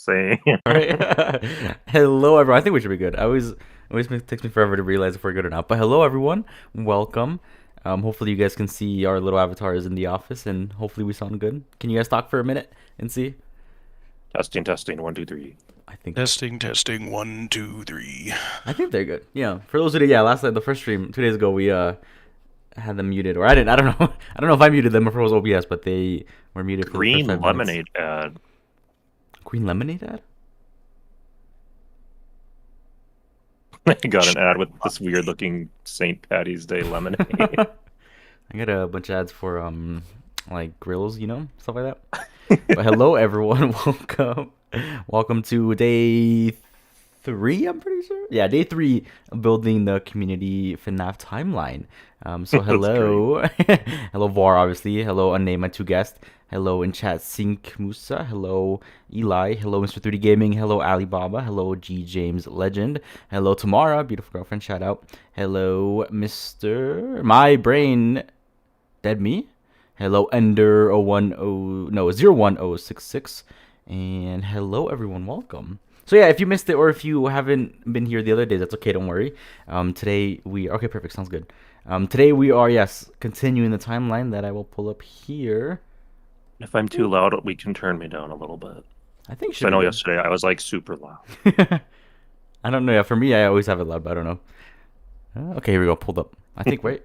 saying. Right? Hello, everyone. I think we should be good. It takes me forever to realize if we're good or not. But hello, everyone. Welcome. Hopefully, you guys can see our little avatars in the office, and hopefully, we sound good. Can you guys talk for a minute and see? Testing, 1, 2, 3. I think Testing, 1, 2, 3. I think they're good. Yeah. For those who did, yeah, last night, the first stream 2 days ago, we had them muted, or I didn't. I don't know. I don't know if I muted them or if it was OBS, but they were muted for Green the first 5 minutes. lemonade ad. Green lemonade ad? I got an ad with this weird looking St. Patty's Day lemonade. I got a bunch of ads for like grills, stuff like that. But hello everyone, welcome to day 3. I'm pretty sure. Yeah, day 3 of building the community FNAF timeline. So hello, hello Var, obviously. Hello, unnamed my 2 guests. Hello in chat, Sink Musa. Hello, Eli. Hello, Mr. 3D Gaming. Hello, Alibaba. Hello, G James Legend. Hello, Tamara, beautiful girlfriend. Shout out. Hello, Mr. My Brain Dead Me. Hello, Ender 01066. And hello, everyone. Welcome. So yeah, if you missed it or if you haven't been here the other days, that's okay. Don't worry. Today we okay. Perfect. Sounds good. Today we are continuing the timeline that I will pull up here. If I'm too loud, we can turn me down a little bit. I think. I know yesterday I was like super loud. I don't know. Yeah, for me, I always have it loud, but I don't know. Okay, here we go. Pulled up. I think right.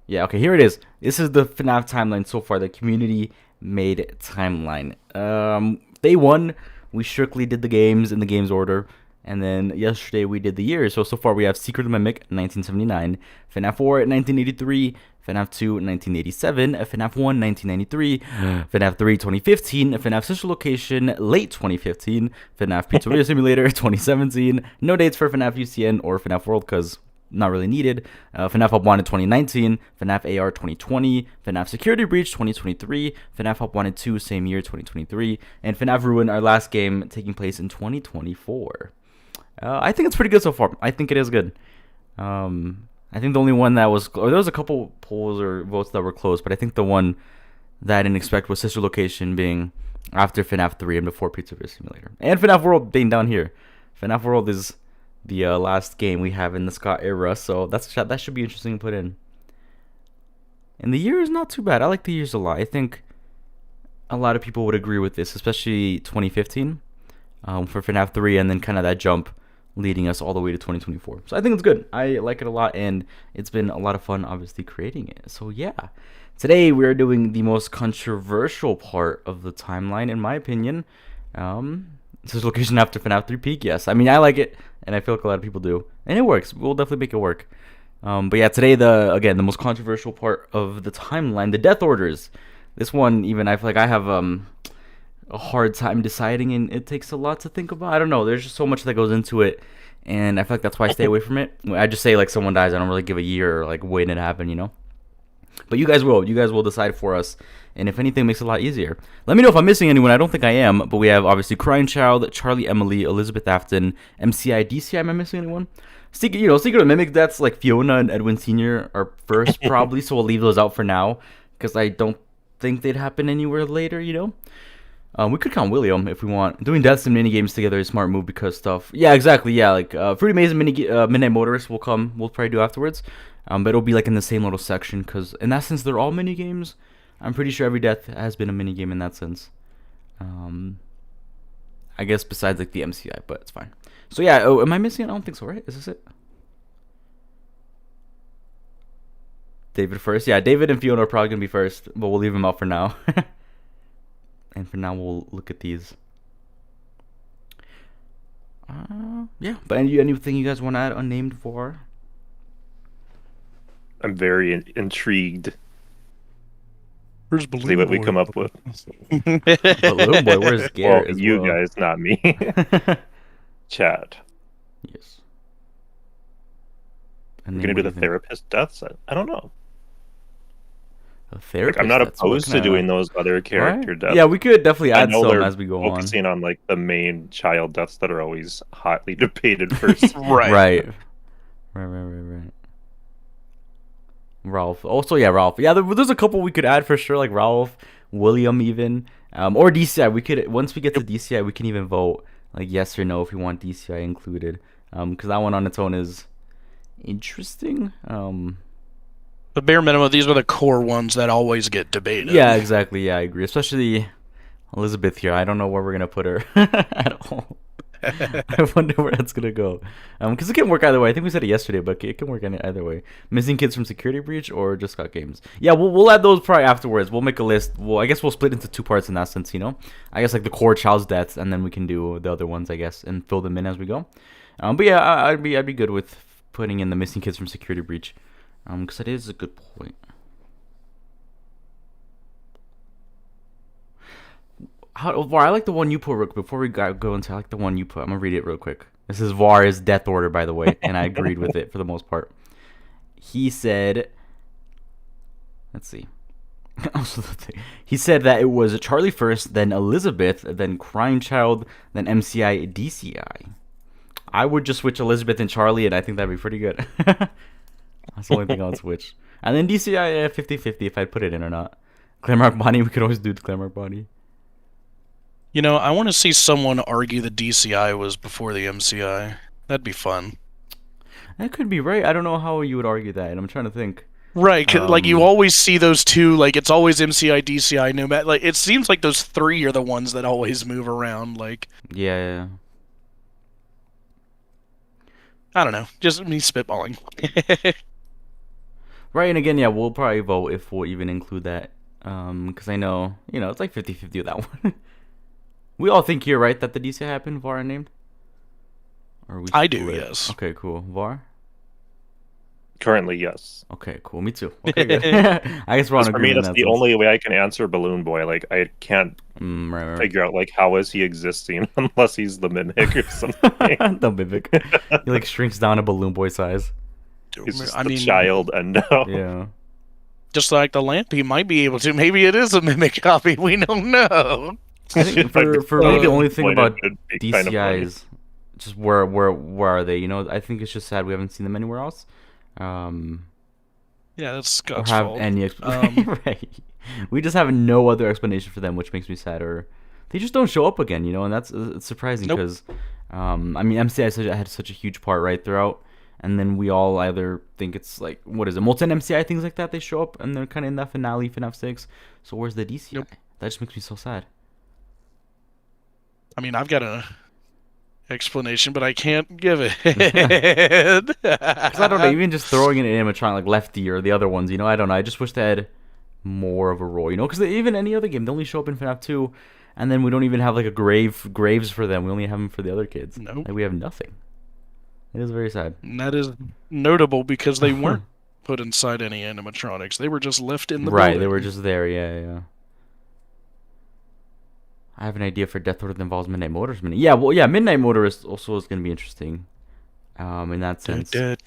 Yeah. Okay, here it is. This is the FNAF timeline so far. The community made timeline. Day 1, we strictly did the games in the games order. And then yesterday we did the years. So far we have Secret of the Mimic, 1979, FNAF 4, 1983, FNAF 2, 1987, FNAF 1, 1993, FNAF 3, 2015, FNAF Central Location, late 2015, FNAF Pizzeria Simulator, 2017. No dates for FNAF UCN or FNAF World because not really needed. FNAF Up Wanted 2019, FNAF AR 2020, FNAF Security Breach 2023, FNAF Up Wanted 2 same year 2023, and FNAF Ruin, our last game, taking place in 2024. I think it's pretty good so far. I think it is good. I think the only one that was, or there was a couple polls or votes that were close, but I think the one that I didn't expect was Sister Location being after FNAF 3 and before Pizzeria Simulator, and FNAF World being down here. FNAF World is the last game we have in the Scott era, so that should be interesting to put in. And the year is not too bad. I like the years a lot. I think a lot of people would agree with this, especially 2015 for FNAF 3, and then kind of that jump leading us all the way to 2024. So I think it's good. I like it a lot, and it's been a lot of fun, obviously, creating it. So yeah, today we are doing the most controversial part of the timeline, in my opinion. This is location after FNAF 3 peak. Yes, I mean I like it, and I feel like a lot of people do, and it works. We'll definitely make it work. But yeah, today the most controversial part of the timeline, the death orders. This one, even I feel like I have a hard time deciding, and it takes a lot to think about. I don't know. There's just so much that goes into it, and I feel like that's why I stay away from it. I just say like someone dies. I don't really give a year or like when it happened, But you guys will. You guys will decide for us, and if anything, makes it a lot easier. Let me know if I'm missing anyone. I don't think I am, but we have obviously Crying Child, Charlie Emily, Elizabeth Afton, MCI, DCI. Am I missing anyone? Secret of the Mimic deaths like Fiona and Edwin Sr. are first probably, so we'll leave those out for now because I don't think they'd happen anywhere later. We could count William if we want. Doing deaths and mini games together is a smart move because stuff. Yeah, exactly. Yeah, like Fruity Maze and Midnight Motorist will come. We'll probably do afterwards. But it'll be like in the same little section because in that sense they're all mini games. I'm pretty sure every death has been a mini game in that sense. I guess besides like the MCI, but it's fine. So yeah, am I missing it? I don't think so, right? Is this it? David first. Yeah, David and Fiona are probably gonna be first, but we'll leave them out for now. And for now, we'll look at these. Yeah, but anything you guys want to add unnamed for? I'm very intrigued. Where's See what we come up with. Balloon Boy, where's Garrett? Well, you guys, not me. Chat. Yes. We're gonna do the therapist deaths. I don't know. A therapist. I'm not opposed to doing those other character deaths. Yeah, we could definitely add some as we go on. Focusing on like the main child deaths that are always hotly debated first. Right. Ralph. Also, yeah, Ralph. Yeah, there's a couple we could add for sure, like Ralph, William, even, or DCI. We could once we get to DCI, we can even vote like yes or no if you want DCI included. Because that one on its own is interesting. The bare minimum, these are the core ones that always get debated. Yeah, exactly. Yeah, I agree. Especially Elizabeth here. I don't know where we're gonna put her at all. I wonder where that's gonna go. Because it can work either way. I think we said it yesterday, but it can work either way. Missing kids from security breach or just got games. Yeah, we'll add those probably afterwards. We'll make a list. I guess we'll split into two parts in that sense. I guess like the core child's deaths, and then we can do the other ones, I guess, and fill them in as we go. But yeah, I'd be good with putting in the missing kids from security breach. Because that is a good point. VAR, I like the one you put, Rook. Before we go into, I like the one you put. I'm gonna read it real quick. This is VAR's death order, by the way, and I agreed with it for the most part. He said, let's see. He said that it was Charlie first, then Elizabeth, then Crying Child, then MCI, DCI. I would just switch Elizabeth and Charlie, and I think that'd be pretty good. That's the only thing I'll switch. And then DCI 50-50 if I'd put it in or not. Claymark Bonnie, we could always do the Claymark Bonnie. I want to see someone argue the DCI was before the MCI. That'd be fun. That could be right. I don't know how you would argue that. I'm trying to think. Right, 'cause, like you always see those two. Like it's always MCI, DCI. No matter, like it seems like those three are the ones that always move around. Like yeah. I don't know, just me spitballing. Right, and again, yeah, we'll probably vote if we'll even include that. Because I know, it's like 50-50 with that one. We all think here, right, that the DC happened, VAR named? Or we I do, split? yes. Okay, cool. VAR? Currently, yes. Okay, cool. Me too. Okay, good. I guess we're on agreement. For me, that's the only way I can answer Balloon Boy. Like, I can't right. figure out, like, how is he existing unless he's the Mimic or something. The Mimic. He, like, shrinks down to Balloon Boy size. He's just a child and Yeah. Just like the lamp, he might be able to. Maybe it is a Mimic copy. We don't know. I think for me, the only thing about DCI is just where are they? I think it's just sad we haven't seen them anywhere else. Yeah, that's Scott's have fault. any right. We just have no other explanation for them, which makes me sad. Or they just don't show up again, and that's it's surprising because, MCI had such a huge part right throughout, and then we all either think it's like what is it, Molten MCI, things like that. They show up and they're kind of in that finale, FNAF 6. So where's the DCI? Nope. That just makes me so sad. I mean, I've got a explanation, but I can't give it. Because I don't know, even just throwing in an animatronic like Lefty or the other ones, I don't know. I just wish they had more of a role, because even any other game, they only show up in FNAF 2, and then we don't even have like a graves for them. We only have them for the other kids. Nope. Like, we have nothing. It is very sad. And that is notable because they weren't put inside any animatronics. They were just left in the right. building. They were just there. Yeah. I have an idea for Death Order that involves Midnight Motorist. Yeah, well, yeah, Midnight Motorist also is going to be interesting. In that sense. That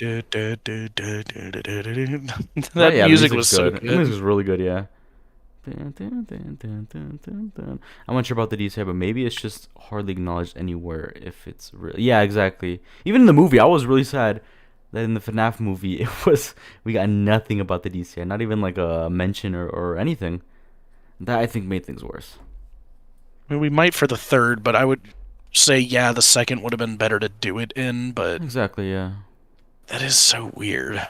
music was so good. The music was really good, yeah. I'm not sure about the DCI, but maybe it's just hardly acknowledged anywhere if it's real. Yeah, exactly. Even in the movie, I was really sad that in the FNAF movie, we got nothing about the DCI. Not even like a mention or anything. That, I think, made things worse. I mean, we might for the third, but I would say, yeah, the second would have been better to do it in, but... Exactly, yeah. That is so weird.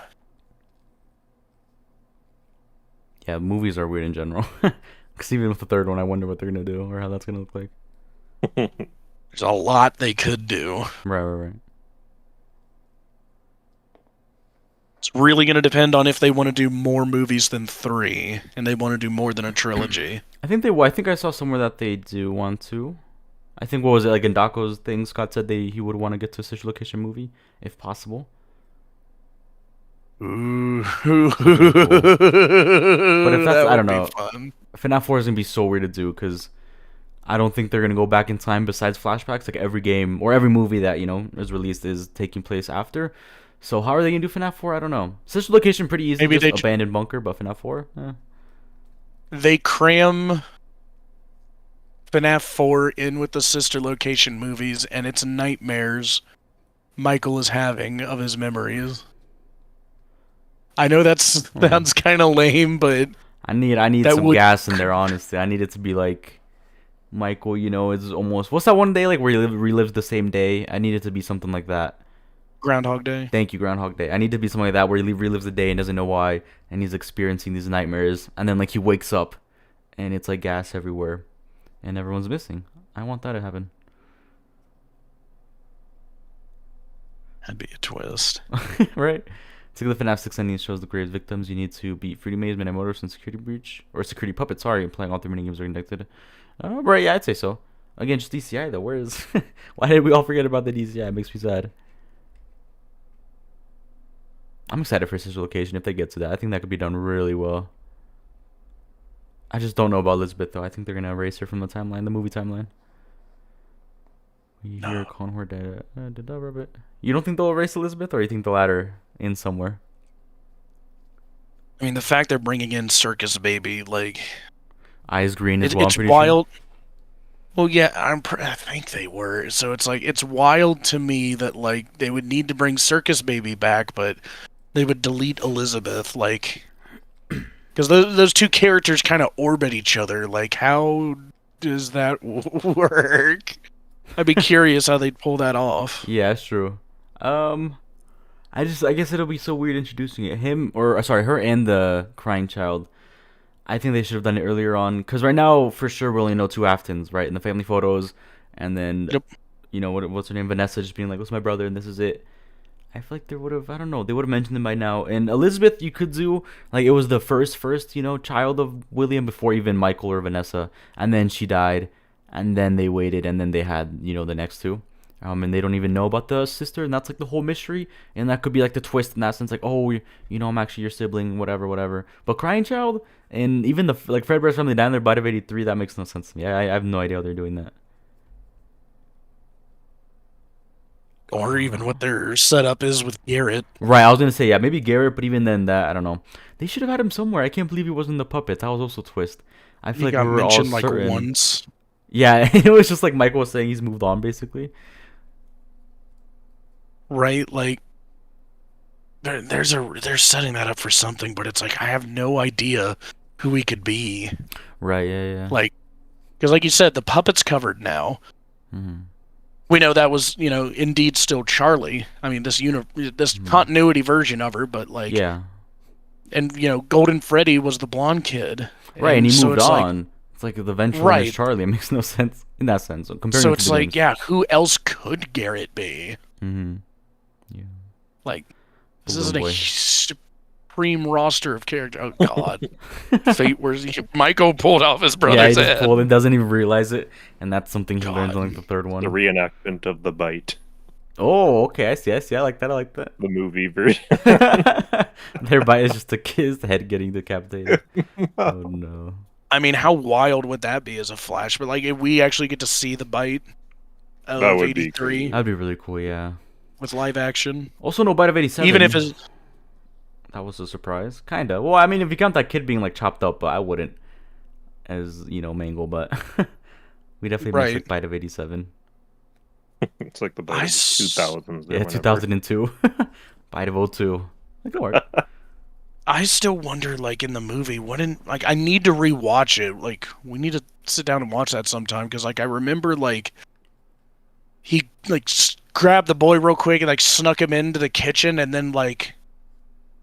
Yeah, movies are weird in general. Because even with the third one, I wonder what they're going to do or how that's going to look like. There's a lot they could do. Right. It's really going to depend on if they want to do more movies than 3, and they want to do more than a trilogy. I think I think I saw somewhere that they do want to. I think, what was it, like in Dako's thing, Scott said he would want to get to a Sister Location movie, if possible. Ooh. But if that's, I don't know. Fun. FNAF 4 is going to be so weird to do, because I don't think they're going to go back in time besides flashbacks. Like, every game, or every movie that, is released is taking place after. So how are they going to do FNAF 4? I don't know. Sister Location, pretty easy. Maybe just abandoned bunker, but FNAF 4? They cram FNAF 4 in with the Sister Location movies, and it's nightmares Michael is having of his memories. I know that sounds kind of lame, but I need some gas in there, honestly. I need it to be like Michael, you know, is almost, what's that one day like where he relives the same day? I need it to be something like that. Groundhog Day. Thank you, Groundhog Day. I need to be something like that where he relives the day and doesn't know why, and he's experiencing these nightmares, and then like he wakes up, and it's like gas everywhere, and everyone's missing. I want that to happen. That'd be a twist. Right? To the FNAF 6 ending shows the greatest victims. You need to beat Freddy Maze, Midnight Motors, and Security Breach. Or Security Puppet, sorry. Playing all 3 mini games are conducted. Right, yeah, I'd say so. Again, just DCI, though. Where is... Why did we all forget about the DCI? It makes me sad. I'm excited for Sister Location if they get to that. I think that could be done really well. I just don't know about Elizabeth, though. I think they're going to erase her from the timeline, the movie timeline. You hear Conhor did that rabbit? You don't think they'll erase Elizabeth, or you think they'll add her in somewhere? I mean, the fact they're bringing in Circus Baby, like... Eyes green as well, It's wild. Sure. Well, yeah, I think they were. So it's like, it's wild to me that, like, they would need to bring Circus Baby back, but they would delete Elizabeth, like... Because those two characters kind of orbit each other. Like, how does that work? I'd be curious how they'd pull that off. Yeah, that's true. I guess it'll be so weird introducing it. Her and the crying child. I think they should have done it earlier on, because right now, for sure, we only know 2 Aftons, right? In the family photos, and then, you know, what's her name? Vanessa just being like, "What's my brother?" and this is it. I feel like they would have, I don't know, they would have mentioned them by now. And Elizabeth, you could do, like, it was the first, you know, child of William before even Michael or Vanessa, and then she died, and then they waited, and then they had, you know, the next 2. And they don't even know about the sister, and that's like the whole mystery. And that could be like the twist in that sense, like, oh, you know, I'm actually your sibling, whatever. But crying child, and even the like Fredbear's Family down there, Bite of 83, that makes no sense to me. I have no idea how they're doing that. Or even what their setup is with Garrett. Right, I was gonna say, yeah, maybe Garrett, but even then, that I don't know. They should have had him somewhere. I can't believe he wasn't the puppet. That was also a twist. I feel like we were all certain. Like once. Yeah, it was just like Michael was saying he's moved on, basically. Right, like they're setting that up for something, but it's like I have no idea who he could be. Right, yeah. Like, because like you said, the puppet's covered now. Mm-hmm. We know that was, you know, indeed still Charlie. I mean, this continuity version of her, but like, yeah. And you know, Golden Freddy was the blonde kid, right? And he moved on. It's like the vengeful one is Charlie. It makes no sense in that sense. So it's like, yeah, who else could Garrett be? Mm-hmm. Yeah. Like, this isn't a supreme roster of characters. Oh God, Fate, where's Michael pulled off his brother's head? Pulled and doesn't even realize it, and that's something he learns on like the 3rd one. The reenactment of the bite. Oh, okay, I see. I like that. The movie version. Their bite is just a kid's head getting decapitated. Oh no. I mean, how wild would that be as a flash? But like, if we actually get to see the bite of 83, that'd be really cool. Yeah. With live action. Also, no Bite of 87. Even if it's... That was a surprise. Kinda. Well, I mean, if you count that kid being, like, chopped up, but I wouldn't. As, you know, Mangle, but... we definitely missed, like, Bite of 87. It's like the Bite of 2000s. Yeah, 2002. Bite of 02. That could work. I still wonder, like, in the movie, like, I need to rewatch it. Like, we need to sit down and watch that sometime, because, like, I remember, like... He, like, grabbed the boy real quick and, like, snuck him into the kitchen and then, like,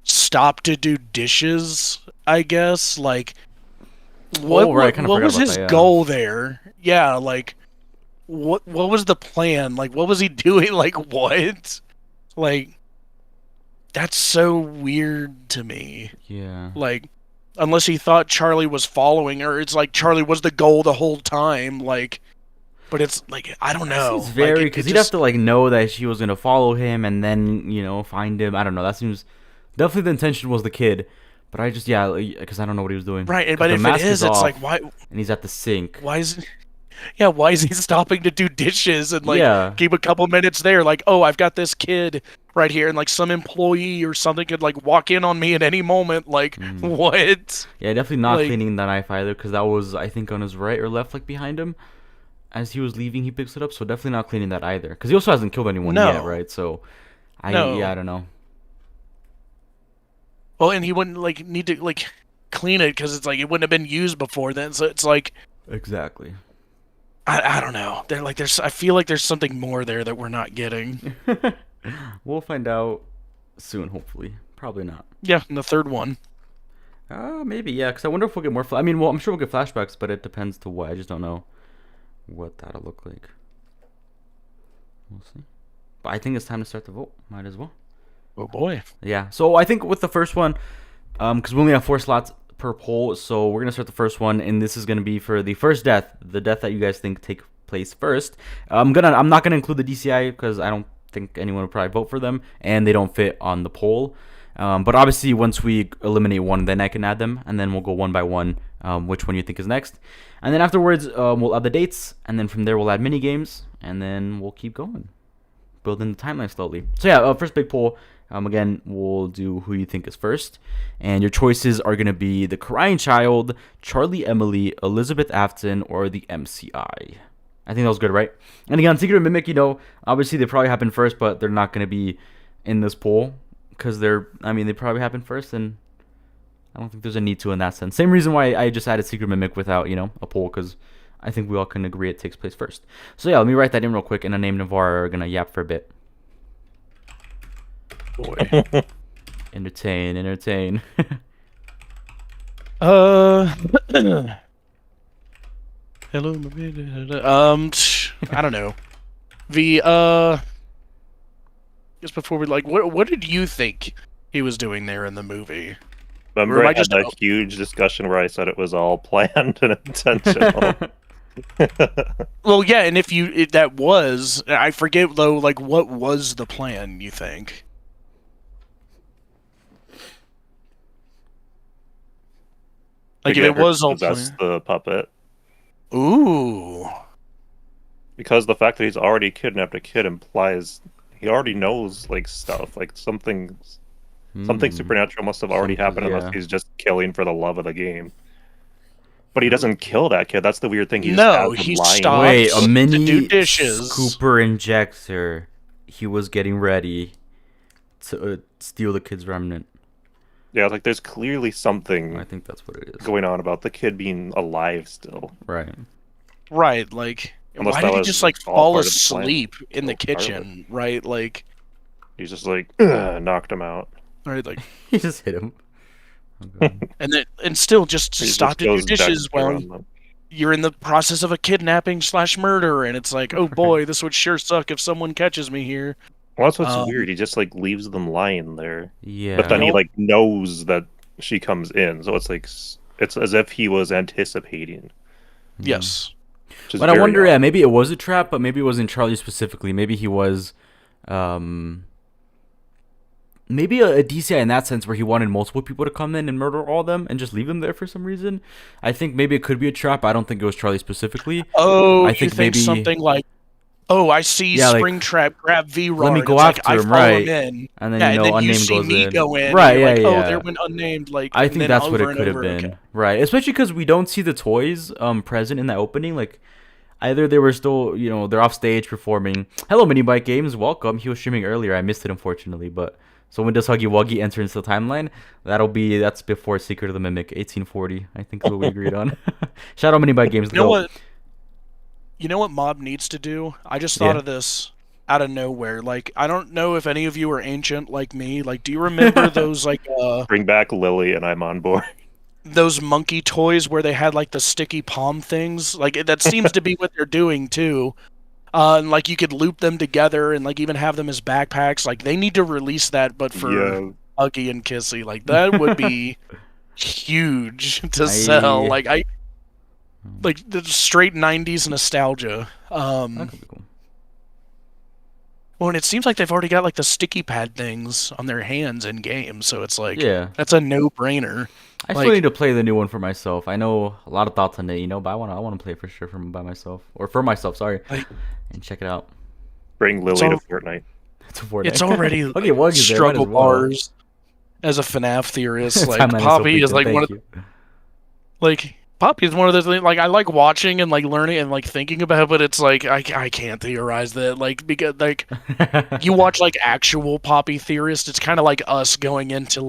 stopped to do dishes, I guess. Like, what was his goal there? Yeah, like, what was the plan? Like, what was he doing? Like, what? Like, that's so weird to me. Yeah. Like, unless he thought Charlie was following her, it's like Charlie was the goal the whole time, like... But it's like, I don't know. It's very, because he'd have to like know that she was gonna follow him and then, you know, find him. I don't know. That seems definitely the intention was the kid, but I just because I don't know what he was doing. Right, but if it is, it's like why? And he's at the sink. Why is he stopping to do dishes and like keep a couple minutes there? Like, oh, I've got this kid right here, and like some employee or something could like walk in on me at any moment. Like, what? Yeah, definitely not cleaning that knife either, because that was, I think, on his right or left, like behind him. As he was leaving, he picks it up, so definitely not cleaning that either. Because he also hasn't killed anyone yet, right? So, I don't know. Well, and he wouldn't like need to like clean it because it's like it wouldn't have been used before then. So it's like exactly. I don't know. They're like I feel like there's something more there that we're not getting. We'll find out soon, hopefully. Probably not. Yeah, in the third one. Maybe, yeah, because I wonder if we'll get more... I mean, well, I'm sure we'll get flashbacks, but it depends to what. I just don't know what that'll look like. We'll see. But I think it's time to start the vote. Might as well. Oh, boy. Yeah, so I think with the first one, because we only have 4 slots per poll, so we're going to start the first one, and this is going to be for the first death, the death that you guys think take place first. I'm not going to include the DCI, because I don't think anyone would probably vote for them, and they don't fit on the poll. But obviously, once we eliminate one, then I can add them, and then we'll go one by one, which one you think is next. And then afterwards, we'll add the dates, and then from there we'll add mini games, and then we'll keep going, building the timeline slowly. So yeah, first big poll. Again, we'll do who you think is first, and your choices are going to be the Crying Child, Charlie Emily, Elizabeth Afton, or the MCI. I think that was good, right? And again, Secret Mimic, you know, obviously they probably happen first, but they're not going to be in this poll. Because they probably happen first, and I don't think there's a need to in that sense. Same reason why I just added Secret Mimic without, a poll, because I think we all can agree it takes place first. So yeah, let me write that in real quick, and a name Navarre are going to yap for a bit. Boy. Entertain. Hello, I don't know. Just before we what did you think he was doing there in the movie? Remember, I had that huge discussion where I said it was all planned and intentional. Well, yeah, and if that was, I forget though, what was the plan? You think? If it was all planned, the puppet. Ooh. Because the fact that he's already kidnapped a kid implies he already knows stuff, something supernatural must have already happened, unless he's just killing for the love of the game. But he doesn't kill that kid. That's the weird thing. He stopped. Wait, a mini to do dishes. Scooper injector. He was getting ready to steal the kid's remnant. Yeah, there's clearly something. I think that's what it is going on about the kid being alive still. Right. Right. Unless why did he just fall asleep in the kitchen? Right. He's just knocked him out. Right. He just hit him. Okay. and still just stop to do dishes while you're in the process of a kidnapping / murder, and it's oh boy, this would sure suck if someone catches me here. Well, that's what's weird. He just leaves them lying there. Yeah. But then he knows that she comes in, so it's as if he was anticipating. Yes. But I wonder, maybe it was a trap, but maybe it wasn't Charlie specifically. Maybe he was, maybe a DCI in that sense, where he wanted multiple people to come in and murder all of them and just leave them there for some reason. I think maybe it could be a trap. I don't think it was Charlie specifically. Oh, I think maybe something I see Springtrap grab V-Roar. Let me go after him, right? In. And then unnamed goes in. Go in. Right, yeah. Oh, there went unnamed. I think that's what it could have been, right? Especially because we don't see the toys present in that opening. Either they were still, they're off stage performing. Hello, Mini Bike Games, welcome. He was streaming earlier. I missed it, unfortunately, but so when does Huggy Wuggy enter into the timeline? That's before Secret of the Mimic, 1840. I think is what we agreed on. Shout out Mini Bike Games. You know what Mob needs to do? I just thought of this out of nowhere. I don't know if any of you are ancient like me. Do you remember those Bring back Lily and I'm on board. Those monkey toys where they had the sticky palm things? That seems to be what they're doing too. And you could loop them together and even have them as backpacks. They need to release that, but for Huggy and Kissy. That would be huge to sell. The straight 90s nostalgia. That could be cool. Well, and it seems like they've already got the sticky pad things on their hands in game, so it's that's a no-brainer. I still need to play the new one for myself. I know a lot of thoughts on it, but I want to play it for sure by myself, or for myself. Sorry, and check it out. Bring Lily to Fortnite. To Fortnite. It's already okay, struggle bars as a FNAF theorist. Poppy is one of Poppy is one of those things, I like watching and learning and thinking about it, but it's I can't theorize that, because you watch actual Poppy theorists, it's kind of like us going into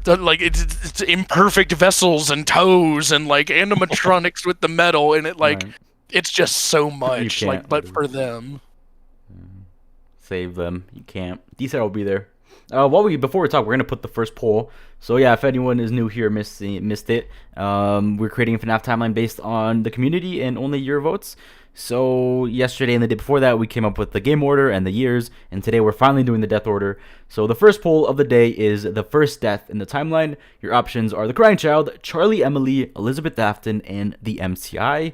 it's imperfect vessels and toes and animatronics with the metal, and it It's just so much, can't, but for them. Save them. You can't. DCI will be there. Before we talk, we're gonna put the first poll. So yeah, if anyone is new here, missed it, we're creating a FNAF timeline based on the community and only your votes. So yesterday and the day before that, we came up with the game order and the years, and today we're finally doing the death order. So the first poll of the day is the first death in the timeline. Your options are the Crying Child, Charlie Emily, Elizabeth Afton, and the MCI.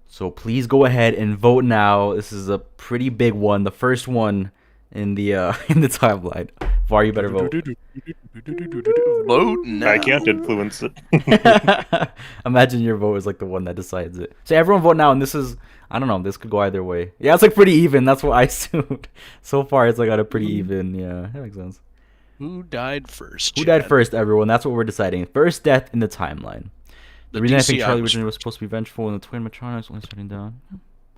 So please go ahead and vote now. This is a pretty big one, the first one in the timeline. Var, you better vote. Vote now. I can't influence it. Imagine your vote is like the one that decides it. So everyone vote now, and this is, I don't know, this could go either way. Yeah, it's like pretty even. That's what I assumed. So far, it's like got a pretty even. Yeah, that makes sense. Who died first? Who died first, everyone? That's what we're deciding. First death in the timeline. The reason I think Charlie originally was supposed to be vengeful and the twin Matronics only starting down.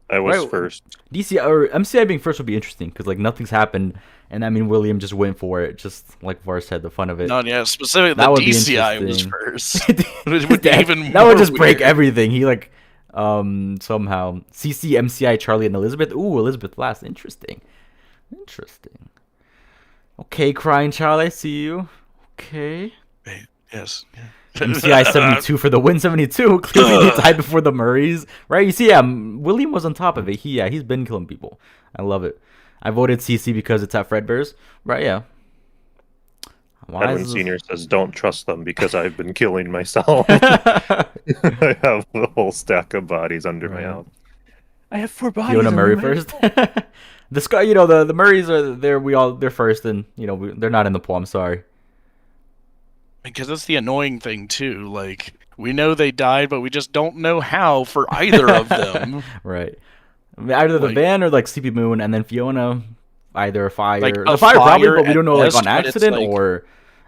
I was first. DCI or MCI being first would be interesting because like nothing's happened, and I mean William just went for it, just like Var said, the fun of it. No, yeah, specifically the DCI was first. That would just break everything. He like somehow CC, MCI, Charlie, and Elizabeth. Ooh, Elizabeth last. Interesting. Okay, Crying Child, I see you. Okay. Yes. MCI 72 for the win. 72. Clearly he died before the Murrays, right? You see, William was on top of it. He's been killing people. I love it. I voted CC because it's at Fredbear's, right? Yeah. Edwin Senior says, "Don't trust them because I've been killing myself." I have a whole stack of bodies under my house. I have 4 bodies. Fiona Murray first. The Sky, the Murrays are there. They're first, and they're not in the poll. I'm sorry. Because that's the annoying thing too. Like we know they died, but we just don't know how for either of them. Right. Either the van or like CP Moon, and then Fiona, either a fire. Like the fire probably, but we don't know like on accident or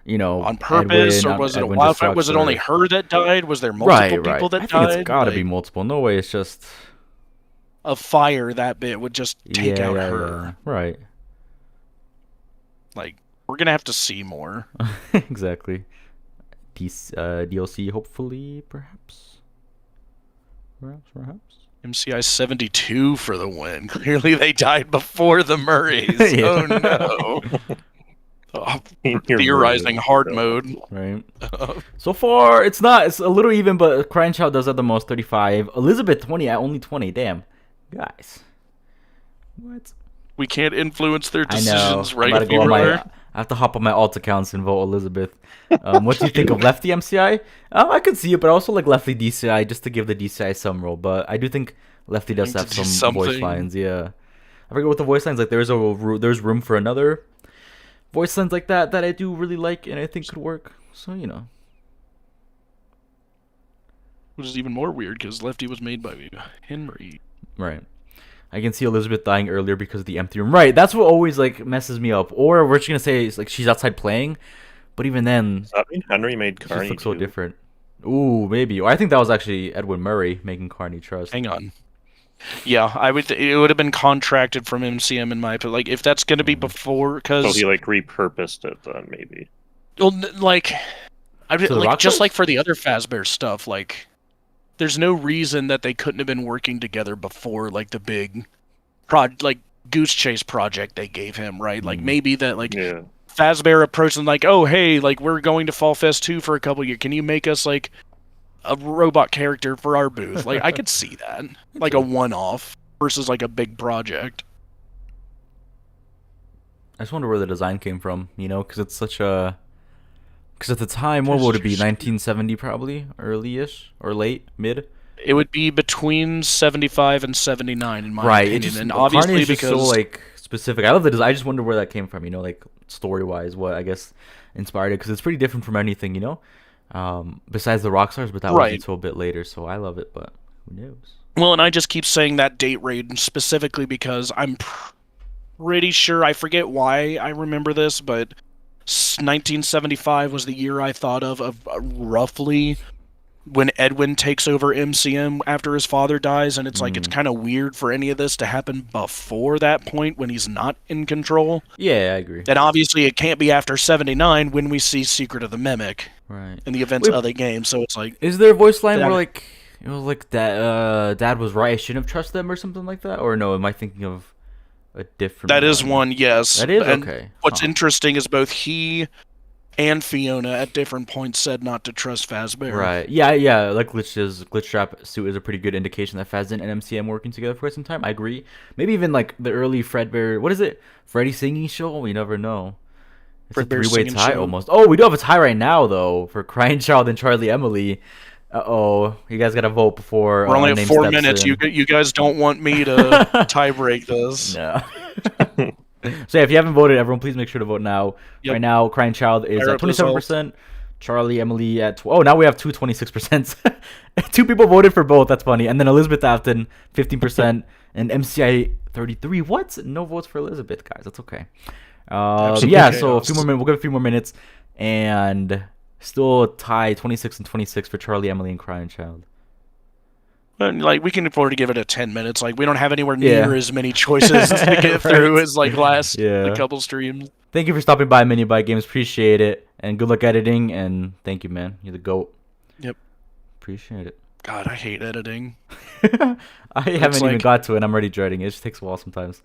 on purpose, or was it a wildfire? Was it only her that died? Was there multiple people that died? I think it's got to be multiple. No way. It's just a fire that bit would just take out her. Yeah. Right. Like we're gonna have to see more. Exactly. DLC, hopefully, perhaps. MCI 72 for the win. Clearly, they died before the Murrays. Oh no! Theorizing hard mode. Right. So far, it's a little even, but Crying Child does have the most, 35. Elizabeth 20 at only 20. Damn, guys. What? We can't influence their decisions, right? I have to hop on my alt accounts and vote Elizabeth. What do you think of Lefty MCI? I could see it, but I also like Lefty DCI just to give the DCI some role. But I do think Lefty does have some voice lines. Yeah, I forget what the voice lines like. There's room for another voice lines like that I do really like and I think could work. So which is even more weird because Lefty was made by Henry. Right. I can see Elizabeth dying earlier because of the empty room. Right, that's what always like messes me up. Or we're just gonna say it's like she's outside playing, but even then, does that mean Henry made Carney looks so different. Ooh, maybe. Or I think that was actually Edwin Murray making Carney trust. Hang on. Yeah, it would have been contracted from MCM in my opinion. Like if that's gonna be before, because so he like repurposed it then maybe. Well, like just like for the other Fazbear stuff, like. There's no reason that they couldn't have been working together before, like the big, Goose Chase project they gave him, right? Like maybe that, Fazbear approached them like, "Oh, hey, like we're going to Fall Fest 2 for a couple years. Can you make us like a robot character for our booth?" Like I could see that, like a one-off versus like a big project. I just wonder where the design came from, because it's such a. Because at the time, what would it be? 1970 probably? Early-ish? Or late? Mid? It would be between 75 and 79 in my opinion. And obviously because... so, like, specific. I love the design. I just wonder where that came from, like, story-wise, what, I guess, inspired it. Because it's pretty different from anything, besides the Rockstars, but that was until a bit later. So I love it, but who knows? Well, and I just keep saying that date range specifically because I'm pretty sure, I forget why I remember this, but... 1975 was the year I thought of roughly when Edwin takes over MCM after his father dies, and it's like it's kind of weird for any of this to happen before that point when he's not in control. Yeah, I agree. And obviously it can't be after 79 when we see Secret of the Mimic and the events of the game, so it's like... Is there a voice line where, like, It was like that. Dad was right. I shouldn't have trusted them or something like that. Or no, am I thinking of a different? That is one, yes. That is and okay. What's interesting is both he and Fiona at different points said not to trust Fazbear. Right. Yeah. Like glitchtrap suit is a pretty good indication that Faz and MCM working together for quite some time. I agree. Maybe even like the early Fredbear. What is it? Freddy singing show? We never know. It's a three-way tie almost. Oh, we do have a tie right now though for Crying Child and Charlie Emily. You guys gotta vote before. We're only at 4 minutes. You guys don't want me to tie break this. No. So yeah, if you haven't voted, everyone please make sure to vote now. Yep. Right now, Crying Child is at 27%. Charlie Emily at now we have 26%. 2 people voted for both. That's funny. And then Elizabeth Afton 15% and MCI 33. What? No votes for Elizabeth, guys. That's okay. Yeah. So a few more minutes. We'll give a few more minutes, and still tie 26 and 26 for Charlie Emily and Crying Child. Like, we can afford to give it a 10 minutes. Like, we don't have anywhere near as many choices to get through as like last couple streams. Thank you for stopping by Mini Bite Games. Appreciate it, and good luck editing. And thank you, man. You're the GOAT. Yep. Appreciate it. God, I hate editing. I haven't even got to it. I'm already dreading it. It just takes a while sometimes.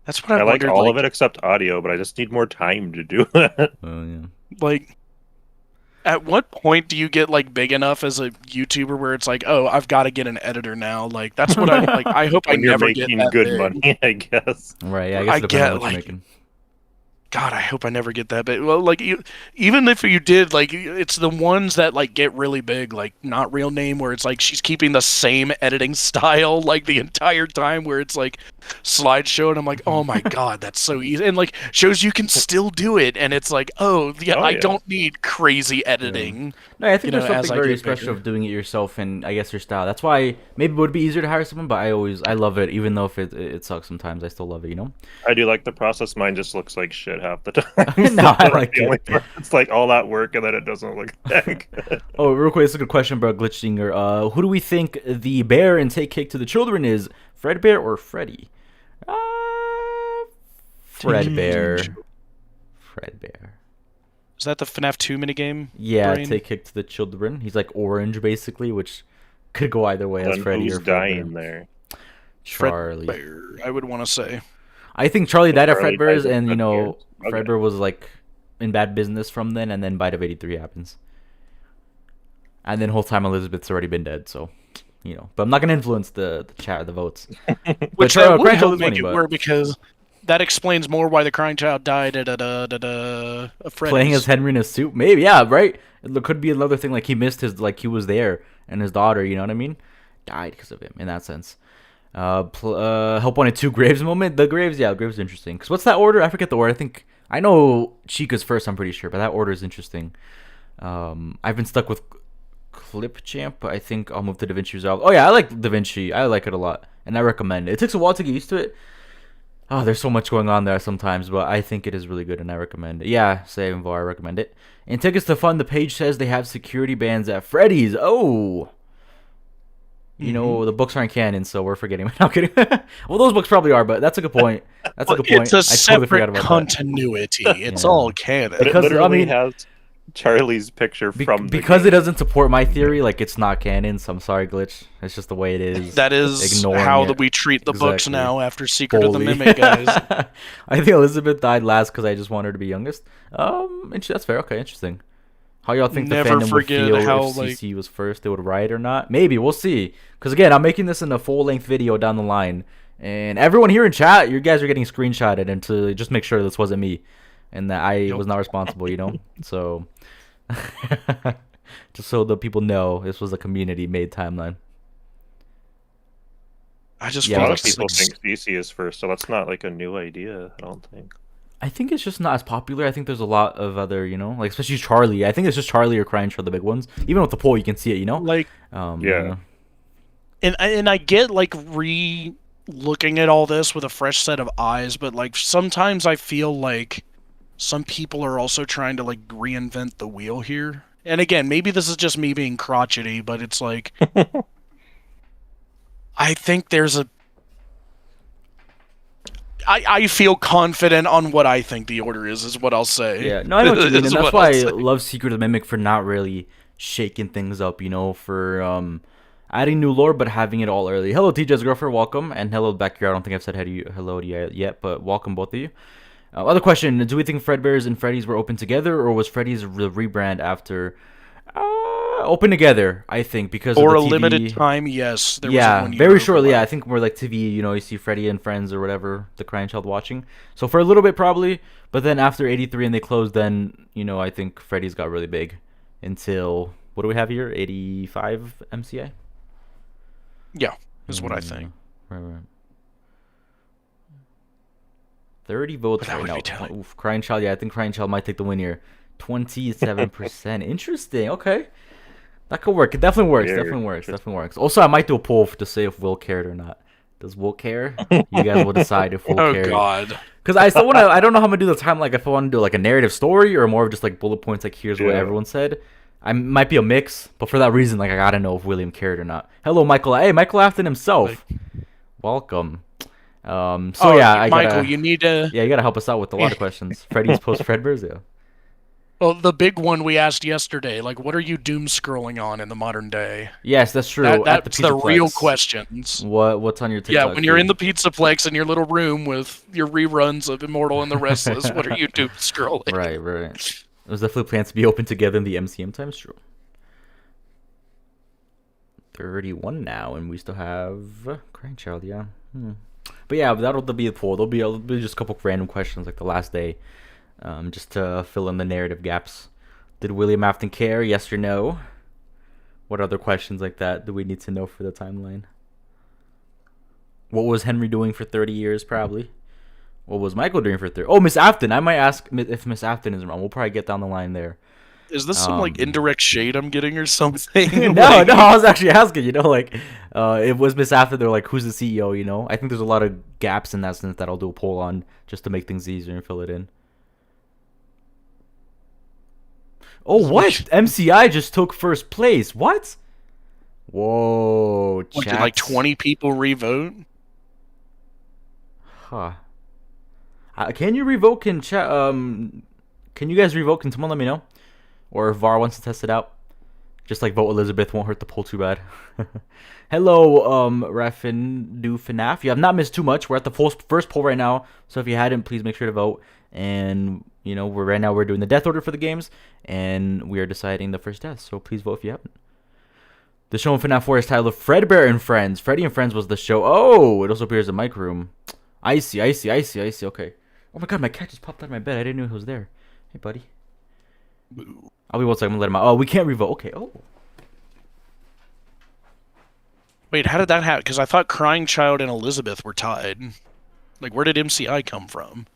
That's what I like all of it except audio, but I just need more time to do it. Oh yeah. Like, at what point do you get like big enough as a YouTuber where it's like, oh, I've got to get an editor now? Like, that's what I like. I hope I never get that good big. Money, I guess. Right. Yeah. I guess what you're making. God, I hope I never get that big. Well, like, even if you did, like, it's the ones that, like, get really big, like, Not Real Name, where it's, like, she's keeping the same editing style, like, the entire time, where it's, like, slideshow, and I'm like, oh my God, that's so easy. And, like, shows you can still do it, and it's like, I don't need crazy editing. Yeah. No, I think there's something very special of doing it yourself, and I guess your style. That's why maybe it would be easier to hire someone, but I love it, even though if it sucks sometimes, I still love it, you know? I do like the process. Mine just looks like shit half the time. No, I like it. It's like all that work and then it doesn't look that good. Oh, real quick, this is a good question, bro. Glitchstinger. Who do we think the bear in Take Cake to the Children is? Fredbear or Freddy? Fredbear. Fredbear. Is that the FNAF 2 minigame? Yeah, brain? Take Cake to the Children. He's like orange, basically, which could go either way as Freddy or Fredbear. Dying there? Charlie. Fredbear, I would want to say. I think Charlie died at Fredbear's, and you know, Fredbear was like in bad business from then, and then Bite of 83 happens, and then whole time Elizabeth's already been dead, so you know. But I'm not gonna influence the chat, the votes. Which I would help make it work, because that explains more why the Crying Child died at a Freddy's. Playing as Henry in a suit, maybe, yeah, right. It could be another thing, like he missed his, like he was there, and his daughter, you know what I mean, died because of him in that sense. Help wanted 2 graves moment. The graves, yeah, the graves is interesting. Cause what's that order? I forget the order. I know Chica's first. I'm pretty sure, but that order is interesting. I've been stuck with Clip Champ, but I think I'll move to Da Vinci Resolve. Oh yeah, I like Da Vinci. I like it a lot, and I recommend it. It takes a while to get used to it. Oh, there's so much going on there sometimes, but I think it is really good, and I recommend it. Yeah, same I recommend it. And tickets to fun. The page says they have security bans at Freddy's. Oh. You know, the books aren't canon, so we're forgetting. I'm kidding. Well, those books probably are, but that's a good point. That's a good point. It's a separate continuity. It's all canon. But it literally has Charlie's picture from because it doesn't support my theory. Like, it's not canon, so I'm sorry, Glitch. It's just the way it is. That is how we treat the books now after Secret of the Mimic, guys. I think Elizabeth died last because I just want her to be youngest. That's fair. Okay, interesting. How y'all think the fandom would feel if CC was first? They would riot or not? Maybe. We'll see. Because, again, I'm making this in a full-length video down the line. And everyone here in chat, you guys are getting screenshotted. And to just make sure this wasn't me. And that I was not responsible, you know? So, just so the people know, this was a community-made timeline. I just a lot of people think CC is first, so that's not like a new idea, I don't think. I think it's just not as popular. I think there's a lot of other, you know, like especially Charlie. I think it's just Charlie or Crying Child, the big ones. Even with the poll, you can see it, you know. Like, yeah. And I get like looking at all this with a fresh set of eyes, but like sometimes I feel like some people are also trying to like reinvent the wheel here. And again, maybe this is just me being crotchety, but it's like I think there's I feel confident on what I think the order is what I'll say. Yeah, no, I know what you mean, and that's why I love Secret of the Mimic for not really shaking things up, you know, for Adding new lore, but having it all early. Hello, TJ's girlfriend, welcome, and hello back here. I don't think I've said hello to you yet, but welcome both of you. Other question: do we think Fredbear's and Freddy's were open together, or was Freddy's rebrand after? Open together, I think, because for of the a TV. Limited time. Yes, there was very shortly. Yeah, I think more like TV. You see Freddy and Friends or whatever, the Crying Child watching. So for a little bit probably, but then after 83 and they closed, then I think Freddy's got really big until what do we have here? 85 MCI. Yeah, is what I think. Right. 30 votes right now. Oof, Crying Child. Yeah, I think Crying Child might take the win here. 27%. Interesting. Okay. That could work. It definitely works. Definitely works. Also, I might do a poll to say if Will cared or not. Does Will care? You guys will decide if Will cared. Oh God. Because I still want to. I don't know how I'm gonna do the time. Like, if I want to do like a narrative story or more of just like bullet points. Like, here's what everyone said. I might be a mix, but for that reason, like I gotta know if William cared or not. Hello, Michael. Hey, Michael Afton himself. Welcome. Michael, you need to. Yeah, you gotta help us out with a lot of questions. Freddy's post Fredbear's, yeah. Well, the big one we asked yesterday, like, what are you doom scrolling on in the modern day? Yes, that's true. That's the real questions. What's on your TikTok? Yeah, when you're in the Pizzaplex in your little room with your reruns of Immortal and the Restless, what are you doom scrolling? Right. There's definitely plans to be open together in the MCM times. True. 31 now, and we still have Crying Child, yeah. But yeah, that'll be the poll. There'll be just a couple random questions like the last day. Just to fill in the narrative gaps. Did William Afton care? Yes or no? What other questions like that do we need to know for the timeline? What was Henry doing for 30 years? Probably. What was Michael doing for 30? Oh, Miss Afton. I might ask if Miss Afton is wrong. We'll probably get down the line there. Is this some like indirect shade I'm getting or something? No, I was actually asking. It was Miss Afton. They're like, who's the CEO? I think there's a lot of gaps in that sense that I'll do a poll on just to make things easier and fill it in. Oh, what? MCI just took first place. What? Whoa. Did like 20 people revote? Huh. Can you revoke in chat? Can you guys revoke? Can someone let me know? Or if VAR wants to test it out? Just like vote Elizabeth won't hurt the poll too bad. Hello, Raffin do FNAF. You have not missed too much. We're at the first poll right now. So if you hadn't, please make sure to vote. And we're doing the death order for the games, and we are deciding the first death. So please vote if you haven't. The show in FNAF 4 is titled Fredbear and Friends. Freddy and Friends was the show. Oh, it also appears in Mic Room. I see. Okay. Oh my God, my cat just popped out of my bed. I didn't know he was there. Hey, buddy. I'll be 1 second. I'm gonna let him out. Oh, we can't revote. Okay. Oh. Wait, how did that happen? Because I thought Crying Child and Elizabeth were tied. Like, where did MCI come from?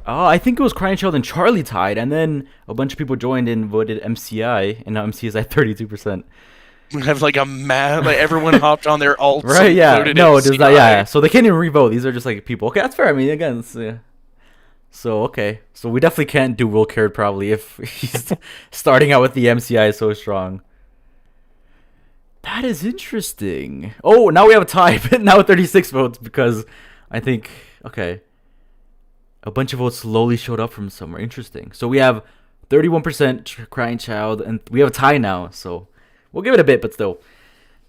I think it was Crying Child and Charlie tied, and then a bunch of people joined and voted MCI, and now MCI is at 32%. We have like a mad, like everyone hopped on their alts. Right? Yeah. Voted No, MCI. does that? Yeah. So they can't even revote. These are just like people. Okay, that's fair. I mean, again, yeah. So okay, so we definitely can't do Will Cared probably if he's starting out with the MCI so strong. That is interesting. Oh, now we have a tie, but now 36 votes because I think a bunch of votes slowly showed up from somewhere. Interesting. So we have 31% Crying Child, and we have a tie now. So we'll give it a bit, but still,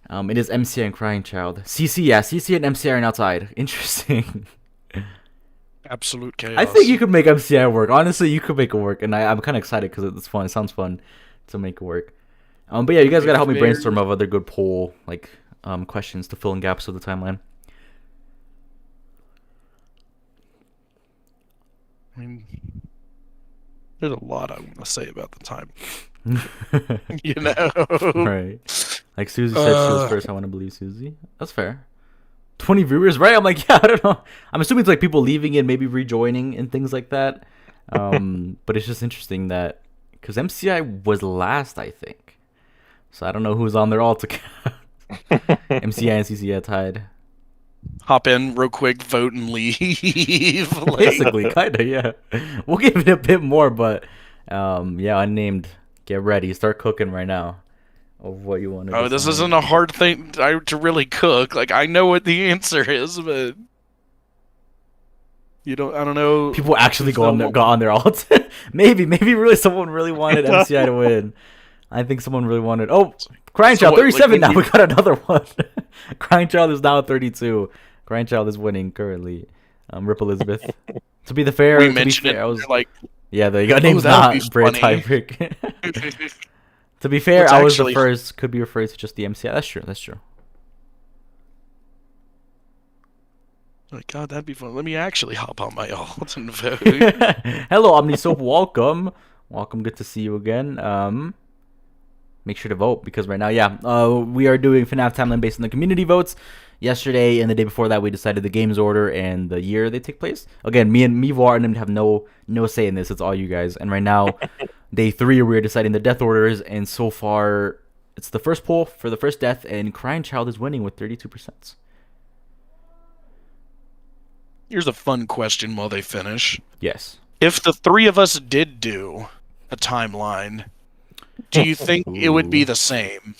it is MCI and Crying Child. CC and MCI are now tied. Interesting. Absolute chaos. I think you could make MCI work. Honestly, you could make it work, and I'm kind of excited because it's fun. It sounds fun to make it work. But yeah, you guys gotta help me brainstorm of other good poll questions to fill in gaps of the timeline. I mean, there's a lot I want to say about the time. Right. Like Susie said she was first. I want to believe Susie. That's fair. 20 viewers, right? I'm like, yeah, I don't know. I'm assuming it's like people leaving and maybe rejoining and things like that. But it's just interesting that because MCI was last, I think. So I don't know who's on there all together. MCI and CCI tied. Hop in real quick, vote and leave. Basically, kind of, yeah. We'll give it a bit more, but yeah, unnamed. Get ready. Start cooking right now. Of what you want to. Oh, this isn't a hard thing to really cook. Like, I know what the answer is, but I don't know. People actually go on their alt. maybe really someone really wanted MCI to win. I think someone really wanted. Oh, Crying So Child what, 37 like, now. We got another one. Crying Child is now 32. Crying Child is winning currently. Rip Elizabeth. To be fair, we mentioned it. I was Like, yeah. The name's that'll be not Brit funny. tiebreak. To be fair, What's I was the actually- first. Could be referred to just the MCI. That's true. That's true. Like, God, that'd be fun. Let me actually hop on my alt and vote. Hello, OmniSoap. Welcome. Welcome. Good to see you again. Make sure to vote because right now, yeah, we are doing FNAF timeline based on the community votes. Yesterday and the day before that, we decided the game's order and the year they take place. Again, me, Var, and them have no say in this. It's all you guys. And right now, day 3, we're deciding the death orders. And so far, it's the first poll for the first death, and Crying Child is winning with 32%. Here's a fun question while they finish. Yes. If the 3 of us did do a timeline, do you think it would be the same?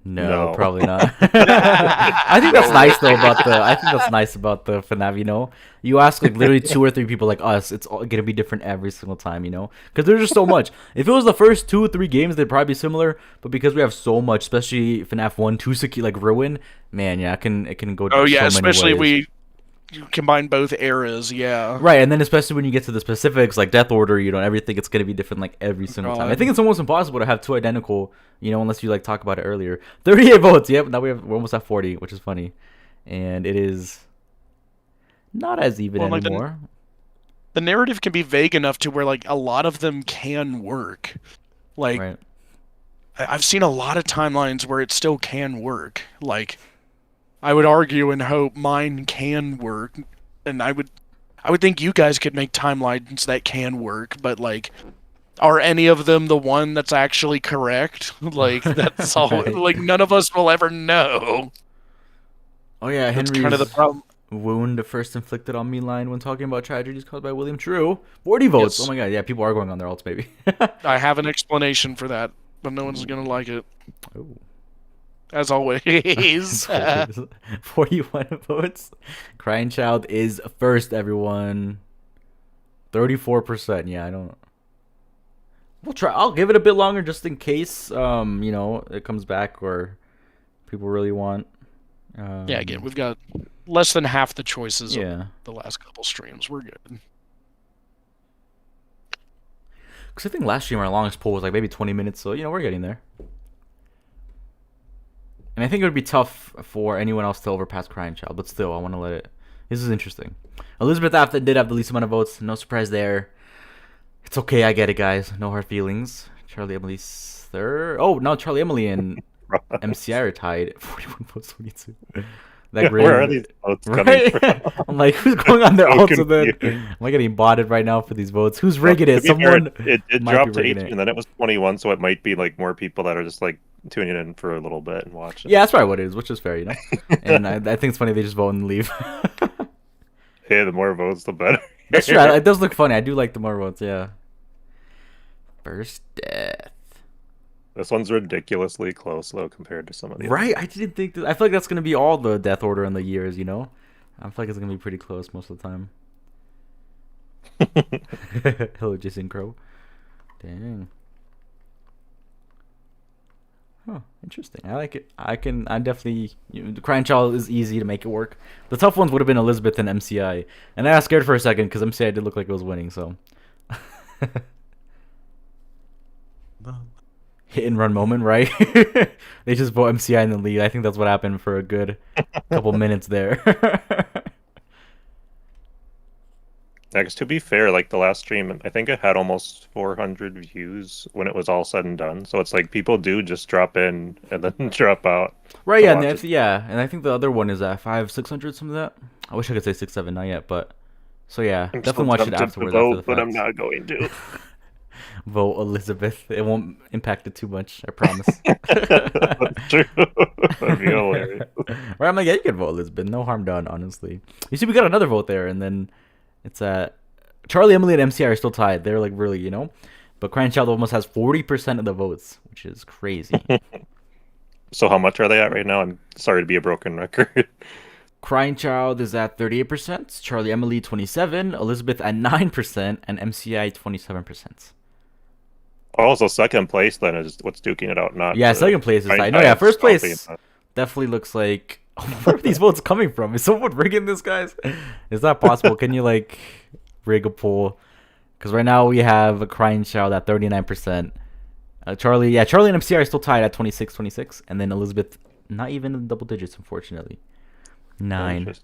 No, probably not. I think that's nice though I think that's nice about the FNAF, you know? You ask like literally 2 or 3 people like us, it's all gonna be different every single time, you know? Because there's just so much. If it was the first 2 or 3 games, they'd probably be similar, but because we have so much, especially FNAF 1, 2, like Ruin, man, yeah, it can go Oh yeah, so many especially ways. you combine both eras, yeah. Right, and then especially when you get to the specifics, like Death Order, you know, everything, it's going to be different, like, every single time. I think it's almost impossible to have 2 identical, you know, unless you, like, talk about it earlier. 38 votes, yep, now we're almost at 40, which is funny. And it is not as even anymore. The narrative can be vague enough to where, like, a lot of them can work. Like, right. I've seen a lot of timelines where it still can work. Like, I would argue and hope mine can work, and I would think you guys could make timelines that can work, but like, are any of them the one that's actually correct? Like, that's all. Right. Like, none of us will ever know. Oh yeah, That's Henry's kind of the problem. wound first inflicted on me line when talking about tragedies caused by William True. 40 votes. Yes. Oh my god, yeah, people are going on their alts, baby. I have an explanation for that, but no one's gonna like it. Oh. As always. 41 votes. Crying Child is first, everyone. 34%. Yeah, I don't. We'll try. I'll give it a bit longer just in case, you know, it comes back or people really want. Yeah, again, we've got less than half the choices Yeah. of the last couple streams. We're good. Because I think last stream our longest poll was like maybe 20 minutes, so, you know, we're getting there. And I think it would be tough for anyone else to overpass Crying Child, but still, I want to let it. This is interesting. Elizabeth Afton did have the least amount of votes. No surprise there. It's okay, I get it, guys. No hard feelings. Charlie Emily's third. Oh, no, Charlie Emily and MCI are tied. 41 votes, 22. Like, really, where are these votes coming right? from? I'm like, who's going on their So alts? And then, confused. am I getting botted right now for these votes? Who's rigging it? To be fair, Someone it might dropped be to rigging 18, it. and then it was 21, so it might be like more people that are just like tuning in for a little bit and watching. Yeah, that's probably what it is, which is fair, you know? And I think it's funny they just vote and leave. Hey, the more votes, the better. That's true. It does look funny. I do like the more votes, yeah. First death. This one's ridiculously close, though, compared to some of the Right? I didn't think that. I feel like that's going to be all the death order in the years, you know? I feel like it's going to be pretty close most of the time. Hello, Jason Crow. Dang. Huh, interesting. I like it. I definitely. The Crying Child is easy to make it work. The tough ones would have been Elizabeth and MCI. And I got scared for a second because MCI did look like it was winning, so. Hit and run moment, right? They just vote MCI in the lead. I think that's what happened for a good couple minutes there. Next, to be fair, like the last stream, I think it had almost 400 views when it was all said and done. So it's like people do just drop in and then drop out. Right, yeah, and yeah, and I think the other one is at 500-600, some of that. I wish I could say 6-7, not yet, but so yeah, I'm definitely watch it afterwards. After the but I'm facts. not going to. Vote Elizabeth. It won't impact it too much, I promise. That's true. That'd be hilarious. Right, I'm like, yeah, you can vote Elizabeth. No harm done, honestly. You see, we got another vote there, and then it's at Charlie, Emily, and MCI are still tied. They're like really, you know, but Crying Child almost has 40% of the votes, which is crazy. So how much are they at right now? I'm sorry to be a broken record. Crying Child is at 38%, Charlie Emily 27%, Elizabeth at 9%, and MCI 27%. Also, second place then is what's duking it out, not Yeah, second place is tight. No, yeah, first place definitely looks like. Where are these votes coming from? Is someone rigging this, guys? Is that possible? Can you like rig a poll? Because right now we have a crying child at 39%. Charlie and MCR are still tied at 26, and then Elizabeth not even in double digits, unfortunately. 9.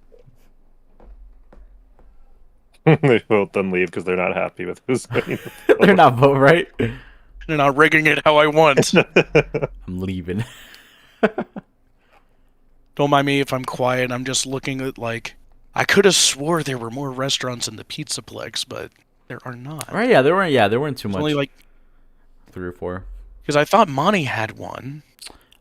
They vote then leave because they're not happy with who's winning. They're not voting, right? They're not rigging it how I want. I'm leaving. Don't mind me if I'm quiet. I'm just looking at, like, I could have swore there were more restaurants in the Pizzaplex, but there are not. Right? Yeah, there weren't. Yeah, there weren't too much. Only like 3 or 4. Because I thought Monty had one.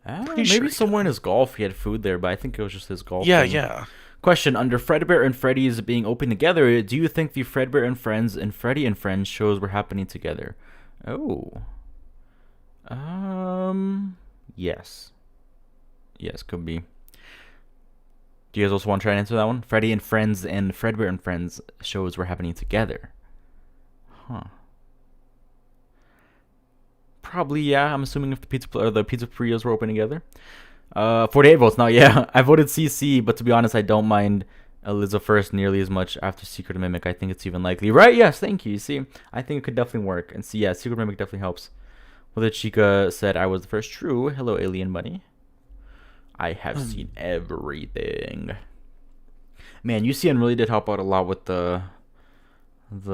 Maybe sure somewhere in his golf he had food there, but I think it was just his golf. Yeah, thing. yeah. Question: under Fredbear and Freddy's being open together, do you think the Fredbear and Friends and Freddy and Friends shows were happening together? Oh. Yes. Yes, could be. Do you guys also want to try and answer that one? Freddy and Friends and Fredbear and Friends shows were happening together. Huh. Probably, yeah. I'm assuming if the pizzerias were open together. 48 votes. Now, yeah, I voted CC, but to be honest, I don't mind Eliza first nearly as much after Secret Mimic. I think it's even likely. Right? Yes, thank you. See, I think it could definitely work. And see, yeah, Secret Mimic definitely helps. Whether Chica said I was the first. True. Hello, Alien Bunny. I have seen everything. Man, UCN really did help out a lot with the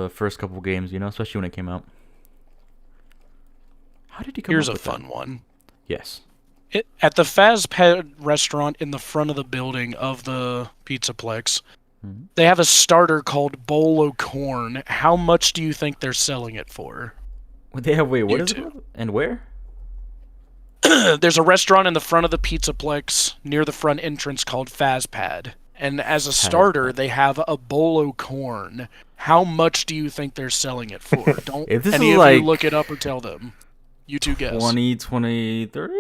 first couple games, you know, especially when it came out. How did he come Here's up a with fun that? one. Yes. At the Fazpad restaurant in the front of the building of the Pizzaplex, they have a starter called Bowl o' Corn. How much do you think they're selling it for? They have, wait, what is it? And where? There's a restaurant in the front of the Pizzaplex near the front entrance called Fazpad. And as a starter, they have a Bowl o' Corn. How much do you think they're selling it for? Don't if this any is of like you look it up or tell them. You two guess. 20, 20, 30?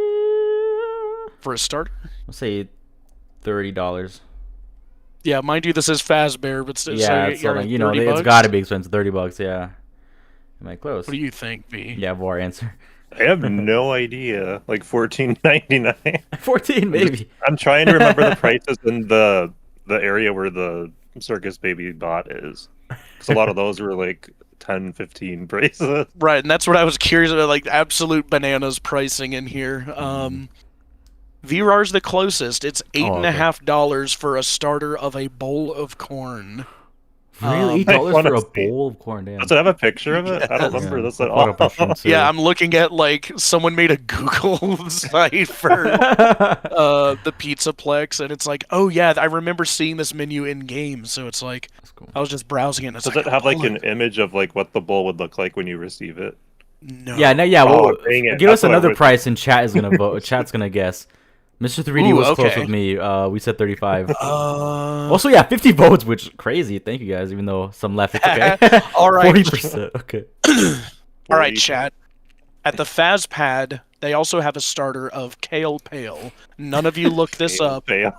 For a starter? Let's say $30. Yeah, mind you, this is Fazbear, but still, Yeah, it's something, you know, it's gotta be expensive. $30, yeah. Am I close? What do you think, V? Yeah, VAR answer. I have no idea. Like $14.99. 14 maybe. I'm trying to remember the prices in the area where the Circus Baby bot is. Because a lot of those were like 10, 15 prices. Right, and that's what I was curious about, like absolute bananas pricing in here. VRAR's the closest. It's $8.50 for a starter of a bowl of corn. Really? $8 for a bowl of corn? Damn. Does it have a picture of it? Yes. I don't remember this at all. Yeah, I'm looking at, like, someone made a Google site for the Pizzaplex, and it's like, oh yeah, I remember seeing this menu in game, so it's like, cool. I was just browsing it, and it's Does like, it have, like, an image of, like, what the bowl would look like when you receive it? No. Yeah, no, yeah, well, give us That's another price, and chat is gonna vote. Chat's gonna guess. Mr. 3D was close with me. We said 35. Also, yeah, 50 votes, which crazy. Thank you guys, even though some left. It's okay. All right. 40%. Okay. All right, chat. At the Fazpad, they also have a starter of Kale Pale. None of you looked this up. Kale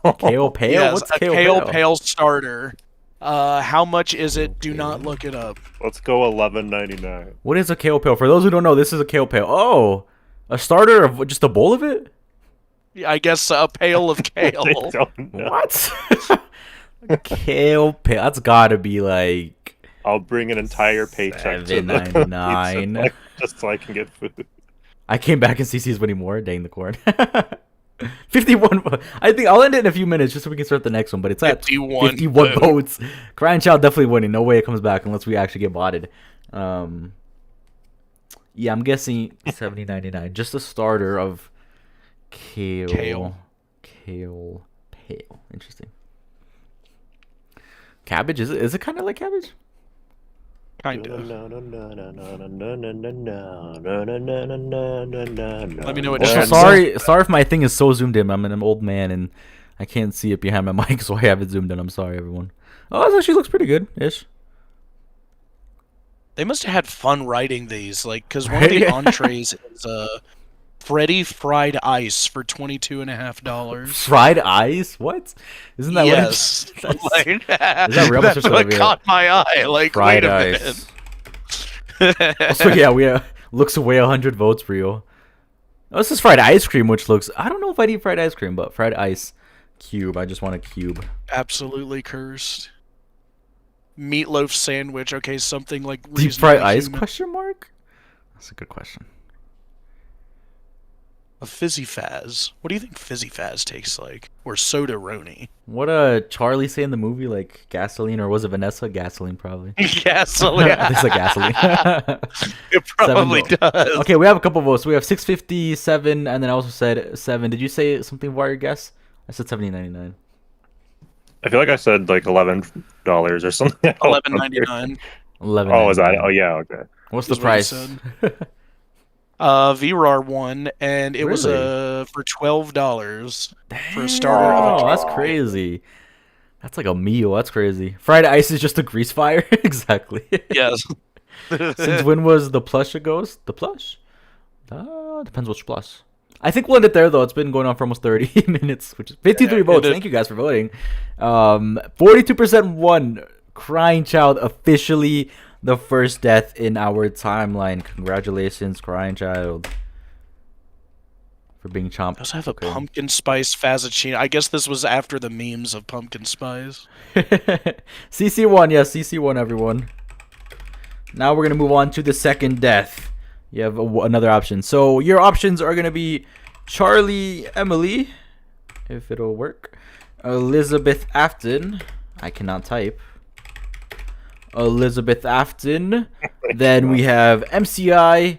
Pale? Yes, what's a Kale Pale starter. How much is it? Do not look it up. Let's go $11.99. What is a Kale Pale? For those who don't know, this is a Kale Pale. Oh, a starter of just a bowl of it? I guess a pail of kale. What? Kale Pale. That's gotta be like. I'll bring an entire paycheck to $7.99 just so I can get food. I came back and CC's winning more. Dang the corn. 51. I think I'll end it in a few minutes just so we can start the next one. But it's at 51 votes. Crying Child definitely winning. No way it comes back unless we actually get botted. Yeah, I'm guessing $70.99. Just a starter of Kale Pale. Interesting. Cabbage? Is it kind of like cabbage? Kind of. Let me know what it is. Sorry if my thing is so zoomed in. I'm an old man and I can't see it behind my mic, so I have it zoomed in. I'm sorry, everyone. Oh, this actually looks pretty good-ish. They must have had fun writing these, like, because one of the entrees is Freddy fried ice for $22.50. Fried ice? What? Isn't that yes. what? Like, is that real? That's what caught my eye. Like, fried wait a ice. So yeah, we Looks away 100 votes for you. Oh, this is fried ice cream, which looks... I don't know if I'd eat fried ice cream, but fried ice cube. I just want a cube. Absolutely cursed. Meatloaf sandwich. Okay, something like Deep fried ice? Question mark? That's a good question. A Fizzy Fazz. What do you think Fizzy Fazz tastes like? Or Soda-Roni? What Charlie say in the movie? Like gasoline, or was it Vanessa? Gasoline, probably. Gasoline. It's like gasoline. It probably does. Okay, we have a couple votes. We have 657, and then I also said 7. Did you say something about your guess? I said 17.99. I feel like I said like $11 or something. $11.99. 11. Oh, is that? Oh, yeah. Okay. What's the price? VRAR won, and it was for $12 for a starter. Oh, that's crazy. That's like a meal. That's crazy. Fried ice is just a grease fire. Exactly. Yes. Since when was the plush a ghost? The plush? Depends which plush. I think we'll end it there, though. It's been going on for almost 30 minutes, which is 53 votes. Thank you guys for voting. 42% won. Crying Child, officially the first death in our timeline. Congratulations, Crying Child, for being chomped. I also have a pumpkin spice fazzacino. I guess this was after the memes of pumpkin spice. CC1, yes, CC1, everyone. Now we're going to move on to the second death. You have another option. So your options are going to be Charlie Emily, if it'll work. Elizabeth Afton. I cannot type. Elizabeth Afton. Then we have MCI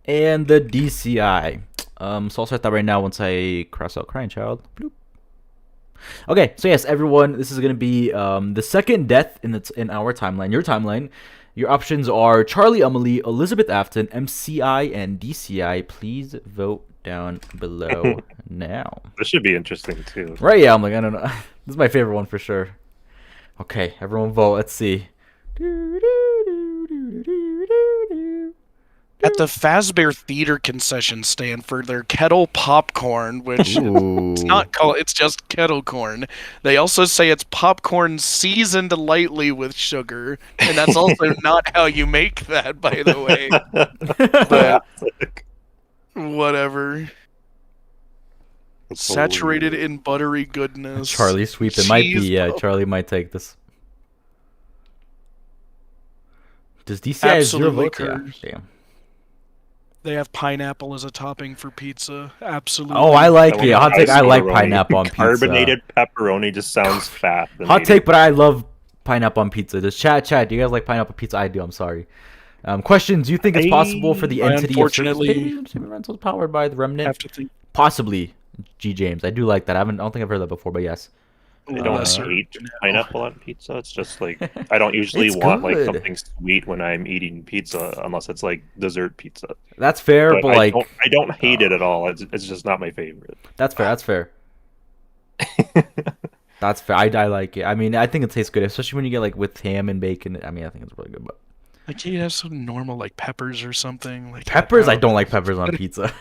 and the DCI. So I'll start that right now once I cross out Crying Child. Bloop. Okay, so yes, everyone, this is going to be the second death in our timeline, your timeline. Your options are Charlie Emily, Elizabeth Afton, MCI, and DCI. Please vote down below now. This should be interesting, too. Right, yeah, I'm like, I don't know. This is my favorite one for sure. Okay, everyone vote. Let's see. At the Fazbear Theater concession stand for their kettle popcorn, which it's not called, it's just kettle corn. They also say it's popcorn seasoned lightly with sugar, and that's also not how you make that, by the way. But whatever. Saturated in buttery goodness. Charlie sweep. It might be, yeah, Charlie might take this. Does DCI have 0 votes? Yeah, damn. They have pineapple as a topping for pizza. Absolutely. Oh, I like it. Hot take. I like pineapple on pizza. Carbonated pepperoni just sounds fat. Hot take, but I love pineapple on pizza. Just chat. Do you guys like pineapple pizza? I do. I'm sorry. Questions. Do you think it's possible for the entity of rentals powered by the remnant? Have to think. Possibly. G James. I do like that. I don't think I've heard that before, but yes. I don't hate pineapple on pizza. It's just like I don't usually want like something sweet when I'm eating pizza, unless it's like dessert pizza. That's fair, but like I don't hate it at all. It's just not my favorite. That's fair. That's fair. That's fair. I like it. I mean, I think it tastes good, especially when you get like with ham and bacon. I mean, I think it's really good. But like, you have some normal like peppers or something. Like peppers, I don't like peppers on pizza.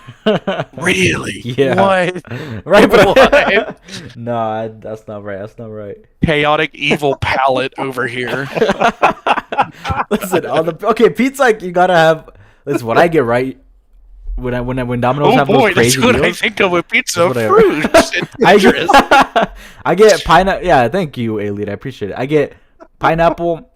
Really? Yeah. What? Right, but no, that's not right. That's not right. Chaotic evil palate over here. Listen, okay, pizza, like, you gotta have. Listen, what I get right when Domino's have those crazy that's what deals, I think of with pizza. Fruits. I get pineapple. Yeah, thank you, Elite. I appreciate it. I get pineapple.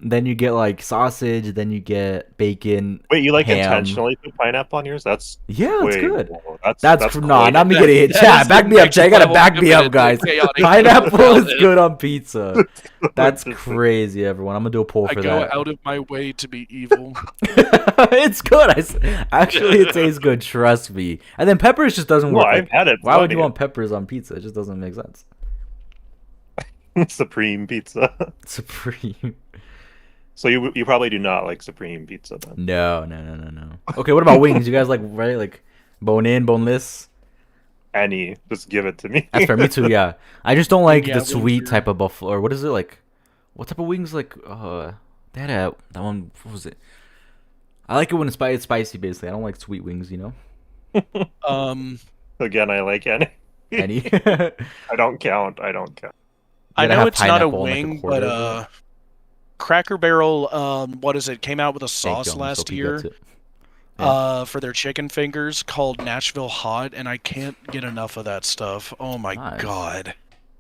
Then you get like sausage. Then you get bacon. Wait, you like ham. Intentionally put pineapple on yours? That's it's good. Whoa, that's no, not me getting hit. Chat, back me up, chat. You gotta back me up, guys. Pineapple is good on pizza. That's crazy, everyone. I'm gonna do a poll for that. I go out of my way to be evil. It's good. Actually, it tastes good. Trust me. And then peppers just doesn't work. I've had it. Why would you want peppers on pizza? It just doesn't make sense. Supreme pizza. Supreme. So you probably do not like Supreme pizza then? No. Okay, what about wings? You guys like bone in, boneless? Any, just give it to me. That's fair. Me too. Yeah, I just don't like the sweet type of buffalo. Or what is it like? What type of wings? Like they had that one. What was it? I like it when it's spicy. Basically, I don't like sweet wings. You know. Again, I like any. Any. I don't count. I know it's not a wing, but Cracker Barrel, what is it? Came out with a sauce last year. for their chicken fingers called Nashville Hot, and I can't get enough of that stuff. Oh my god.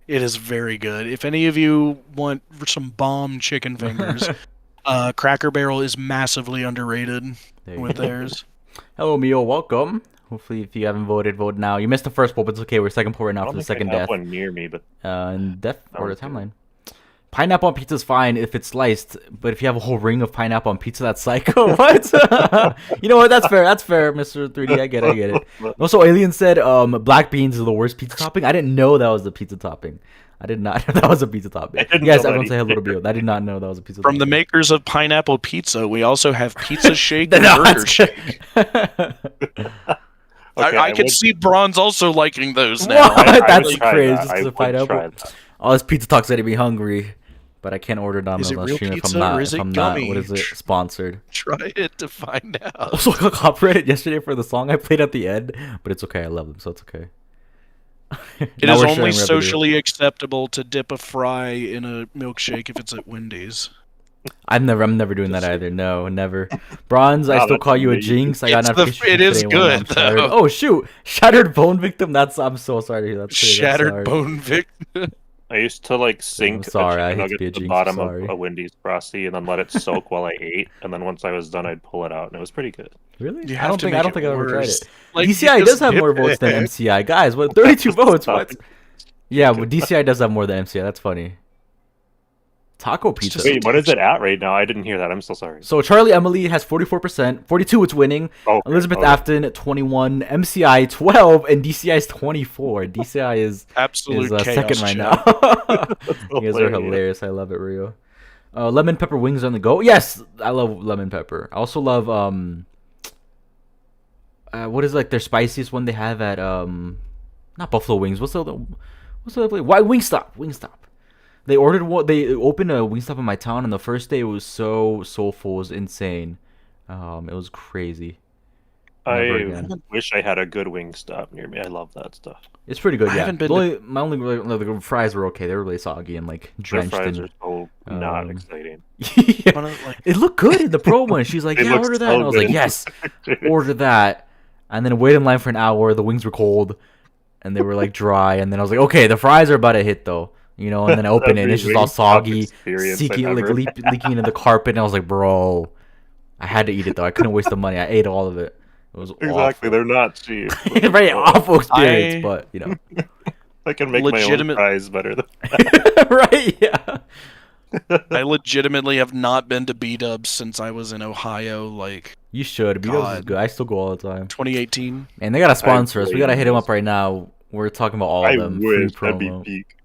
It is very good. If any of you want some bomb chicken fingers, Cracker Barrel is massively underrated with theirs. Hello, Mio. Welcome. Hopefully, if you haven't voted, vote now. You missed the first poll, but it's okay. We're second poll right now for the second death. One near me, but in death order timeline. Pineapple on pizza is fine if it's sliced, but if you have a whole ring of pineapple on pizza, that's psycho. What? You know what? That's fair. That's fair, Mr. 3D. I get it. Also, Alien said black beans are the worst pizza topping. I didn't know that was the pizza topping. I did not know that was a pizza topping. Yes, everyone say hello to Bio. I did not know that was a pizza topping. From the makers of pineapple pizza, we also have pizza shake and burger shake. Okay, I can see Bronze also liking those now. That's crazy. Just to pineapple. Oh, this pizza talk's getting me hungry. But I can't order Domino's on stream if I'm not, what is it, sponsored. Try it to find out. Also, I got copyrighted yesterday for the song I played at the end, but it's okay. I love them, so it's okay. It is only socially acceptable to dip a fry in a milkshake if it's at Wendy's. I'm never doing that either. No, never. Bronze, I still call you a jinx. I got notification. It is good, though. Oh, shoot. Shattered bone victim. I'm so sorry to hear that. Shattered bone victim. I used to like sink a nugget to the bottom of a Wendy's Frosty and then let it soak while I ate, and then once I was done, I'd pull it out, and it was pretty good. Really? I don't think I've ever tried it. Like, DCI does have more votes than MCI, guys. What? 32 votes? What? Yeah, but DCI does have more than MCI. That's funny. Taco pizza. Wait, what is it at right now? I didn't hear that. I'm so sorry. So Charlie Emily has 44%. 42, it's winning. Okay, Elizabeth Afton, 21. MCI, 12. And DCI is 24. DCI is second right now. You guys are hilarious. I love it, Rio. Lemon pepper wings on the go. Yes, I love lemon pepper. I also love, what is like their spiciest one they have at, not Buffalo Wings. What's the other place? Why Wingstop? Wingstop. They opened a Wingstop in my town, and the first day it was so soulful, it was insane. It was crazy. I wish I had a good Wingstop near me. I love that stuff. It's pretty good. Yeah, my only the fries were okay. They were really soggy and like drenched. The fries are so not exciting. Yeah. It looked good in the promo, and she's like, "Yeah, order that." And I was like, "Yes, order that." And then wait in line for an hour. The wings were cold, and they were like dry. And then I was like, "Okay, the fries are about to hit though." You know, and then I open it, and it's just all soggy, leaking into the carpet, and I was like, bro, I had to eat it, though. I couldn't waste the money. I ate all of it. It was awful. They're not cheap. Very awful experience, but, you know. I can make my own fries better than that. Right, yeah. I legitimately have not been to B-Dubs since I was in Ohio, like... You should. B-Dubs is good. I still go all the time. 2018. And they got to sponsor us. We got to hit them up right now. We're talking about all of them. I wish. That'd be peak.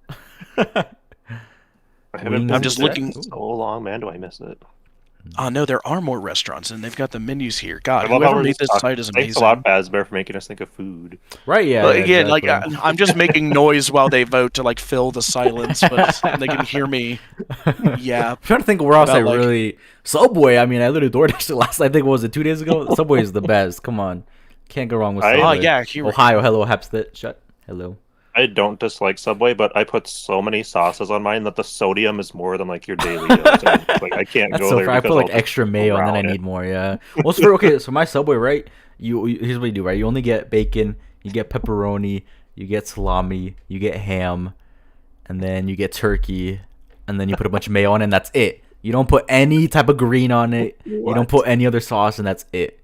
I'm just looking so long, man. Do I miss it? Oh no, there are more restaurants, and they've got the menus here. God, whoever made this site is amazing. Thanks a lot, Bazbear, for making us think of food. Right? Yeah. But again, exactly. Like I'm just making noise while they vote to like fill the silence, but they can hear me. Yeah. I'm trying to think where else I really Subway. I mean, I literally DoorDashed it last. I think what was it 2 days ago? Subway is the best. Come on, can't go wrong with Subway. Oh yeah, Ohio. Hello, Hempstead. Shut. Hello. I don't dislike Subway, but I put so many sauces on mine that the sodium is more than like your daily dose. Like I can't go there. I put like extra mayo and then I need more. Yeah. Well, so my Subway, right? Here's what you do, right? You only get bacon, you get pepperoni, you get salami, you get ham, and then you get turkey, and then you put a bunch of mayo on it, and that's it. You don't put any type of green on it. What? You don't put any other sauce, and that's it.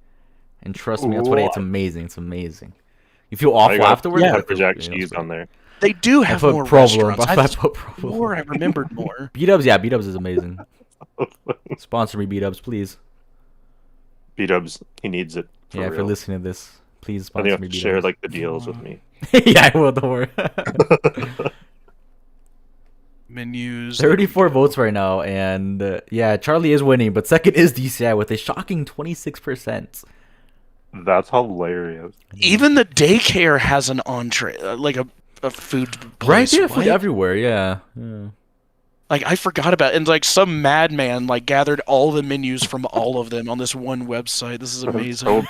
And trust me, that's what it's amazing. It's amazing. You feel awful afterwards? Yeah, pepper jack cheese on there. They do have more restaurants. I remembered more. B-Dubs, yeah, B-Dubs is amazing. Sponsor me, B-Dubs, please. B-Dubs, he needs it. Yeah, if you're listening to this, please sponsor me, B-Dubs. Share like the deals with me. Yeah, I will, don't worry. Menus. 34 votes right now, and yeah, Charlie is winning, but second is DCI with a shocking 26%. That's hilarious. Even the daycare has an entree, like a food place. Right, yeah, food everywhere, yeah. Like, I forgot about it. And, like, some madman, like, gathered all the menus from all of them on this one website. This is amazing.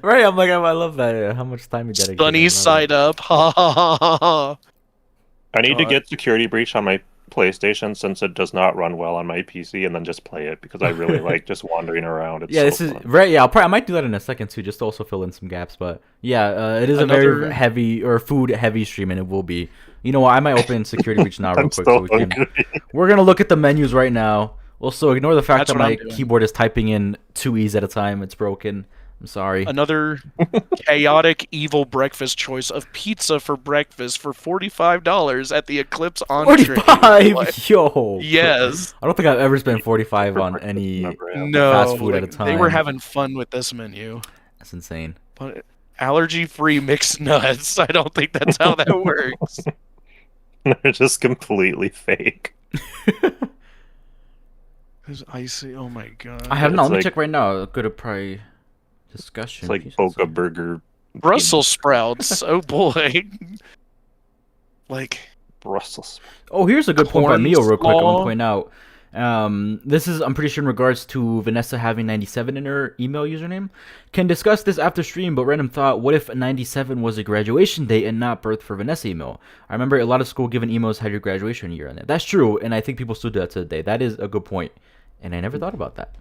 Right, I'm like, I love that. How much time you dedicate. Sunny side up. Ha, ha, ha, ha. I need to get security breach on my PlayStation since it does not run well on my PC, and then just play it because I really like just wandering around. It's Yeah, so this is fun. right. Yeah, I might do that in a second too, just to also fill in some gaps. But yeah, it is a very heavy or food heavy stream, and it will be. You know what? I might open Security Breach now real quick so we can. We're gonna look at the menus right now. Also, ignore the fact that my keyboard is typing in 2 E's at a time. It's broken. I'm sorry. Another chaotic, evil breakfast choice of pizza for breakfast for $45 at the Eclipse entree. 45, yo. Yes. I don't think I've ever spent 45 on any fast food at a time. They were having fun with this menu. That's insane. But allergy-free mixed nuts. I don't think that's how that works. They're just completely fake. There's icy. Oh my god. I have not. Let me check right now. Go to probably discussion. It's like Boca Burger. Brussels sprouts. Oh boy. Like Brussels. Oh, here's a good point by Mio real quick. I want to point out. This is, I'm pretty sure, in regards to Vanessa having 97 in her email username. Can discuss this after stream, but random thought, what if 97 was a graduation date and not birth for Vanessa email? I remember a lot of school given emails had your graduation year on it. That's true, and I think people still do that to the day. That is a good point, and I never thought about that.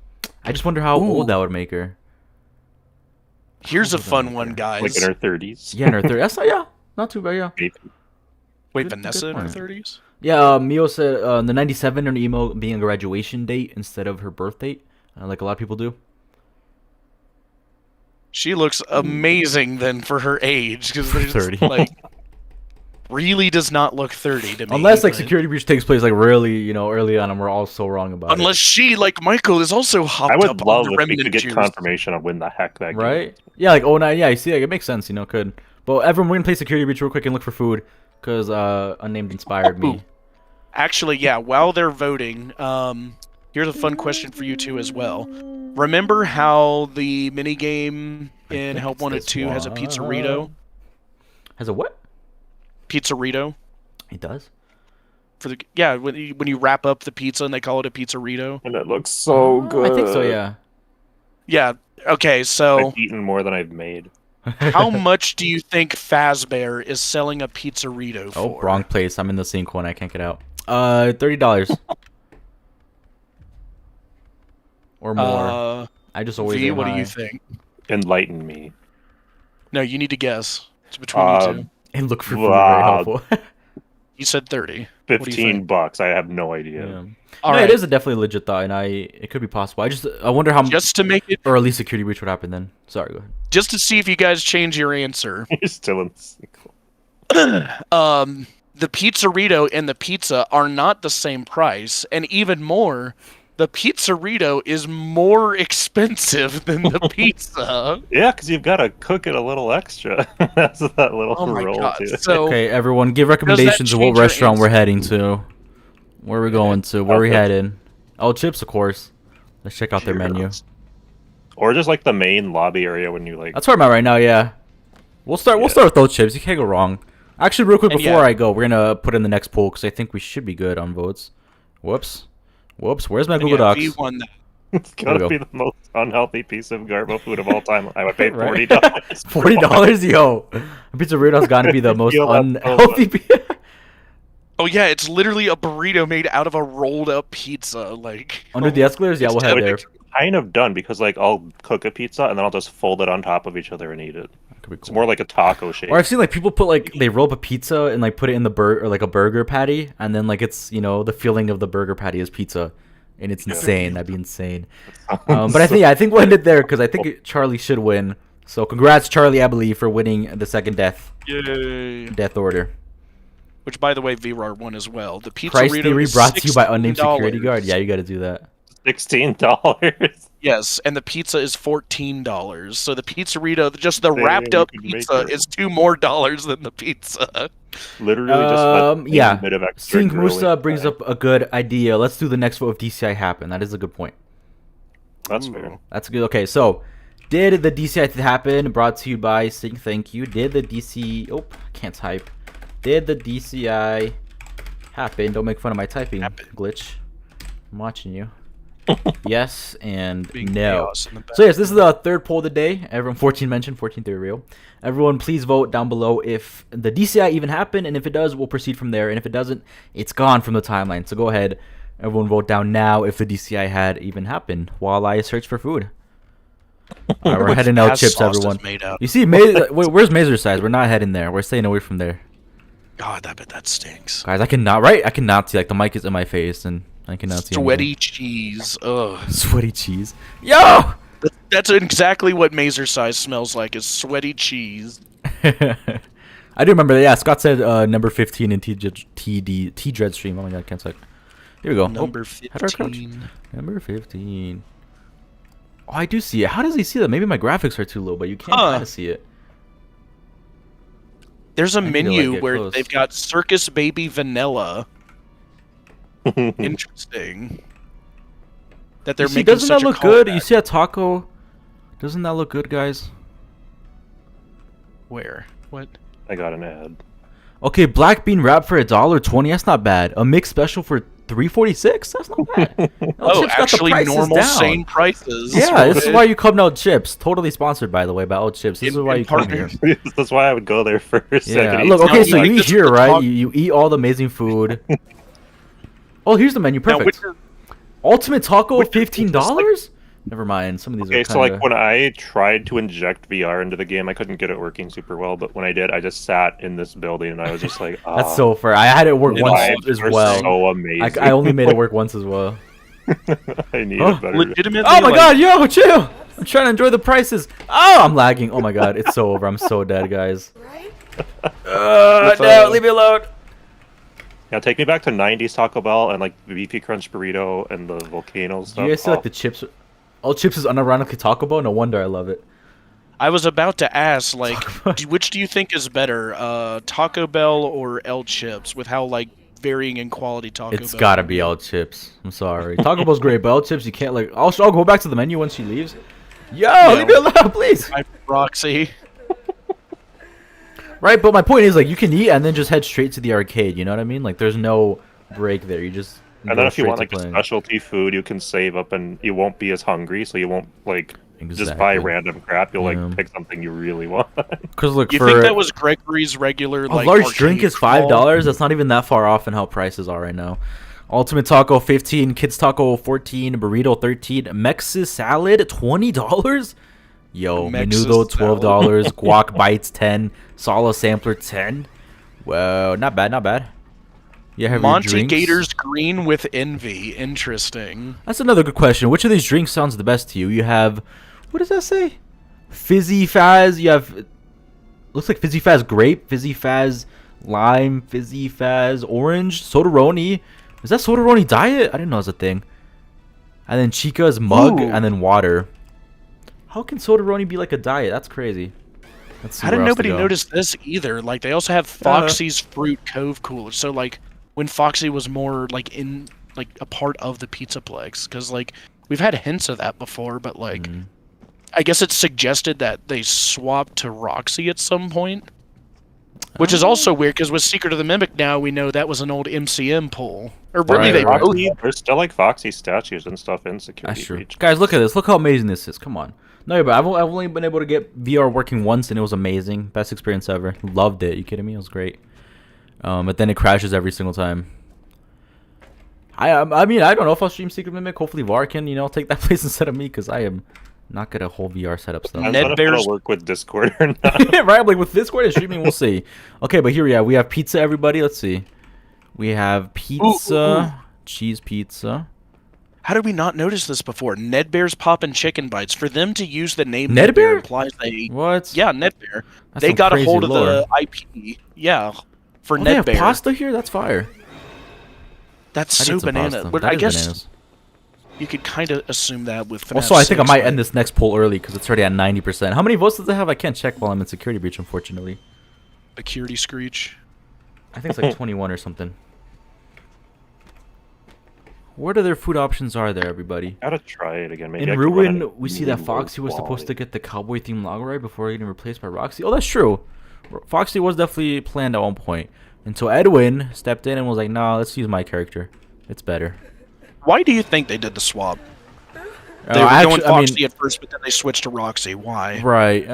I just wonder how old that would make her. Here's a fun one, guys. Like in her 30s. Yeah, in her 30s. That's not too bad, yeah. Wait, Vanessa in her 30s? Yeah, Mio said the 97 in her email being a graduation date instead of her birth date, like a lot of people do. She looks amazing then for her age, because 30. Like, really does not look 30 to me. Unless like Security Breach takes place like really, early on, and we're all so wrong about it. Unless she, like Michael, is also hopped up on the remnant. I would love if we could get confirmation of when the heck that game. Right? Yeah, like 09. Yeah, you see, like, it makes sense. Could. But everyone, we're gonna play Security Breach real quick and look for food, because Unnamed inspired me. Actually, yeah. While they're voting, here's a fun question for you two as well. Remember how the minigame in Help Wanted 2 has a pizzerito? Has a what? Pizzerito. It does. For the when you wrap up the pizza and they call it a pizzerito. And it looks so good. I think so. Yeah. Yeah. Okay. So I've eaten more than I've made. How much do you think Fazbear is selling a pizzerito for? Oh, wrong place. I'm in the sink one. I can't get out. $30 or more. I just always. V, what do you think? Enlighten me. No, you need to guess. It's between you two. And look for food. Very helpful. You said 30. $15. I have no idea. Yeah. All right. It is a definitely legit thought, and it could be possible. I wonder how. Just to make it, or at least Security Breach would happen then. Sorry, go ahead. Just to see if you guys change your answer. You're still in. The pizzerito and the pizza are not the same price, and even more, the pizzerito is more expensive than the pizza. Yeah, because you've got to cook it a little extra. That's that little roll too. So, okay, everyone, give recommendations of what restaurant we're heading to. Where are we going to? Where are we heading? Oh, Chips, of course. Let's check out their menu. Or just like the main lobby area when you like. That's where I'm at right now. Yeah, we'll start with those Chips. You can't go wrong. Actually, real quick before I go, we're gonna put in the next poll because I think we should be good on votes. Whoops. Where's my Google Docs? It's gotta be the most unhealthy piece of garbo food of all time. I would pay $40. $40, yo. A pizzerito's gotta be the most unhealthy. Oh yeah, it's literally a burrito made out of a rolled up pizza. Like under the escalators, yeah, we'll head there. It's kind of done because like I'll cook a pizza and then I'll just fold it on top of each other and eat it. Cool. It's more like a taco shape. Or I've seen like people put like they roll up a pizza and like put it in the or like a burger patty, and then like it's the filling of the burger patty is pizza, and it's insane. That'd be insane. But I think we'll end it there because I think Charlie should win. So congrats, Charlie, I believe, for winning the second death. Yay! Death order. Which, by the way, VRAR won as well. The pizza Price Theory brought to you by Unnamed Security Guard. Yeah, you got to do that. $16. Yes, and the pizza is $14. So the pizzerito, just the wrapped up pizza, is $2 more than the pizza. Literally, just a bit of extra. Seeing Musa brings up a good idea. Let's do the next vote of DCI happen. That is a good point. That's fair. That's good. Okay, so did the DCI happen? Brought to you by Sing. Thank you. Did the DC? Oh, I can't type. Did the DCI happen? Don't make fun of my typing glitch. I'm watching you. Yes and Being no. chaos in the So yes, this is the third poll of the day. Everyone, 14 mentioned, 14 theory real. Everyone, please vote down below if the DCI even happened, and if it does, we'll proceed from there. And if it doesn't, it's gone from the timeline. So go ahead, everyone, vote down now if the DCI had even happened while I search for food. All right, we're heading out chips, everyone. You see, where's Mazer's size? We're not heading there. We're staying away from there. God, I bet that stinks. Guys, I cannot see. Like, the mic is in my face, and I cannot see. Sweaty cheese. Ugh. Sweaty cheese. Yo! That's exactly what Mazer size smells like, is sweaty cheese. I do remember that. Yeah, Scott said number 15 in T-Dread stream. Oh my god, can't suck. Here we go. Number 15. Number 15. Oh, I do see it. How does he see that? Maybe my graphics are too low, but you can't kind of see it. There's a menu where they've got Circus Baby Vanilla. Interesting. That they're making doesn't such that look good? You see a taco? Doesn't that look good, guys? Where? What? I got an ad. Okay, black bean wrap for $1.20. That's not bad. A mixed special for $3.46. That's not bad. Oh, actually, normal, same prices. Yeah, this is why you come to Old Chips. Totally sponsored, by the way, by Old Chips. This is why you come here. That's why I would go there first. Yeah, look, okay, so you eat here, right? You eat all the amazing food. Oh, here's the menu. Perfect. Ultimate taco, $15? Never mind. Some of these are so like when I tried to inject VR into the game, I couldn't get it working super well. But when I did, I just sat in this building and I was just like, that's so fair. I had it work once as well. So amazing. I only made it work once as well. I need it better. Legitimately, oh my god, yo, chill! I'm trying to enjoy the prices. Oh, I'm lagging. Oh my god, it's so over. I'm so dead, guys. No, leave me alone. Yeah, take me back to 90s Taco Bell and like the beefy crunch burrito and the volcano stuff. Do you guys see like the chips? All chips is unironically Taco Bell. No wonder I love it. I was about to ask, like, which do you think is better, Taco Bell or El Chips? With how like varying in quality Taco Bell. It's gotta be El Chips. I'm sorry. Taco Bell's great, but El Chips you can't like. I'll go back to the menu once she leaves. Yo, leave me alone, please. Roxy. Right, but my point is like you can eat and then just head straight to the arcade. You know what I mean? Like there's no break there. You just. And then if you want like a specialty food, you can save up and you won't be as hungry, so you won't like just buy random crap. You'll like pick something you really want. Because look, you think that was Gregory's regular a large drink is $5. That's not even that far off in how prices are right now. Ultimate taco 15, kids taco 14, burrito 13, Mexis salad $20. Yo, menudo $12, guac bites 10, sala sampler 10. Whoa, not bad, not bad. Yeah, Monty Gators green with envy. Interesting. That's another good question. Which of these drinks sounds the best to you? You have, what does that say? Fizzy Faz. You have, looks like Fizzy Faz grape, Fizzy Faz lime, Fizzy Faz orange, Sodaroni. Is that Sodaroni diet? I didn't know it was a thing. And then Chica's mug, and then water. How can Sodaroni be like a diet? That's crazy. How did nobody notice this either? Like they also have Foxy's Fruit Cove cooler. So like when Foxy was more like in like a part of the Pizza Plex, because like we've had hints of that before, but like I guess it's suggested that they swapped to Roxy at some point, which is also weird because with Secret of the Mimic now we know that was an old MCM pull. Or really, there's still like Foxy statues and stuff in Security Breach. Guys, look at this. Look how amazing this is. Come on. No, but I've only been able to get VR working once, and it was amazing. Best experience ever. Loved it. You kidding me? It was great. But then it crashes every single time. I mean, I don't know if I'll stream Secret Mimic. Hopefully VAR can, take that place instead of me, because I am not good at whole VR setup stuff. I don't know if it'll work with Discord or not. Right? Like with Discord and streaming, we'll see. Okay, but here we have pizza, everybody. Let's see. We have pizza, cheese pizza. How did we not notice this before? Ned Bear's Poppin' Chicken Bites. For them to use the name Ned Bear implies they... What? Yeah, Ned Bear. They got a hold of the IP. Yeah, for Ned Bear. They have pasta here? That's fire. That's so banana. But I guess you could kind of assume that with FNAF Also, I think I might end this next poll early because it's already at 90%. How many votes does it have? I can't check while I'm in Security Breach, unfortunately. Security Screech? I think it's like 21 or something. What other food options are there, everybody? Gotta try it again. Maybe in Ruin, we see that Foxy was supposed to get the cowboy-themed log ride before getting replaced by Roxy. Oh, that's true. Foxy was definitely planned at one point. Until Edwin stepped in and was like, nah, let's use my character. It's better. Why do you think they did the swap? They were going Foxy at first, but then they switched to Roxy. Why? Right.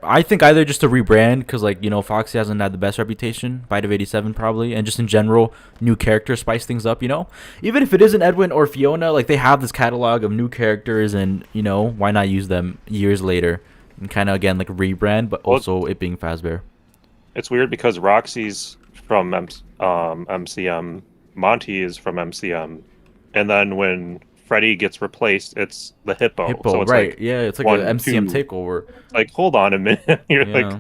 I think either just to rebrand, because, like, you know, Foxy hasn't had the best reputation. Bite of 87 probably, and just in general, new characters spice things up. You know, even if it isn't Edwin or Fiona, like they have this catalog of new characters, and you know, why not use them years later and kind of again like rebrand, but also it being Fazbear. It's weird because Roxy's from MCM, Monty is from MCM, and then when Freddy gets replaced, it's the Hippo. So it's right, like yeah, it's like an MCM takeover. Like, hold on a minute, you're like,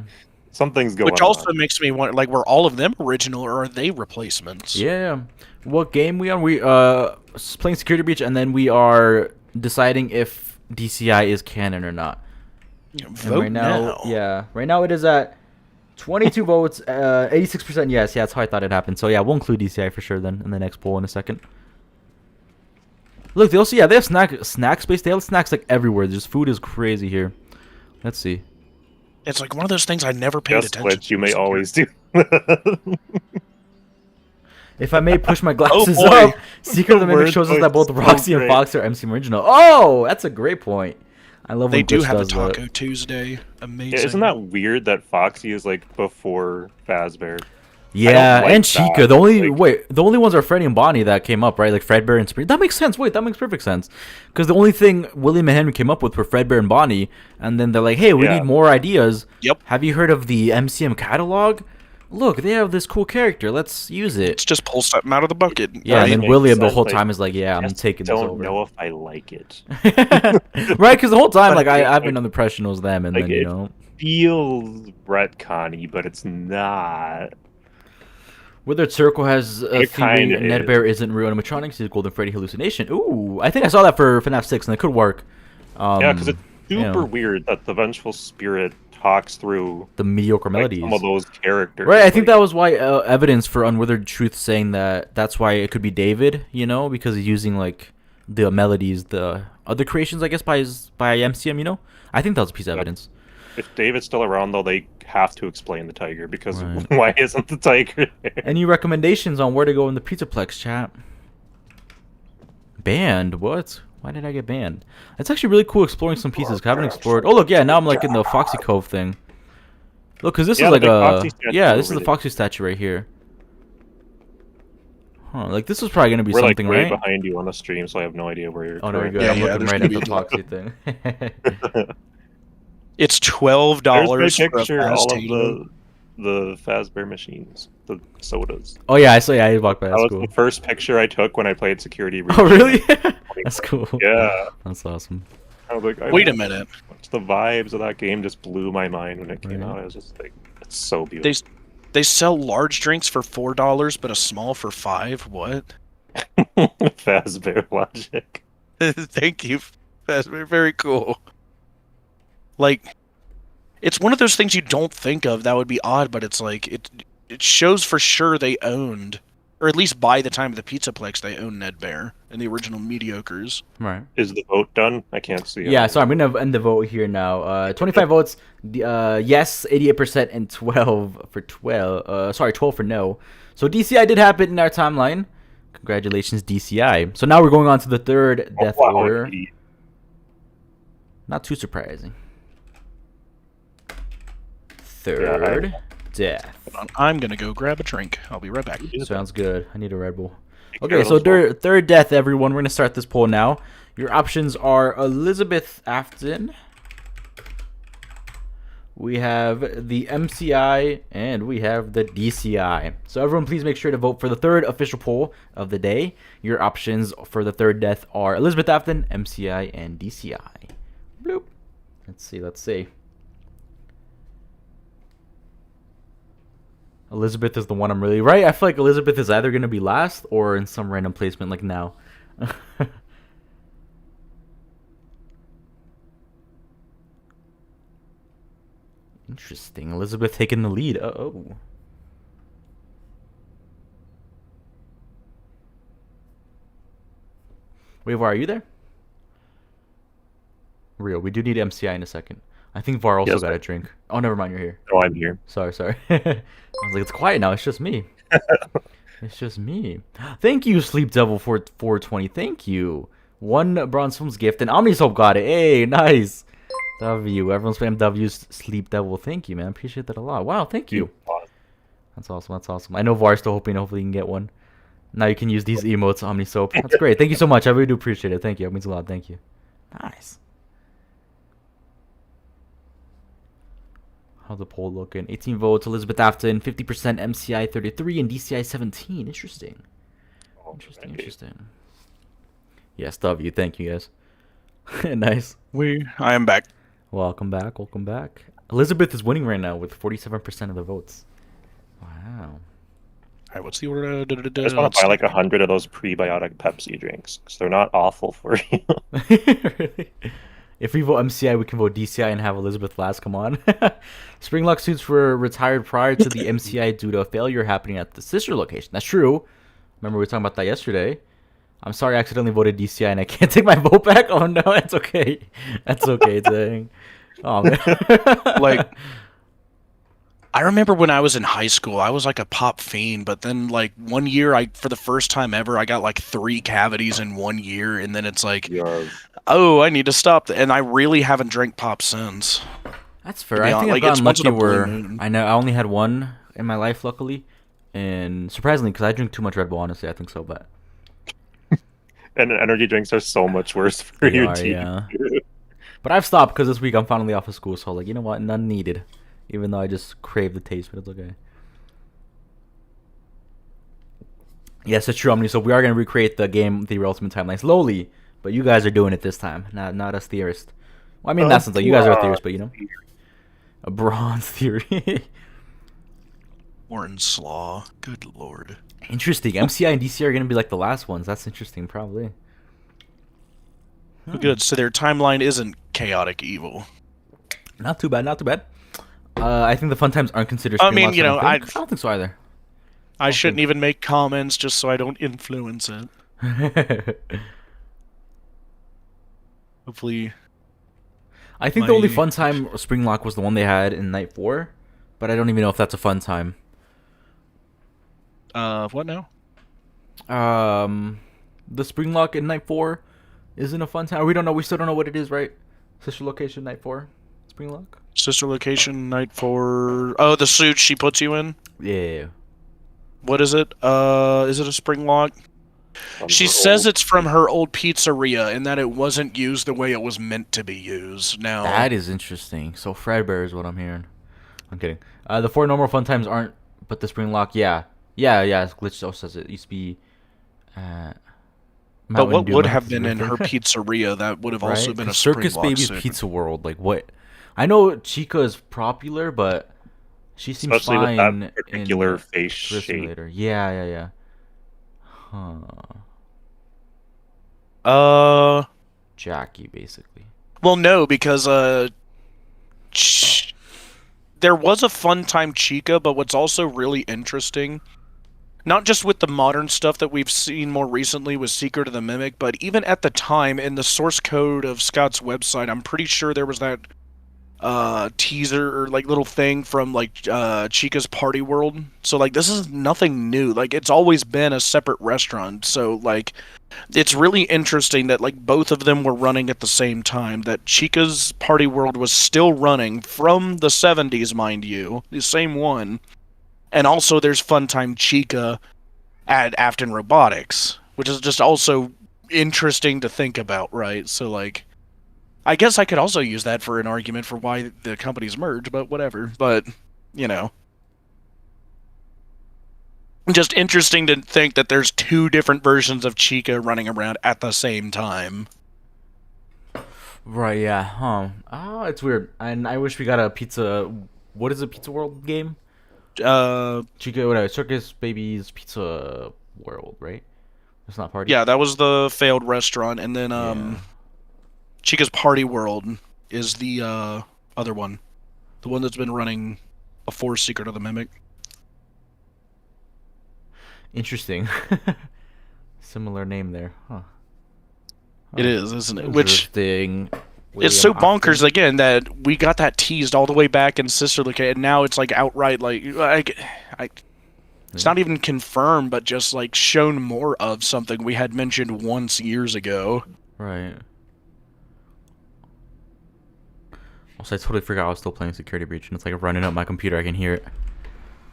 something's going on. Which also makes me wonder, like, were all of them original or are they replacements? Yeah. What game we on? We playing Security Breach, and then we are deciding if DCI is canon or not. Vote right now, yeah, right now it is at 22 votes, 86% yes. Yeah, that's how I thought it happened. So yeah, we'll include DCI for sure then in the next poll in a second. Look, they also they have snack space. They have snacks like everywhere. Just food is crazy here. Let's see. It's like one of those things I never paid attention to. Which you may always do. If I may push my glasses up, Secret of the Mimic shows us that both Roxy and Fox are MCM original. Oh, that's a great point. I love when they do have a does Taco that. Tuesday. Amazing. Yeah, isn't that weird that Foxy is like before Fazbear? Yeah, like and Chica. The only ones are Freddy and Bonnie that came up, right? Like Fredbear and Spring. That makes sense. Wait, that makes perfect sense. Because the only thing William and Henry came up with were Fredbear and Bonnie, and then they're like, "Hey, we need more ideas." Yep. Have you heard of the MCM catalog? Look, they have this cool character. Let's use it. Let's just pull something out of the bucket. Yeah, and then William the whole time is like, "Yeah, I'm taking this over." Don't know if I like it. Right? Because the whole time, like, I've been under the impression it was them, and like, then you know, feels retconny, but it's not. Withered Circle has a theory Ned Bear isn't real animatronics. He's Golden Freddy hallucination. Ooh, I think I saw that for FNAF 6, and it could work. Yeah, because it's super weird that the Vengeful Spirit talks through the mediocre melodies. Some of those characters. Right, I think that was why evidence for Unwithered Truth saying that's why it could be David, you know, because he's using, like, the melodies, the other creations, I guess, by MCM, you know? I think that was a piece of evidence. If David's still around, though, they have to explain the tiger, because why isn't the tiger there? Any recommendations on where to go in the Pizza Plex chat? Banned? What? Why did I get banned? It's actually really cool exploring some pieces. I haven't explored. Oh, look, yeah, now I'm, like, in the Foxy Cove thing. Look, because this is like a... Yeah, this is the Foxy statue right here. Huh, like, this is probably going to be something, right? We're, like, behind you on the stream, so I have no idea where you're... Oh, no, you're good. I'm looking right at the Foxy thing. It's $12 There's my for picture, a all of the Fazbear machines, the sodas. Oh yeah, I saw. Yeah, I walked by. That was cool. the first picture I took when I played Security Breach. Oh really? That's cool. Yeah, that's awesome. I was like, wait a minute. The vibes of that game just blew my mind when it came out. I was just like, it's so beautiful. They sell large drinks for $4, but a small for $5. What? Fazbear logic. Thank you, Fazbear. Very cool. Like, it's one of those things you don't think of that would be odd, but it's like it shows for sure they owned, or at least by the time of the Pizzaplex, they owned Ned Bear and the original Mediocres. Right. Is the vote done? I can't see it. Yeah, so I'm gonna end the vote here now. 25 votes, yes, 88%, and 12 for no. So DCI did happen in our timeline. Congratulations, DCI. So now we're going on to the third death order. Not too surprising. Third death. I'm gonna go grab a drink. I'll be right back. Sounds good. I need a Red Bull. Okay, so third death, everyone. We're gonna start this poll now. Your options are Elizabeth Afton. We have the MCI, and we have the DCI. So everyone, please make sure to vote for the third official poll of the day. Your options for the third death are Elizabeth Afton, MCI, and DCI. Bloop. Let's see. Elizabeth is the one I'm really... Right? I feel like Elizabeth is either going to be last or in some random placement like now. Interesting. Elizabeth taking the lead. Uh-oh. Wait, Var, are you there? Real. We do need MCI in a second. I think Var also got a drink. Oh, never mind. You're here. Oh, I'm here. Sorry. I was like, it's quiet now. It's just me. It's just me. Thank you, Sleep Devil, for 420. Thank you. 1 bronze films gift, and Omnisoap got it. Hey, nice. W. Everyone spam W's Sleep Devil. Thank you, man. Appreciate that a lot. Wow, thank you. That's awesome. That's awesome. I know Var's still hoping hopefully you can get one. Now you can use these emotes, Omnisoap. That's great. Thank you so much. I really do appreciate it. Thank you. It means a lot. Thank you. Nice. How's the poll looking? 18 votes, Elizabeth Afton, 50% MCI 33, and DCI 17. Interesting. Interesting. Yes, W. Thank you, guys. Nice. I am back. Welcome back. Elizabeth is winning right now with 47% of the votes. Wow. All right, what's the order? I just want to buy like 100 of those prebiotic Pepsi drinks because they're not awful for you. Really? If we vote MCI, we can vote DCI and have Elizabeth last. Come on. Springlock suits were retired prior to the MCI due to a failure happening at the sister location. That's true. Remember we were talking about that yesterday. I'm sorry I accidentally voted DCI and I can't take my vote back. Oh no, it's okay. That's okay, dang. Oh man. Like, I remember when I was in high school, I was like a pop fiend, but then like one year, for the first time ever, I got like 3 cavities in 1 year, and then it's like, oh, I need to stop. And I really haven't drank pop since. That's fair. I think I've gotten lucky where I know I only had 1 in my life, luckily, and surprisingly, because I drink too much Red Bull, honestly, I think so, but. And energy drinks are so much worse for you, yeah. But I've stopped because this week I'm finally off of school, so like, you know what, none needed. Even though I just crave the taste, but it's okay. Yes, it's true, Omni. So we are going to recreate the game, the Ultimate Timeline, slowly, but you guys are doing it this time, not us theorists. Well, I mean, that's like you guys are theorists, but you know, a bronze theory. Warren Slaw, good lord. Interesting. MCI and DCI are going to be like the last ones. That's interesting, probably. Good. So their timeline isn't chaotic evil. Not too bad. I think the fun times aren't considered. I mean, you know, I don't think so either. I shouldn't even make comments just so I don't influence it. Hopefully. I think the only fun time Springlock was the one they had in Night 4, but I don't even know if that's a fun time. What now? The Springlock in Night 4 isn't a fun time. We don't know. We still don't know what it is, right? Sister location Night 4, Springlock. Sister location Night 4. Oh, the suit she puts you in. Yeah. What is it? Is it a Springlock? She says it's from her old pizzeria and that it wasn't used the way it was meant to be used. Now that is interesting. So Fredbear is what I'm hearing. I'm kidding. The 4 normal fun times aren't, but the Springlock, yeah. Glitch says it used to be. But what would have been in her pizzeria that would have also been a Circus Baby's suit. Pizza World? Like what? I know Chica is popular, but she seems especially fine with that particular in face shape. Yeah. Huh. Jackie, basically. Well, no, because there was a fun time Chica, but what's also really interesting, not just with the modern stuff that we've seen more recently with Secret of the Mimic, but even at the time in the source code of Scott's website, I'm pretty sure there was that teaser or like little thing from like Chica's Party World. So like this is nothing new. Like it's always been a separate restaurant. So like it's really interesting that like both of them were running at the same time. That Chica's Party World was still running from the 70s, mind you, the same one. And also there's Funtime Chica at Afton Robotics, which is just also interesting to think about, right? So like I guess I could also use that for an argument for why the companies merge, but whatever. But, you know. Just interesting to think that there's 2 different versions of Chica running around at the same time. Right, yeah. Huh. Oh, it's weird. And I wish we got a pizza... What is a Pizza World game? Chica, whatever. Circus Baby's Pizza World, right? It's not Party? Yeah, that was the failed restaurant. And then, Chica's Party World is the other one. The one that's been running before Secret of the Mimic. Interesting. Similar name there, huh? It is, isn't it? Interesting. It's so bonkers, again, that we got that teased all the way back in Sister Look, and now it's like outright, like, it's not even confirmed, but just like shown more of something we had mentioned once years ago. Right. Also, I totally forgot I was still playing Security Breach, and it's like running up my computer. I can hear it.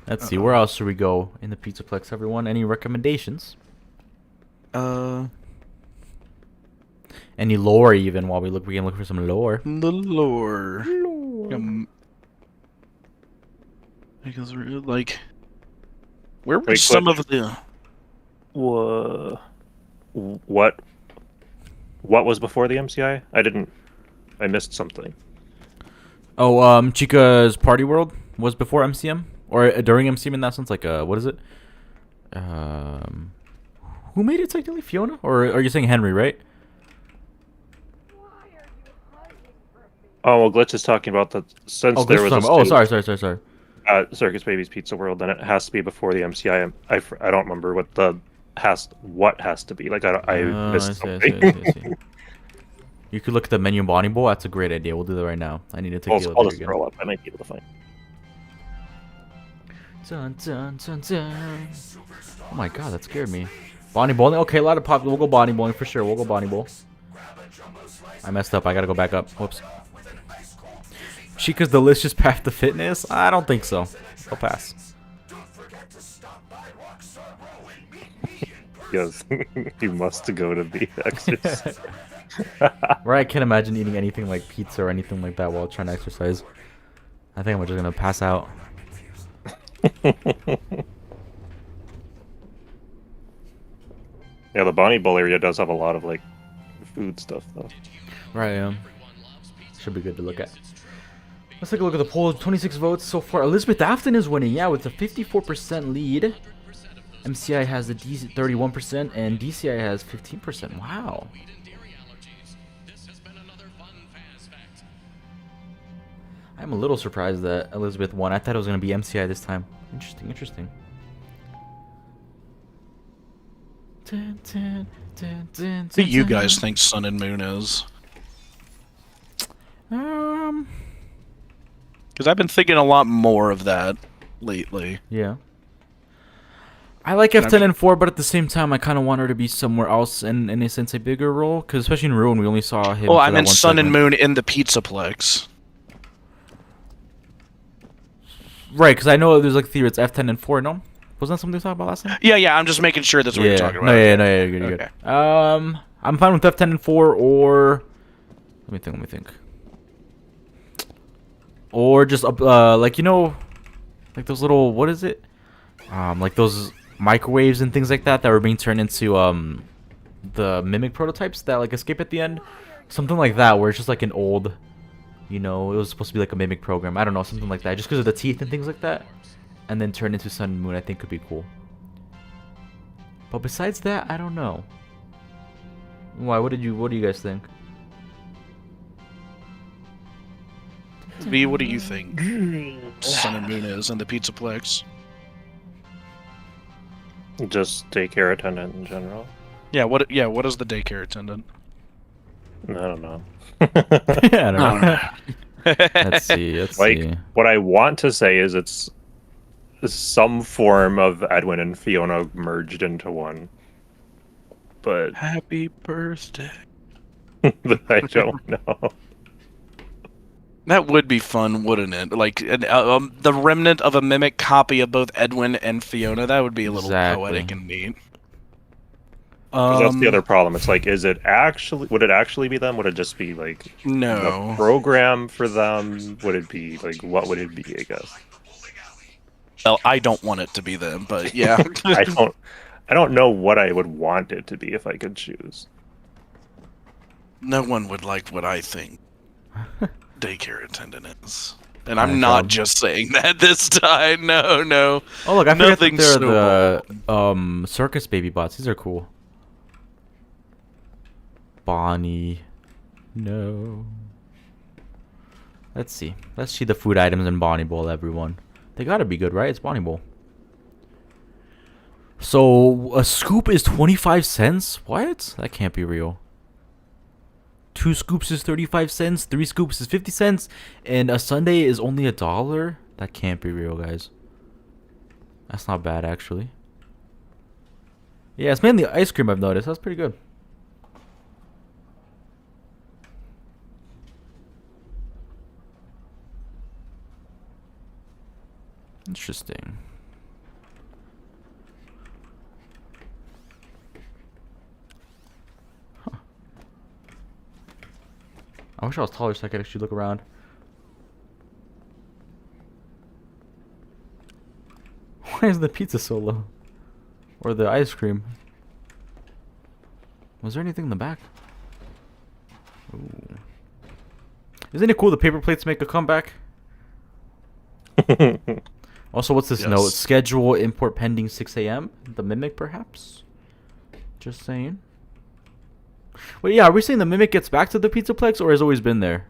Let's see. Where else should we go in the Pizzaplex, everyone? Any recommendations? Any lore even? While we can look for some lore. The lore. Because like, where were some of the? What was before the MCI? I missed something. Oh, Chica's Party World was before MCM or during MCM in that sense. Like, what is it? Who made it technically? Fiona, or are you saying Henry? Right? Oh well, Glitch is talking about the since there was. Sorry. Circus Baby's Pizza World, then it has to be before the MCI. I don't remember what has to be. Like I missed something. I see. You could look at the menu Bonnie Bowl. That's a great idea. We'll do that right now. I need to take I'll just scroll up. I might be able to find. Dun, dun, dun, dun. Oh my god, that scared me. Bonnie Bowling. Okay, a lot of pop. We'll go Bonnie Bowling for sure. We'll go Bonnie Bowl. I messed up. I gotta go back up. Whoops. Chica's Delicious Path to Fitness? I don't think so. I'll pass. Yes, you must go to the exercise. Right, I can't imagine eating anything like pizza or anything like that while trying to exercise. I think I'm just gonna pass out. Yeah, the Bonnie Bowl area does have a lot of like food stuff though. Right, yeah. Should be good to look at. Let's take a look at the poll. 26 votes so far. Elizabeth Afton is winning, yeah, with a 54% lead. MCI has a 31% and DCI has 15%. Wow. I'm a little surprised that Elizabeth won. I thought it was going to be MCI this time. Interesting. What do you guys think Sun and Moon is? Because I've been thinking a lot more of that lately. Yeah. I like F10 and 4, but at the same time, I kind of want her to be somewhere else and in a sense, a bigger role. Because especially in Ruin, we only saw him. Well, I meant Sun and Moon in the Pizzaplex. Right, because I know there's like theory it's F10 and 4, no? Wasn't that something we talked about last time? Yeah, I'm just making sure that's what you're talking about. No, you're good. I'm fine with F10 and 4, or... Let me think. Or just, like, you know, like those little, what is it? Like those microwaves and things like that were being turned into, the Mimic prototypes that, like, escape at the end. Something like that, where it's just like an old, you know, it was supposed to be like a Mimic program. I don't know, something like that. Just because of the teeth and things like that. And then turn into Sun and Moon, I think could be cool. But besides that, I don't know. Why? What do you guys think? V, what do you think Sun and Moon is in the Pizzaplex? Just daycare attendant in general. Yeah, what is the daycare attendant? I don't know. I don't know. Let's see. What I want to say is it's some form of Edwin and Fiona merged into one. But happy birthday. But I don't know. That would be fun, wouldn't it? Like the remnant of a mimic copy of both Edwin and Fiona. That would be a little poetic and neat. That's the other problem. It's like, would it actually be them? Would it just be like a program for them? Would it be like, what would it be? I guess. Well, I don't want it to be them, but yeah. I don't know what I would want it to be if I could choose. No one would like what I think daycare attendant is. And I'm not just saying that this time. No. Oh, look, I forgot that they're the circus baby bots. These are cool. Bonnie. No. Let's see. Let's see the food items in Bonnie Bowl, everyone. They gotta be good, right? It's Bonnie Bowl. So, a scoop is 25 cents? What? That can't be real. 2 scoops is 35 cents. 3 scoops is 50 cents. And a sundae is only $1? That can't be real, guys. That's not bad, actually. Yeah, it's mainly ice cream I've noticed. That's pretty good. Interesting. Huh. I wish I was taller so I could actually look around. Why is the pizza so low? Or the ice cream? Was there anything in the back? Ooh. Isn't it cool the paper plates make a comeback? Also, what's this note? Schedule import pending 6 a.m. The Mimic, perhaps? Just saying. Wait, yeah, are we saying the Mimic gets back to the Pizzaplex or has always been there?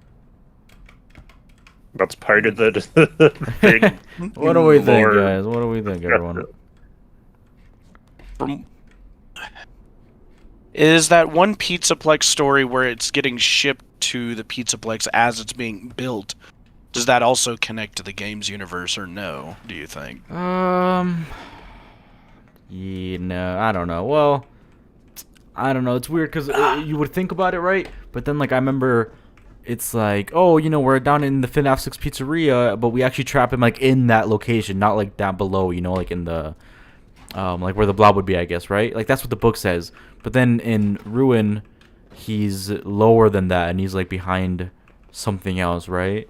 That's part of the big What do we think, guys? What do we think, everyone? Is that one Pizzaplex story where it's getting shipped to the Pizzaplex as it's being built? Does that also connect to the game's universe, or no? Do you think? Yeah, no, I don't know. Well, I don't know. It's weird because you would think about it, right? But then, like, I remember it's like, oh, you know, we're down in the FNAF 6 pizzeria, but we actually trap him like in that location, not like down below, you know, like in the like where the blob would be, I guess, right? Like that's what the book says. But then in Ruin, he's lower than that, and he's like behind something else, right?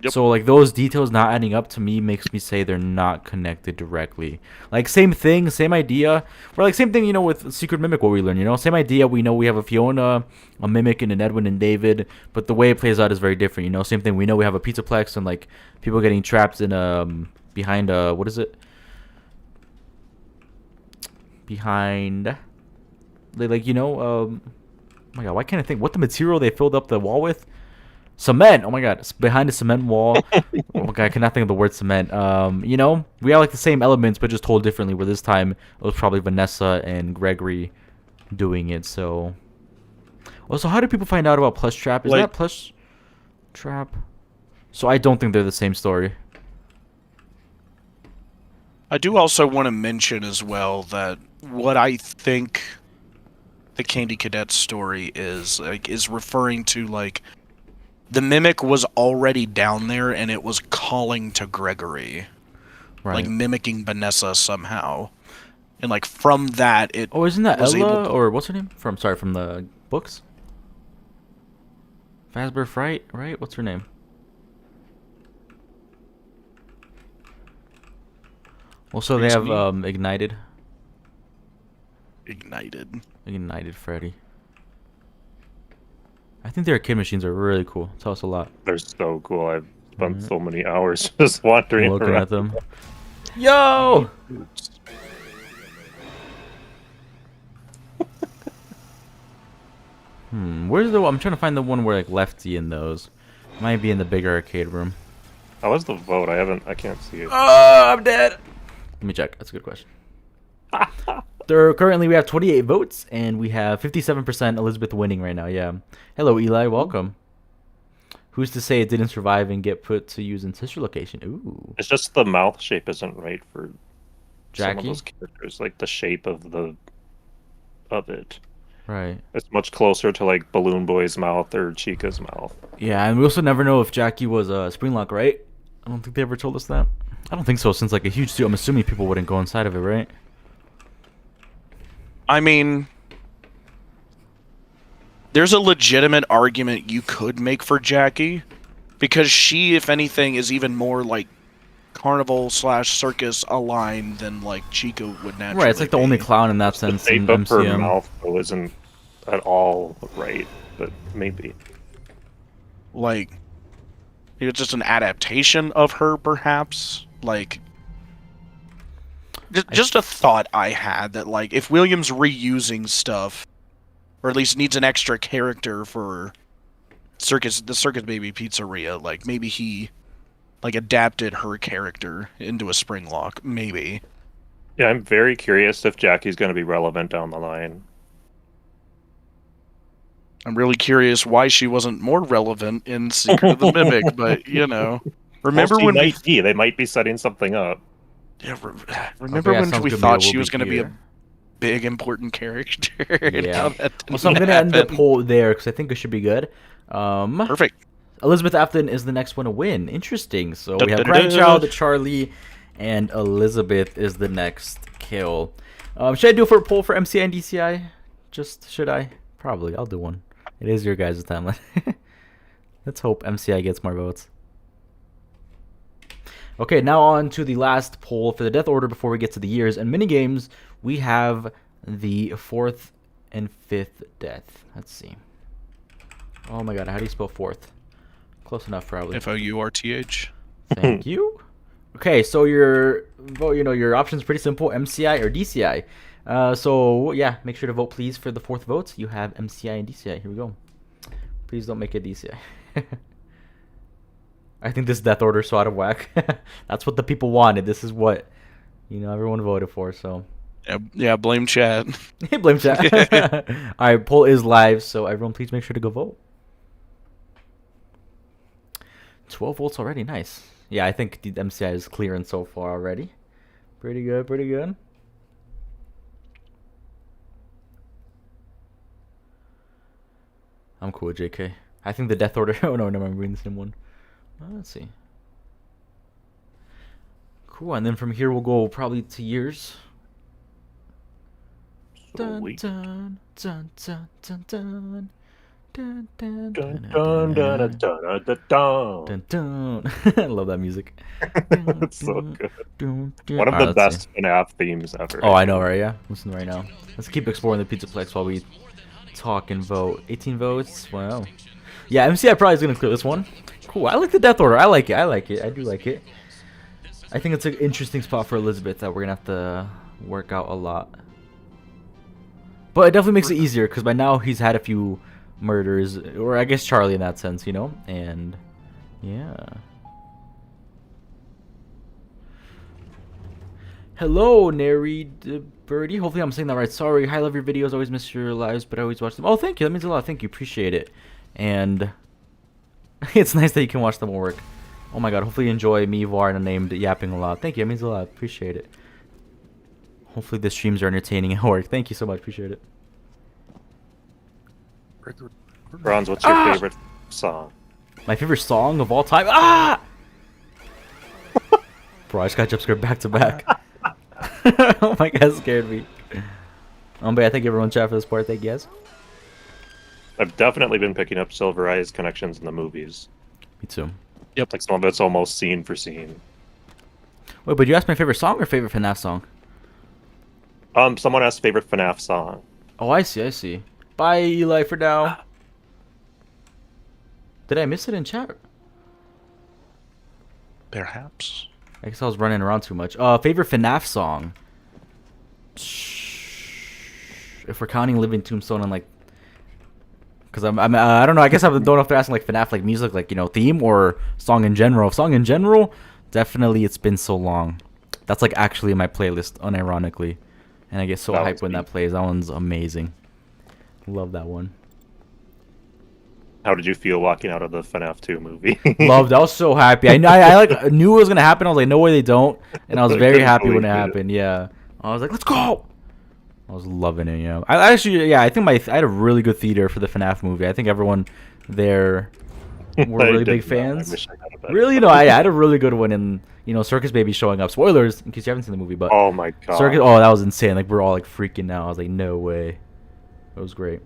Yep. So like those details not adding up to me makes me say they're not connected directly. Like same thing, same idea. Or like same thing, you know, with Secret Mimic, what we learn, you know, same idea. We know we have a Fiona, a Mimic, and an Edwin and David, but the way it plays out is very different. You know, same thing. We know we have a Pizzaplex and like people getting trapped in behind what is it? Behind, like you know, oh my god, why can't I think what the material they filled up the wall with? Cement. Oh my god, it's behind a cement wall. Oh my god, I cannot think of the word cement. You know, we have like the same elements but just told differently. Where this time it was probably Vanessa and Gregory doing it. So, also, how do people find out about Plush Trap? Is that Plush Trap? So I don't think they're the same story. I do also want to mention as well that what I think the Candy Cadet story is like is referring to like. The Mimic was already down there, and it was calling to Gregory. Right. Like, mimicking Vanessa somehow. And, like, from that, it oh, isn't that Ella, or what's her name? From the books? Fazbear Fright, right? What's her name? Also, they have, Ignited. Ignited Freddy. I think their arcade machines are really cool. Tell us a lot. They're so cool. I've spent so many hours just wandering looking around at them. Yo! Where's the? I'm trying to find the one where like Lefty in those. Might be in the bigger arcade room. How was the vote? I can't see it. Oh, I'm dead. Let me check. That's a good question. Currently, we have 28 votes, and we have 57% Elizabeth winning right now. Yeah. Hello, Eli. Welcome. Who's to say it didn't survive and get put to use in sister location? Ooh. It's just the mouth shape isn't right for Jackie? some of those characters. Like the shape of it. Right. It's much closer to like Balloon Boy's mouth or Chica's mouth. Yeah, and we also never know if Jackie was a Springlock, right? I don't think they ever told us that. I don't think so, since like a huge suit. I'm assuming people wouldn't go inside of it, right? I mean, there's a legitimate argument you could make for Jackie, because she, if anything, is even more like carnival/circus aligned than like Chica would naturally. Right, it's like the only clown in that sense. The shape of her mouth though isn't at all right, but maybe. Like, it's just an adaptation of her, perhaps. Like. Just a thought I had that, like, if William's reusing stuff, or at least needs an extra character for the Circus Baby Pizzeria, like, maybe he, like, adapted her character into a Springlock, maybe. Yeah, I'm very curious if Jackie's going to be relevant down the line. I'm really curious why she wasn't more relevant in Secret of the Mimic, but, you know. Remember when they might be setting something up. Yeah, remember when we thought she was going to be a big, important character? Yeah. Well, so I'm going to end the poll there because I think it should be good. Perfect. Elizabeth Afton is the next one to win. Interesting. So we have Grandchild, Charlie, And Elizabeth is the next kill. Should I do a poll for MCI and DCI? Should I? Probably. I'll do one. It is your guys' timeline. Let's hope MCI gets more votes. Okay, now on to the last poll for the death order before we get to the years and minigames. We have the 4th and 5th death. Let's see. Oh my god, how do you spell 4th? Close enough, probably. F-O-U-R-T-H. Thank you. Okay, so your vote, your options pretty simple: MCI or DCI. So yeah, make sure to vote please for the 4th vote. You have MCI and DCI. Here we go. Please don't make it DCI. I think this death order is so out of whack. That's what the people wanted. This is what everyone voted for. So yeah, blame chat. Blame chat. All right, poll is live, so everyone please make sure to go vote. 12 votes already. Nice. Yeah, I think the MCI is clearing so far already. Pretty good, pretty good. I'm cool with JK. I think the death order... Oh, no, never mind. I'm reading the same one. Let's see. Cool, and then from here we'll go probably to years. Dun, dun, dun, dun, dun, dun. Dun, dun, dun, dun, dun, dun, dun, dun, dun. I love that music. It's so good. One of the best FNAF themes ever. Oh, I know, right? Yeah, listen right now. Let's keep exploring the pizza Plex while we talk and vote. 18 votes. Wow. Yeah, MCI probably is gonna clear this one. Cool. I like the death order. I like it. I like it. I do like it. I think it's an interesting spot for Elizabeth that we're gonna have to work out a lot. But it definitely makes it easier because by now he's had a few murders, or I guess Charlie in that sense, and yeah. Hello, Nary Birdie. Hopefully I'm saying that right. Sorry. I love your videos. Always miss your lives, but I always watch them. Oh, thank you. That means a lot. Thank you. Appreciate it. And it's nice that you can watch them at work. Oh my god. Hopefully you enjoy me, Var, and named yapping a lot. Thank you. That means a lot. Appreciate it. Hopefully the streams are entertaining at work. Thank you so much. Appreciate it. Bronze, what's your favorite song? My favorite song of all time? Ah! Bro, I just got jump scared back to back. Oh my god, scared me. But yeah, thank everyone in chat for the support. Thank you guys. I've definitely been picking up Silver-Eyes connections in the movies. Me too. Yep. Like some of it's almost scene for scene. Wait, but you asked my favorite song or favorite FNAF song? Someone asked favorite FNAF song. Oh, I see, I see. Bye, Eli, for now. Did I miss it in chat? Perhaps. I guess I was running around too much. Favorite FNAF song? If we're counting Living Tombstone and like... Because I don't know, I guess I don't know if they're asking like FNAF, like music, like, theme or song in general. Song in general, definitely It's Been So Long. That's like actually in my playlist, unironically. And I get so hyped when that plays. That one's amazing. Love that one. How did you feel walking out of the FNAF 2 movie? Loved. I was so happy. I like knew it was gonna happen. I was like, no way they don't. And I was very happy when it happened. Yeah. I was like, let's go. I was loving it. Yeah. I actually, I think I had a really good theater for the FNAF movie. I think everyone there were really big fans. Really, I had a really good one. And Circus Baby showing up. Spoilers in case you haven't seen the movie. But oh my god, Circus. Oh, that was insane. Like we're all like freaking out. I was like, no way. It was great.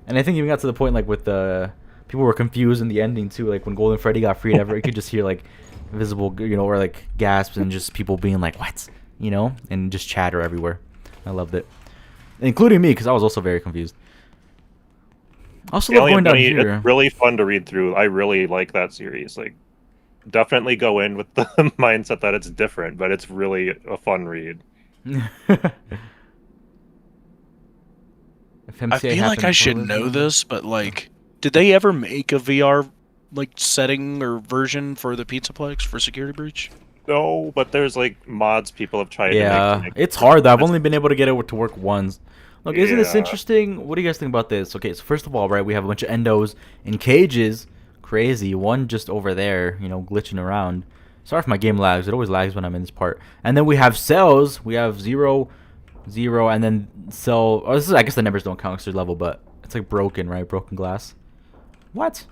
And I think even got to the point like with the people were confused in the ending too. Like when Golden Freddy got freed, you could just hear like visible, or like gasps and just people being like, "What?" and just chatter everywhere. I loved it, including me because I was also very confused. I also love going down here. It's really fun to read through. I really like that series. Like, definitely go in with the mindset that it's different, but it's really a fun read. I feel like I should know this, but like, did they ever make a VR like setting or version for the Pizzaplex for Security Breach? No, but there's like mods people have tried to make. It's hard though. I've only been able to get it to work once. Look, isn't this interesting? What do you guys think about this? Okay, so first of all, right, we have a bunch of endos in cages. Crazy. One just over there, glitching around. Sorry if my game lags. It always lags when I'm in this part. And then we have cells. We have 0, 0, and then cell. Oh, this is, I guess the numbers don't count because they're level, but it's like broken, right? Broken glass. What?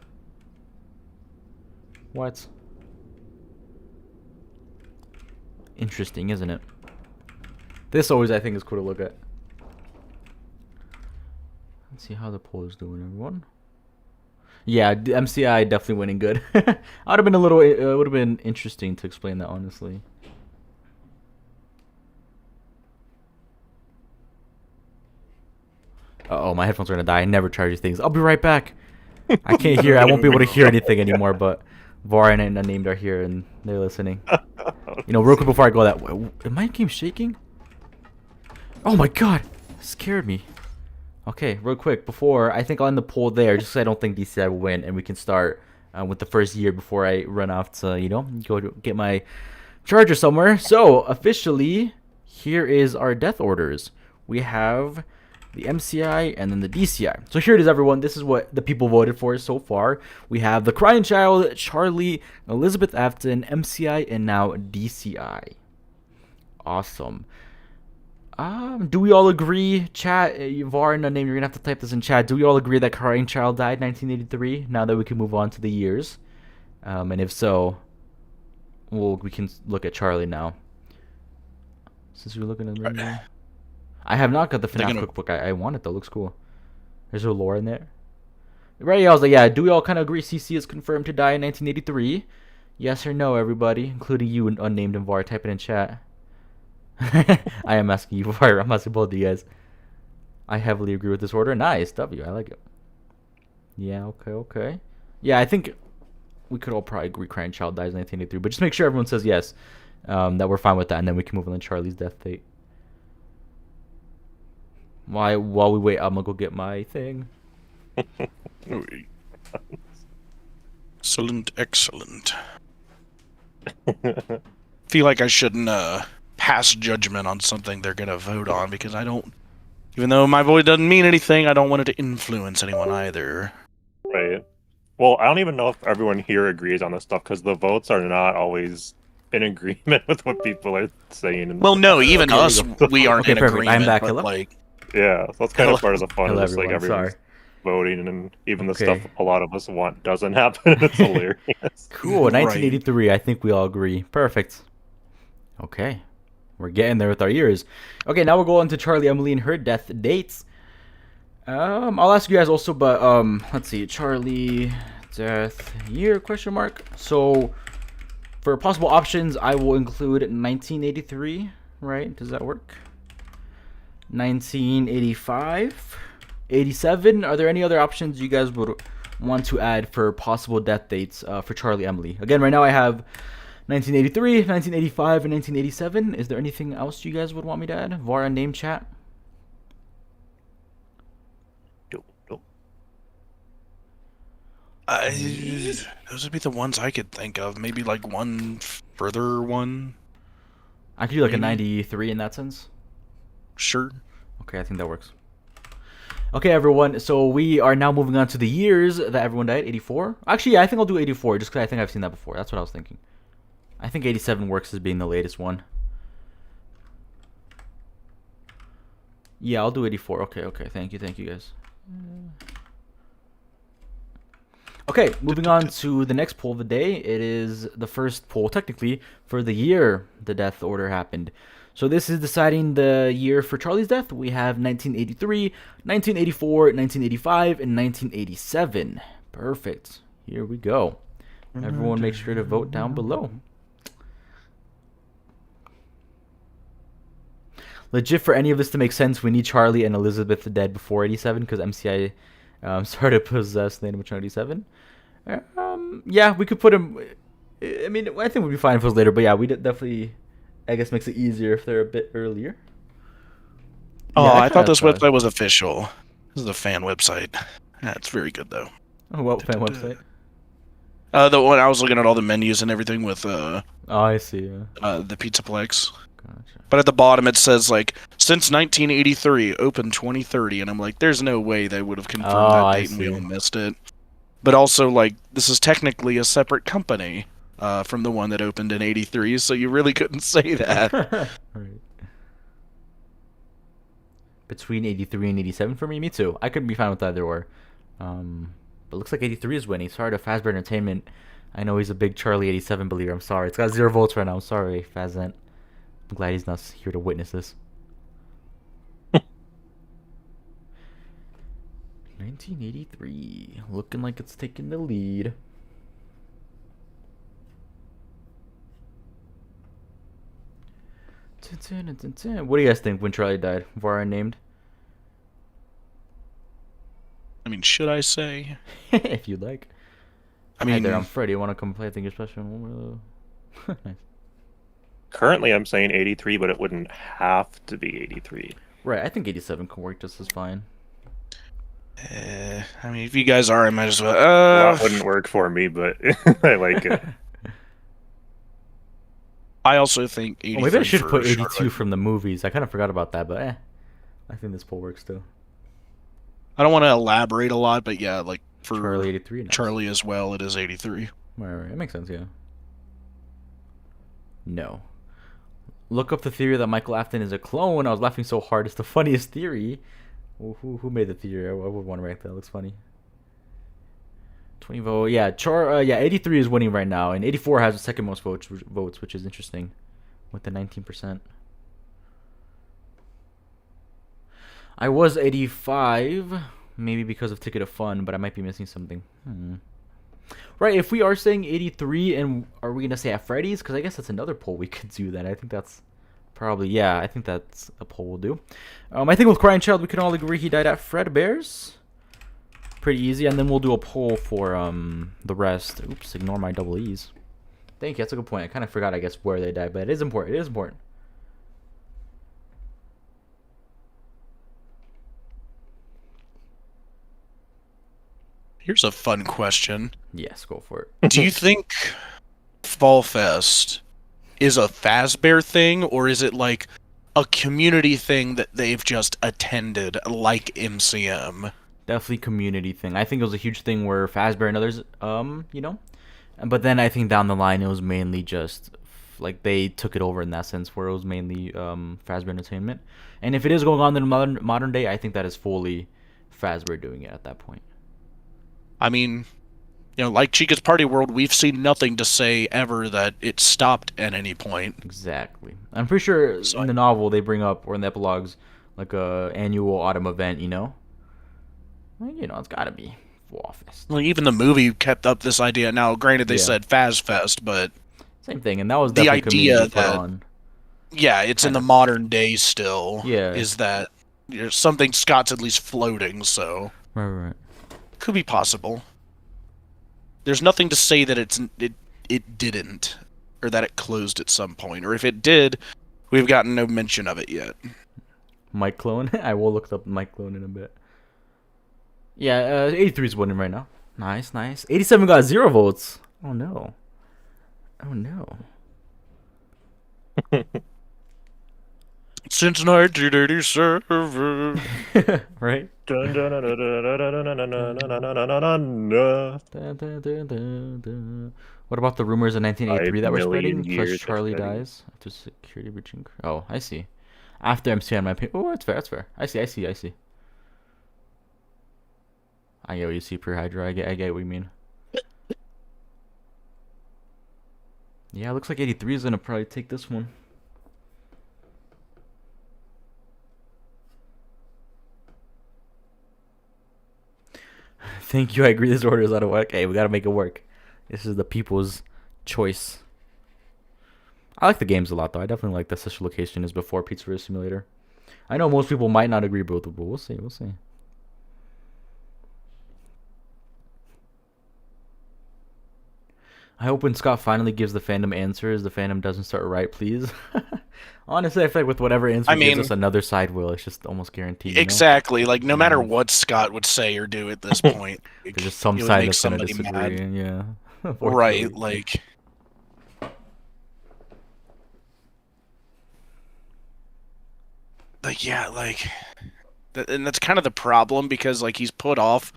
interesting, isn't it? This always, I think, is cool to look at. Let's see how the poll is doing, everyone. Yeah, MCI definitely winning good. I'd have been a little. It would have been interesting to explain that, honestly. Uh-oh, my headphones are gonna die. I never charge these things. I'll be right back. I can't hear. I won't be able to hear anything anymore. But Var and Unnamed are here and they're listening. You know, real quick before I go, that my game shaking? Oh my god, it scared me. Okay, real quick before I think I'll end the poll there, just so I don't think DCI will win, and we can start with the first year before I run off to go to get my charger somewhere. So officially, here is our death orders. We have the MCI and then the DCI. So here it is, everyone. This is what the people voted for so far. We have the Crying Child, Charlie, Elizabeth Afton, MCI, and now DCI. Awesome. Do we all agree, chat? Var and Unnamed, you're gonna have to type this in chat. Do we all agree that Crying Child died 1983? Now that we can move on to the years, and if so, we can look at Charlie now. Since we're looking at them, I have not got the FNAF cookbook. I want it though. Looks cool. There's a lore in there. Right, I was like, yeah. Do we all kind of agree CC is confirmed to die in 1983? Yes or no, everybody, including you and Unnamed and Var. Type it in chat. I am asking you, Var. I'm asking both of you guys. I heavily agree with this order. Nice, W. I like it. Yeah, okay. Yeah, I think we could all probably agree Crying Child dies in 1983, but just make sure everyone says yes, that we're fine with that, and then we can move on to Charlie's death date. While we wait, I'm gonna go get my thing. Excellent. Feel like I shouldn't pass judgment on something they're gonna vote on, because I don't. Even though my vote doesn't mean anything, I don't want it to influence anyone either. Right. Well, I don't even know if everyone here agrees on this stuff, because the votes are not always in agreement with what people are saying. Well, no, even us, we aren't in perfect. agreement. I'm back. But, like, yeah, so that's kind of part of the fun. Hello, just like everyone's voting, and even the stuff a lot of us want doesn't happen. It's hilarious. Cool. 1983. I think we all agree. Perfect. Okay. We're getting there with our years. Okay, now we'll go on to Charlie, Emily, and her death dates. I'll ask you guys also, but let's see. Charlie death year question mark. So for possible options, I will include 1983, right? Does that work? 1985, 87. Are there any other options you guys would want to add for possible death dates for Charlie, Emily? Again, right now I have 1983, 1985, and 1987. Is there anything else you guys would want me to add? Var and name chat. No. Those would be the ones I could think of. Maybe like one further one. I could do like a 93 in that sense. Sure. Okay, I think that works. Okay, everyone. So we are now moving on to the years that everyone died. 84. Actually, yeah, I think I'll do 84 just because I think I've seen that before. That's what I was thinking. I think 87 works as being the latest one. Yeah, I'll do 84. Okay. Thank you guys. Okay, moving on to the next poll of the day. It is the first poll, technically, for the year the death order happened. So this is deciding the year for Charlie's death. We have 1983, 1984, 1985, and 1987. Perfect. Here we go. Everyone make sure to vote down below. Legit, for any of this to make sense, we need Charlie and Elizabeth dead before 87, because MCI started possessed in 87. Yeah, we could put him. I mean, I think we'd be fine if it was later, but yeah, we definitely, I guess, makes it easier if they're a bit earlier. Oh, yeah, I thought this website was official. This is a fan website. That's very good, though. Oh, what fan website? The one I was looking at all the menus and everything with. Oh, I see. Yeah. The Pizza Plex. Gotcha. But at the bottom it says like since 1983, open 2030, and I'm like, there's no way they would have confirmed that date and we all missed it. But also, like, this is technically a separate company from the one that opened in 83, so you really couldn't say that. Right. Between 83 and 87 for me too. I could be fine with either or. But looks like 83 is winning. Sorry to Fazbear Entertainment. I know he's a big Charlie 87 believer. I'm sorry. It's got 0 votes right now. I'm sorry, Fazent. I'm glad he's not here to witness this. 1983, looking like it's taking the lead. What do you guys think when Charlie died? Var named? I mean, should I say? If you'd like. I mean, Hi there, I'm Freddy. Want to come play? I think you're special. Nice. Currently, I'm saying 83, but it wouldn't have to be 83. Right, I think 87 can work just as fine. I mean, if you guys are, I might as well. That wouldn't work for me, but I like it. I also think 83. Maybe I should put 82 Charlotte from the movies. I kind of forgot about that, but I think this poll works too. I don't want to elaborate a lot, but yeah, like for Charlie 83. Nice. Charlie as well, it is 83. Right, it makes sense, yeah. No. Look up the theory that Michael Afton is a clone. I was laughing so hard. It's the funniest theory. Who made the theory? I would want to rank that. It looks funny. 20 vote. Yeah, 83 is winning right now, and 84 has the second most votes, which is interesting, with the 19%. I was 85, maybe because of Ticket of Fun, but I might be missing something. Right, if we are saying 83, and are we gonna say at Freddy's? Because I guess that's another poll we could do. That I think that's probably, yeah, I think that's a poll we'll do. I think with Crying Child, we can all agree he died at Fredbear's. Pretty easy, and then we'll do a poll for the rest. Oops, ignore my double E's. Thank you, that's a good point. I kind of forgot, I guess, where they died, but it is important. It is important. Here's a fun question. Yes, go for it. Do you think Fall Fest is a Fazbear thing, or is it like a community thing that they've just attended, like MCM? Definitely community thing. I think it was a huge thing where Fazbear and others, you know, but then I think down the line it was mainly just like they took it over in that sense, where it was mainly Fazbear Entertainment. And if it is going on in the modern day, I think that is fully Fazbear doing it at that point. I mean, you know, like Chica's Party World, we've seen nothing to say ever that it stopped at any point. Exactly. I'm pretty sure in the novel they bring up, or in the epilogues, like a annual autumn event, you know? Well, you know, it's gotta be Fall Fest. Well, even the movie kept up this idea. Now, granted, they said Faz Fest, but same thing, and that was definitely the idea that, yeah, it's in the modern day still. Yeah. Is that something Scott's at least floating, so. Right. Could be possible. There's nothing to say that it didn't, or that it closed at some point, or if it did, we've gotten no mention of it yet. Mike Clone? I will look up Mike Clone in a bit. Yeah, 83 is winning right now. Nice. 87 got 0 votes. Oh no. Since 1987. Right? What about the rumors of 1983 that were spreading? Plus Charlie dies after security breaching. Oh, I see. After MCN, my opinion. Oh, that's fair. I see. I get what you see, per Hydra. I get what you mean. Yeah, it looks like 83 is gonna probably take this one. Thank you. I agree. This order is out of work. Hey, we gotta make it work. This is the people's choice. I like the games a lot, though. I definitely like that such a location is before Pizzeria Simulator. I know most people might not agree, but we'll see. I hope when Scott finally gives the fandom answers, the fandom doesn't start right, please. Honestly, I feel like with whatever answer gives us another side will, it's just almost guaranteed. Exactly. You know? Like, no matter what Scott would say or do at this point, there's just some side that's going to disagree. Mad. Yeah. Right, like... Like, yeah, like... And that's kind of the problem, because, like, he's put off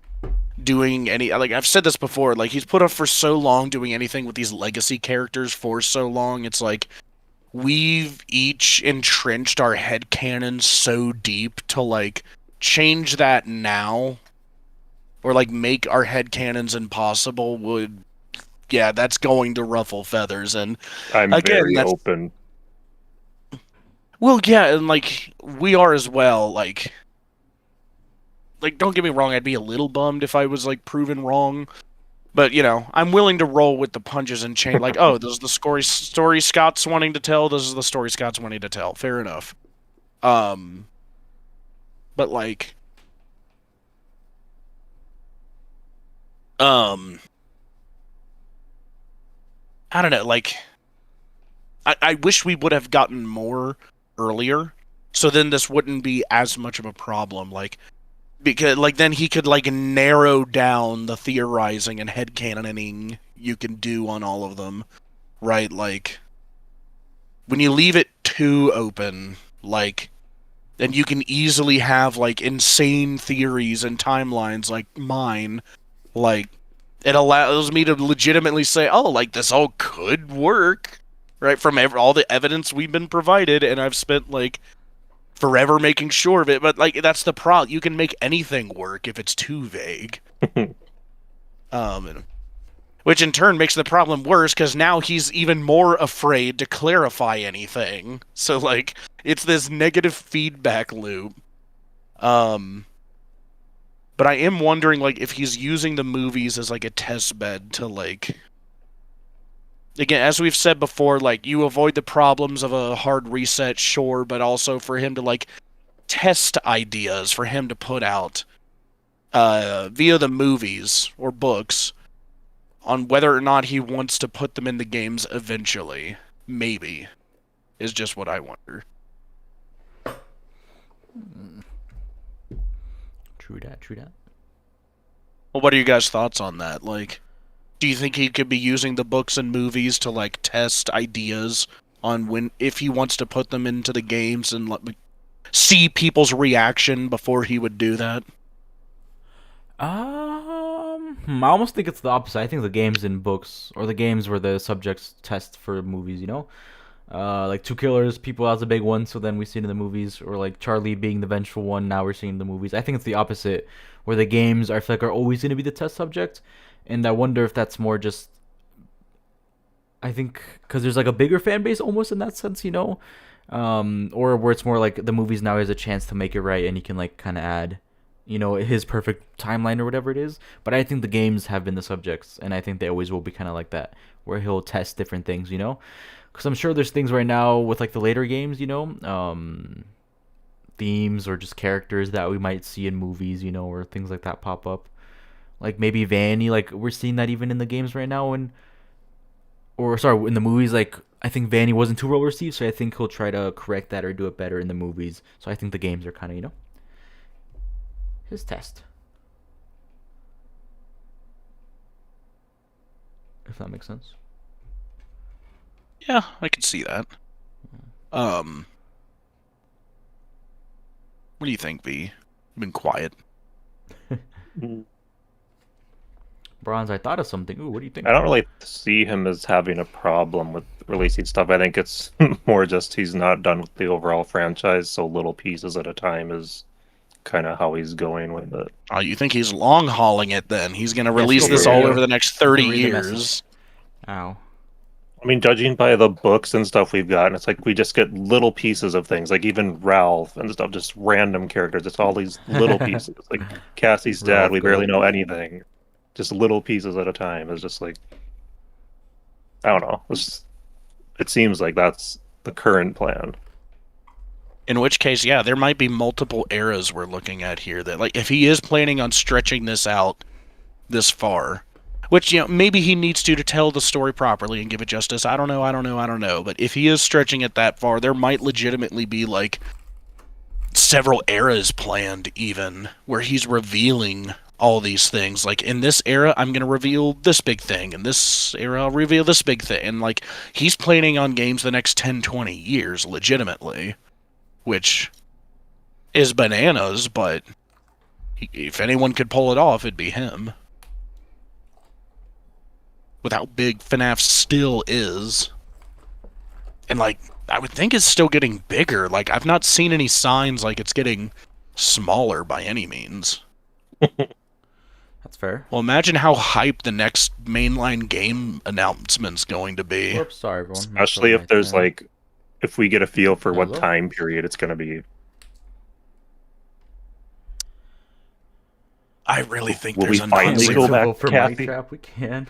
doing any, like I've said this before, like he's put off for so long doing anything with these legacy characters for so long. It's like we've each entrenched our headcanon so deep to like change that now or like make our headcanons impossible would, yeah, that's going to ruffle feathers. And I'm again, very open. Well, yeah, and like we are as well. Like don't get me wrong, I'd be a little bummed if I was like proven wrong. But you know, I'm willing to roll with the punches and chain. Like, oh, this is the story Scott's wanting to tell. This is the story Scott's wanting to tell. Fair enough. But like, I don't know. Like, I wish we would have gotten more earlier, so then this wouldn't be as much of a problem. Like, because like then he could like narrow down the theorizing and headcanoning you can do on all of them, right? Like, when you leave it too open, like, then you can easily have like insane theories and timelines like mine. Like, it allows me to legitimately say, oh, like this all could work, right? From all the evidence we've been provided, and I've spent like forever making sure of it. But like, that's the problem. You can make anything work if it's too vague. Which in turn makes the problem worse because now he's even more afraid to clarify anything. So like, it's this negative feedback loop. But I am wondering, like, if he's using the movies as, like, a test bed to, like... Again, as we've said before, like, you avoid the problems of a hard reset, sure, but also for him to, like, test ideas for him to put out via the movies or books on whether or not he wants to put them in the games eventually. Maybe. Is just what I wonder. True that. Well, what are you guys' thoughts on that? Like, do you think he could be using the books and movies to like test ideas on if he wants to put them into the games and see people's reaction before he would do that? I almost think it's the opposite. I think the games and books, or the games where the subjects test for movies, you know? Like Two Killers, People, that's a big one, so then we see it in the movies, or like Charlie being the vengeful one, now we're seeing in the movies. I think it's the opposite, where the games I feel like are always going to be the test subject, and I wonder if that's more just, I think, because there's like a bigger fan base almost in that sense, you know? Or where it's more like the movies now has a chance to make it right, and he can like kind of add, you know, his perfect timeline or whatever it is. But I think the games have been the subjects, and I think they always will be kind of like that, where he'll test different things, you know? Because I'm sure there's things right now with like the later games, you know, themes or just characters that we might see in movies, you know, or things like that pop up. Like maybe Vanny, like we're seeing that even in the games right now, in the movies. Like I think Vanny wasn't too well received, so I think he'll try to correct that or do it better in the movies. So I think the games are kind of, you know, his test, if that makes sense. Yeah, I can see that. What do you think, V? You've been quiet. Bronze, I thought of something. Ooh, what do you think? I don't really see him as having a problem with releasing stuff. I think it's more just he's not done with the overall franchise, so little pieces at a time is kind of how he's going with it. Oh, you think he's long hauling it then? He's going to release this all over the next 30 years. Ow. I mean, judging by the books and stuff we've gotten, it's like we just get little pieces of things. Like even Ralph and stuff, just random characters. It's all these little pieces. Like Cassie's dad, Ralph, we barely know anything. Just little pieces at a time. It's just like, I don't know. It seems like that's the current plan. In which case, yeah, there might be multiple eras we're looking at here. That, like, if he is planning on stretching this out this far, which, you know, maybe he needs to tell the story properly and give it justice. I don't know. But if he is stretching it that far, there might legitimately be, like, several eras planned, even, where he's revealing all these things. Like, in this era, I'm going to reveal this big thing. In this era, I'll reveal this big thing. And, like, he's planning on games the next 10, 20 years, legitimately. Which is bananas, but if anyone could pull it off, it'd be him. With how big FNAF still is. And, like, I would think it's still getting bigger. Like, I've not seen any signs like it's getting smaller by any means. That's fair. Well, imagine how hyped the next mainline game announcement's going to be. Oops, sorry, everyone. Especially if there's, like, if we get a feel for what time period it's going to be. I really think will there's we a finally go back for Kathy? Trap? We can.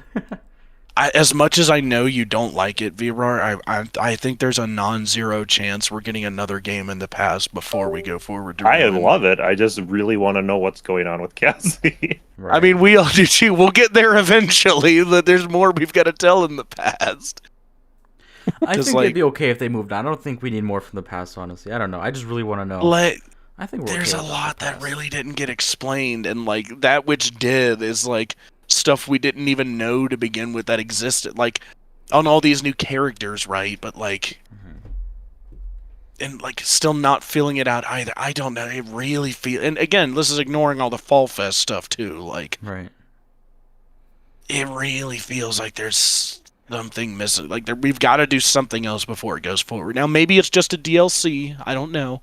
As much as I know you don't like it, VRAR, I think there's a non-zero chance we're getting another game in the past before we go forward. I love it. I just really want to know what's going on with Cassie. Right. I mean, we all do too. We'll get there eventually. There's more we've got to tell in the past. I think it'd be okay if they moved on. I don't think we need more from the past, honestly. I don't know. I just really want to know. I think there's a lot that really didn't get explained, and like that which did is like stuff we didn't even know to begin with that existed, like on all these new characters, right? But like, and like still not feeling it out either. I don't know. It really feel, and again, this is ignoring all the Fall Fest stuff too. Like, right. It really feels like there's something missing. Like we've got to do something else before it goes forward. Now maybe it's just a DLC. I don't know.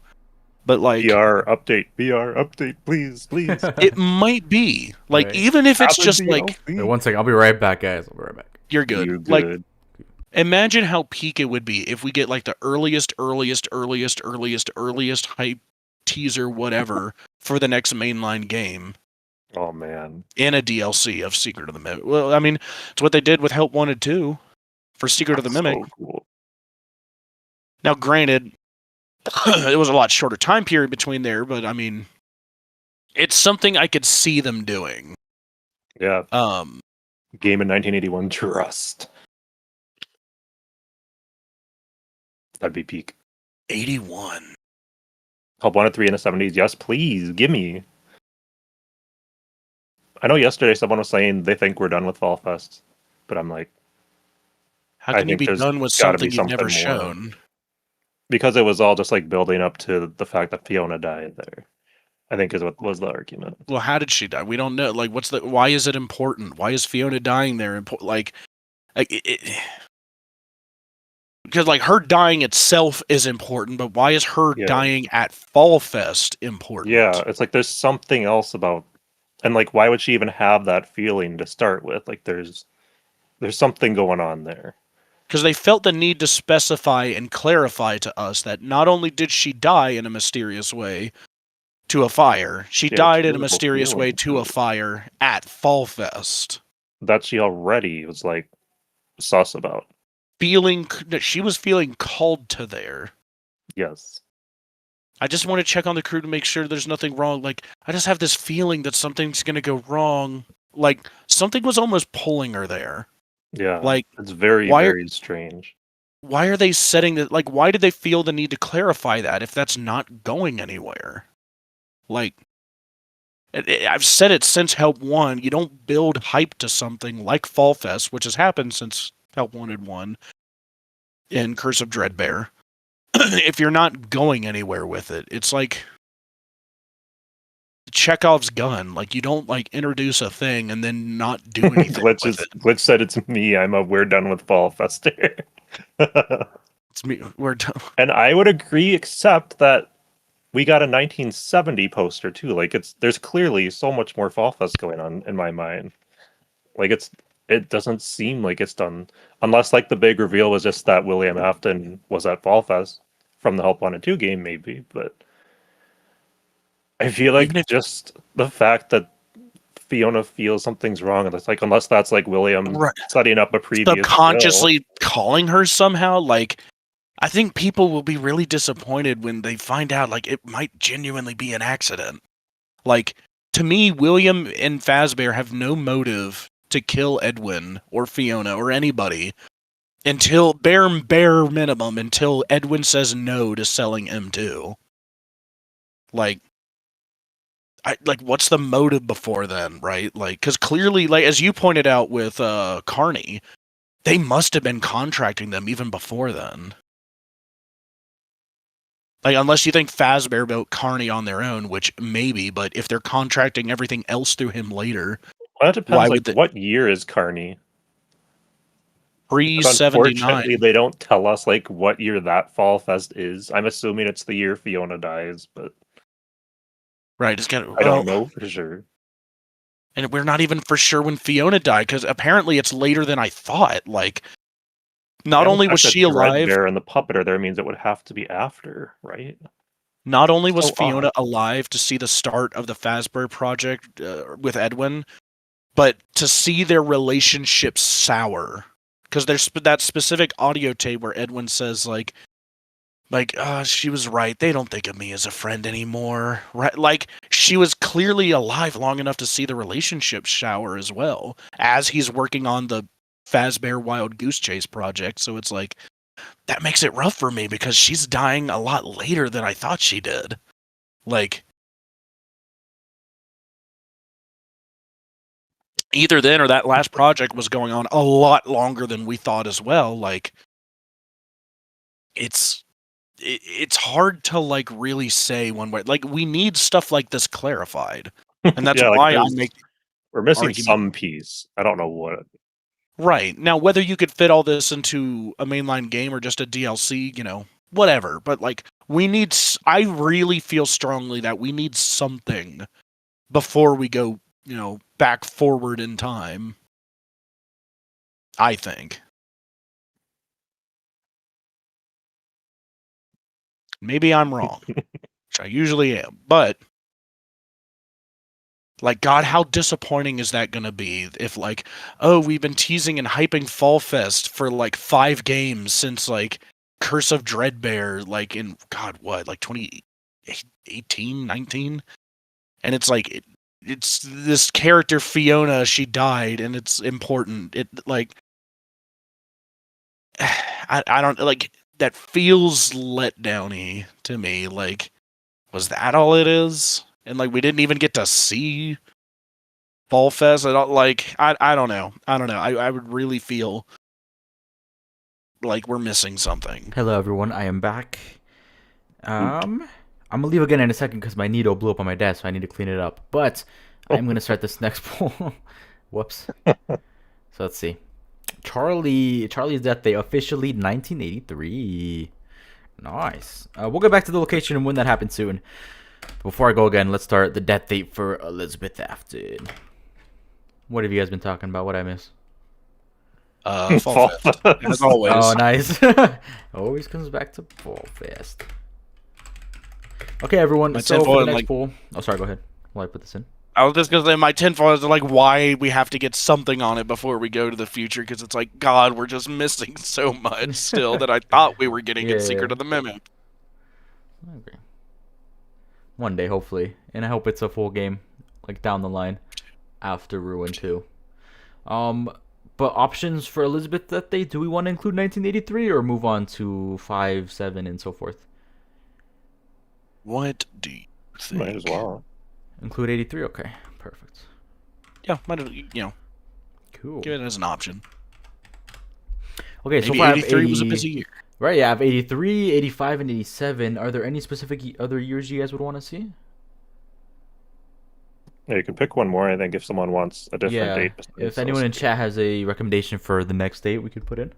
But like VR update, please. It might be like even if it's just like. Wait, one second, I'll be right back, guys. I'll be right back. You're good. Like, imagine how peak it would be if we get like the earliest hype teaser, whatever, for the next mainline game. Oh man! In a DLC of Secret of the Mimic. Well, I mean, it's what they did with Help Wanted 2 for Secret of the Mimic. So cool. Now, granted. It was a lot shorter time period between there, but I mean, it's something I could see them doing. Yeah. Game in 1981, Trust. That'd be peak. 81. Help Wanted 3 in the 70s. Yes, please, give me. I know yesterday someone was saying they think we're done with Fall Fest, but I'm like, how can you be done with something you've never shown? Because it was all just like building up to the fact that Fiona died there, I think is what was the argument. Well, how did she die? We don't know. Like, why is it important? Why is Fiona dying there important? Like because like her dying itself is important, but why is her dying at Fall Fest important? Yeah, it's like there's something else about, and like why would she even have that feeling to start with? Like there's something going on there. Because they felt the need to specify and clarify to us that not only did she die in a mysterious way to a fire, she died in a mysterious way to a fire at Fall Fest. That she already was like sus about. She was feeling called to there. Yes. I just want to check on the crew to make sure there's nothing wrong. Like, I just have this feeling that something's going to go wrong. Like, something was almost pulling her there. Yeah, like it's very strange. Why are they setting that? Like, why did they feel the need to clarify that if that's not going anywhere? Like, I've said it since Help 1. You don't build hype to something like Fall Fest, which has happened since Help Wanted 1 and Curse of Dreadbear. If you're not going anywhere with it, it's like Chekhov's gun. Like, you don't like introduce a thing and then not do anything with it. Glitch said it's me. We're done with Fall Fest. It's me. We're done. And I would agree, except that we got a 1970 poster too. Like there's clearly so much more Fall Fest going on in my mind. Like it doesn't seem like it's done, unless like the big reveal was just that William Afton was at Fall Fest from the Help Wanted 2 game, maybe, but I feel like just the fact that Fiona feels something's wrong, and it's like, unless that's like William setting up a previous subconsciously calling her somehow, like I think people will be really disappointed when they find out like it might genuinely be an accident. Like, to me, William and Fazbear have no motive to kill Edwin or Fiona or anybody until bare minimum until Edwin says no to selling M2. Like, what's the motive before then, right? Like, because clearly, like as you pointed out with Carney, they must have been contracting them even before then. Like, unless you think Fazbear built Carney on their own, which maybe, but if they're contracting everything else through him later, well, that depends. What year is Carney? Pre-79. Unfortunately, they don't tell us like what year that Fall Fest is. I'm assuming it's the year Fiona dies, but right, it's kind of. I don't know for sure. And we're not even for sure when Fiona died, because apparently it's later than I thought. Like, Not only was she alive, Dreadbear and the puppet are there means it would have to be after, right? not only was Fiona alive to see the start of the Fazbear project with Edwin, but to see their relationship sour. Because there's that specific audio tape where Edwin says, she was right. They don't think of me as a friend anymore. Right? Like, she was clearly alive long enough to see the relationship sour as well, as he's working on the Fazbear Wild Goose Chase project. So it's like, that makes it rough for me because she's dying a lot later than I thought she did. Like, either then or that last project was going on a lot longer than we thought as well. Like, it's hard to like really say one way. Like, we need stuff like this clarified, and that's why I make we're missing some piece. I don't know what. Right now, whether you could fit all this into a mainline game or just a DLC, whatever. But like, we need. I really feel strongly that we need something before we go, back forward in time. I think. Maybe I'm wrong, which I usually am, but like, God, how disappointing is that going to be if, like, oh, we've been teasing and hyping Fall Fest for like 5 games since like Curse of Dreadbear, like in God, what, like 2018, 19, and it's like it's this character Fiona, she died, and it's important. It like I don't like. That feels letdowny to me. Like, was that all it is? And like, we didn't even get to see Fall Fest. I don't know. I would really feel like we're missing something. Hello everyone, I am back. I'm gonna leave again in a second because my needle blew up on my desk, so I need to clean it up. But I'm gonna start this next poll. Whoops. So let's see. Charlie's death day officially 1983. Nice. We'll get back to the location and when that happens soon. Before I go again, let's start the death date for Elizabeth Afton. What have you guys been talking about? What I miss? Fall Fest, as always. Oh, nice. Always comes back to Fall Fest. Okay, everyone. So for the next poll. Oh, sorry. Go ahead. While I put this in. I was just gonna say my tinfoil is like why we have to get something on it before we go to the future, because it's like, God, we're just missing so much still that I thought we were getting in Secret of the Mimic. Okay. One day, hopefully, and I hope it's a full game, like down the line, after Ruin 2. But options for Elizabeth that day. Do we want to include 1983 or move on to 5, 7, and so forth? What do you think? Might as well. Include 83? Okay, perfect. Yeah, might cool. Give it as an option. Okay, maybe so far 83 was a busy year. Right, yeah, I have 83, 85, and 87. Are there any specific other years you guys would want to see? Yeah, you can pick one more, I think, if someone wants a different date. If anyone in chat has a recommendation for the next date, we could put in.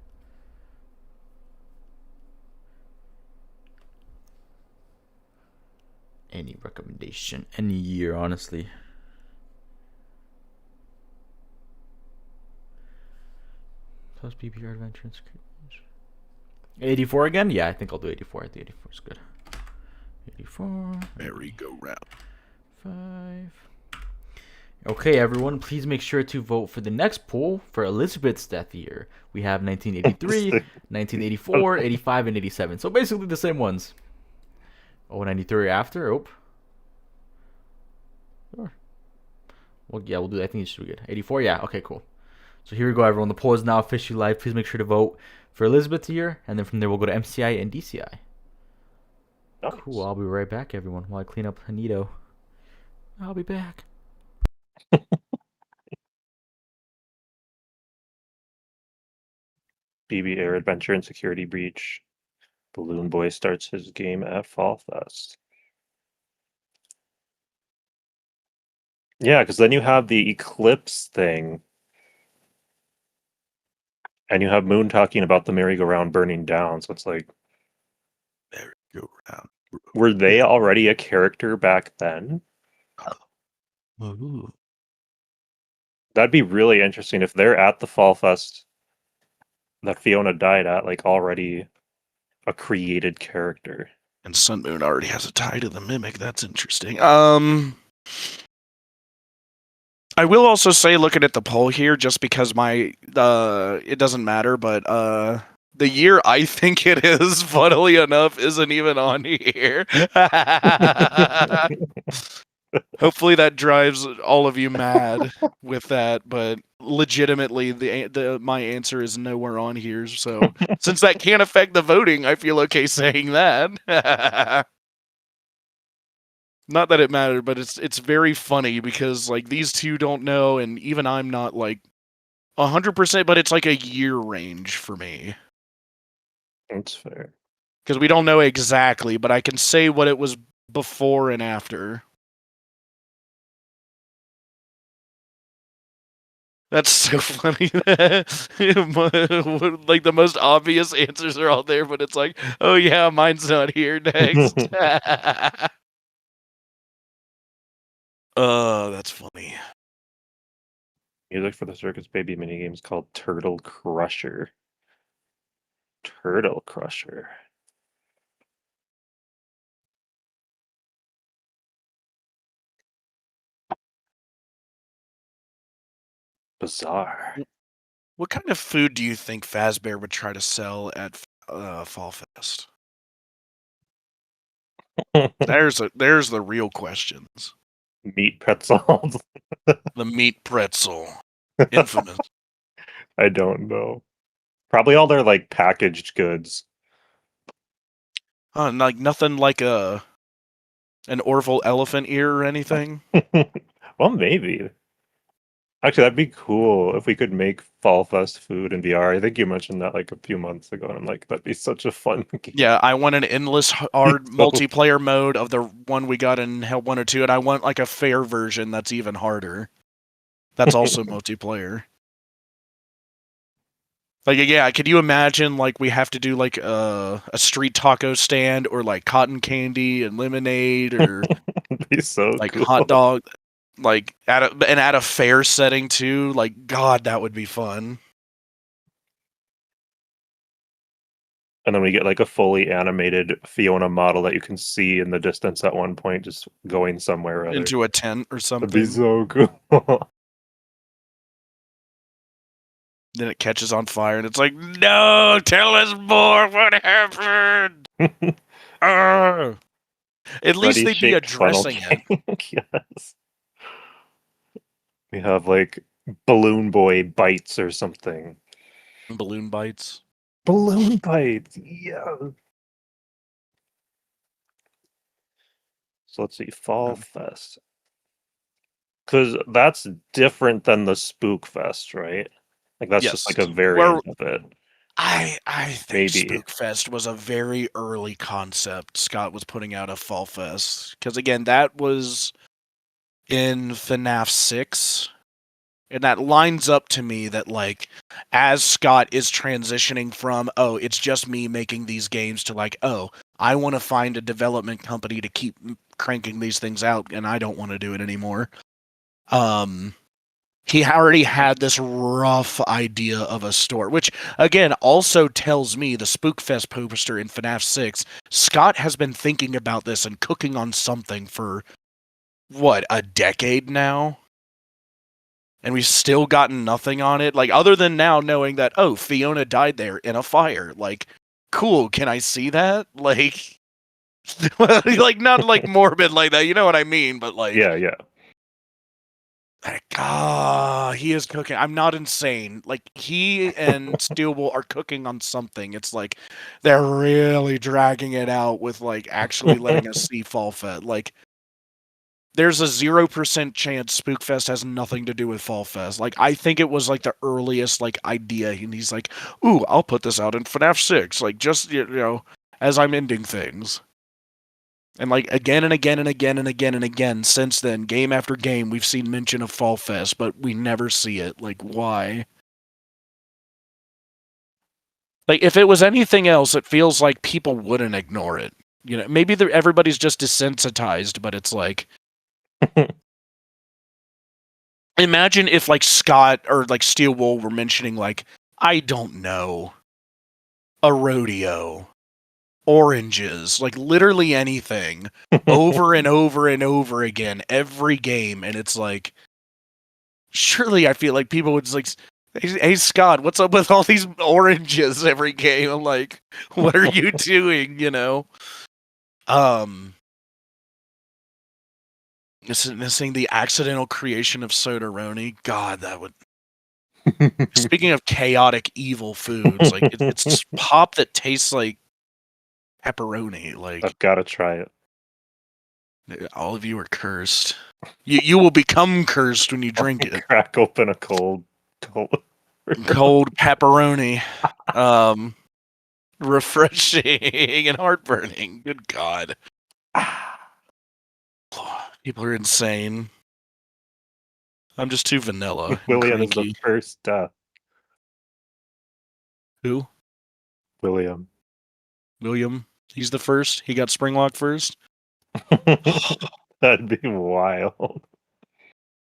Any recommendation, any year, honestly. Plus PPR Adventure. 84 again? Yeah, I think I'll do 84. I think 84 is good. 84. Merry-go-round. 5. Okay, everyone, please make sure to vote for the next poll for Elizabeth's death year. We have 1983, 1984, 85, and 87. So basically the same ones. Oh, 93 after? Oh. Sure. Well, yeah, we'll do that. I think it should be good. 84? Yeah, okay, cool. So here we go, everyone. The poll is now officially live. Please make sure to vote for Elizabeth's year, and then from there we'll go to MCI and DCI. Nice. Cool, I'll be right back, everyone, while I clean up Hanito. I'll be back. BB Air Adventure and Security Breach. Balloon Boy starts his game at Fall Fest. Yeah, because then you have the Eclipse thing. And you have Moon talking about the merry-go-round burning down, so it's like... Merry-go-round. Were they already a character back then? Ooh. That'd be really interesting if they're at the Fall Fest that Fiona died at, like, already a created character. And Sun Moon already has a tie to the Mimic. That's interesting. I will also say, looking at the poll here, just because it doesn't matter, but the year I think it is, funnily enough, isn't even on here. Hopefully that drives all of you mad with that, but legitimately, my answer is nowhere on here. So since that can't affect the voting, I feel okay saying that. Not that it mattered, but it's very funny because like these two don't know, and even I'm not like 100%, but it's like a year range for me. That's fair. Because we don't know exactly, but I can say what it was before and after. That's so funny. Like the most obvious answers are all there, but it's like, oh yeah, mine's not here next. That's funny. Music for the Circus Baby minigame is called Turtle Crusher. Turtle Crusher. Bizarre. What kind of food do you think Fazbear would try to sell at Fall Fest? There's the real questions. Meat pretzels. The meat pretzel. Infamous. I don't know. Probably all their like packaged goods. Like nothing like an Orville elephant ear or anything. Well, maybe. Actually, that'd be cool if we could make Fall Fest food in VR. I think you mentioned that like a few months ago, and I'm like, that'd be such a fun game. Yeah, I want an endless hard multiplayer mode of the one we got in Hell 1 or 2, and I want like a fair version that's even harder. That's also multiplayer. Like, yeah, could you imagine, like, we have to do, like, a street taco stand, or, like, cotton candy and lemonade, or, It'd be so like, cool. hot dog, like, at a fair setting, too? Like, God, that would be fun. And then we get, like, a fully animated Fiona model that you can see in the distance at one point, just going somewhere or other. Into a tent or something. That'd be so cool. Then it catches on fire, and it's like, no, tell us more, what happened? At least they'd be addressing it. Yes. We have, like, Balloon Boy bites or something. Balloon bites. Balloon bites, yeah. So let's see, Fall Fest. Because that's different than the Spook Fest, right? Like, that's just like a variant of it. I think Spook Fest was a very early concept Scott was putting out of Fall Fest. Because, again, that was in FNAF 6. And that lines up to me that, like, as Scott is transitioning from, oh, it's just me making these games, to, like, oh, I want to find a development company to keep cranking these things out, and I don't want to do it anymore. He already had this rough idea of a store, which, again, also tells me the Spookfest poster in FNAF 6, Scott has been thinking about this and cooking on something for, what, a decade now? And we've still gotten nothing on it, like, other than now knowing that, oh, Fiona died there in a fire. Like, cool, can I see that? Like, like, not, like, morbid like that, you know what I mean, but, like... Yeah, yeah. Like, he is cooking. I'm not insane. Like, he and Steelwool are cooking on something. It's like, they're really dragging it out with, like, actually letting us see Fall Fest. Like, there's a 0% chance Spookfest has nothing to do with Fall Fest. Like, I think it was, like, the earliest, like, idea. And he's like, ooh, I'll put this out in FNAF 6. Like, just, you know, as I'm ending things. And, like, again and again and again and again and again, since then, game after game, we've seen mention of Fall Fest, but we never see it. Like, why? Like, if it was anything else, it feels like people wouldn't ignore it. You know, maybe everybody's just desensitized, but it's like... Imagine if, like, Scott or, like, Steelwool were mentioning, like, I don't know. A rodeo. Oranges. Like, literally anything. Over and over and over again. Every game. And it's like... Surely I feel like people would just like... Hey, Scott, what's up with all these oranges every game? I'm like, what are you doing, you know? Missing the accidental creation of Sodaroni. God, that would... Speaking of chaotic, evil foods, like, it's pop that tastes like pepperoni. Like, I've got to try it. all of you are cursed. You will become cursed when you drink it. Crack open a cold Pepperoni. Refreshing and heartburning. Good God. People are insane. I'm just too vanilla. William is the first death. Who? William. He's the first? He got Springlock first? That'd be wild.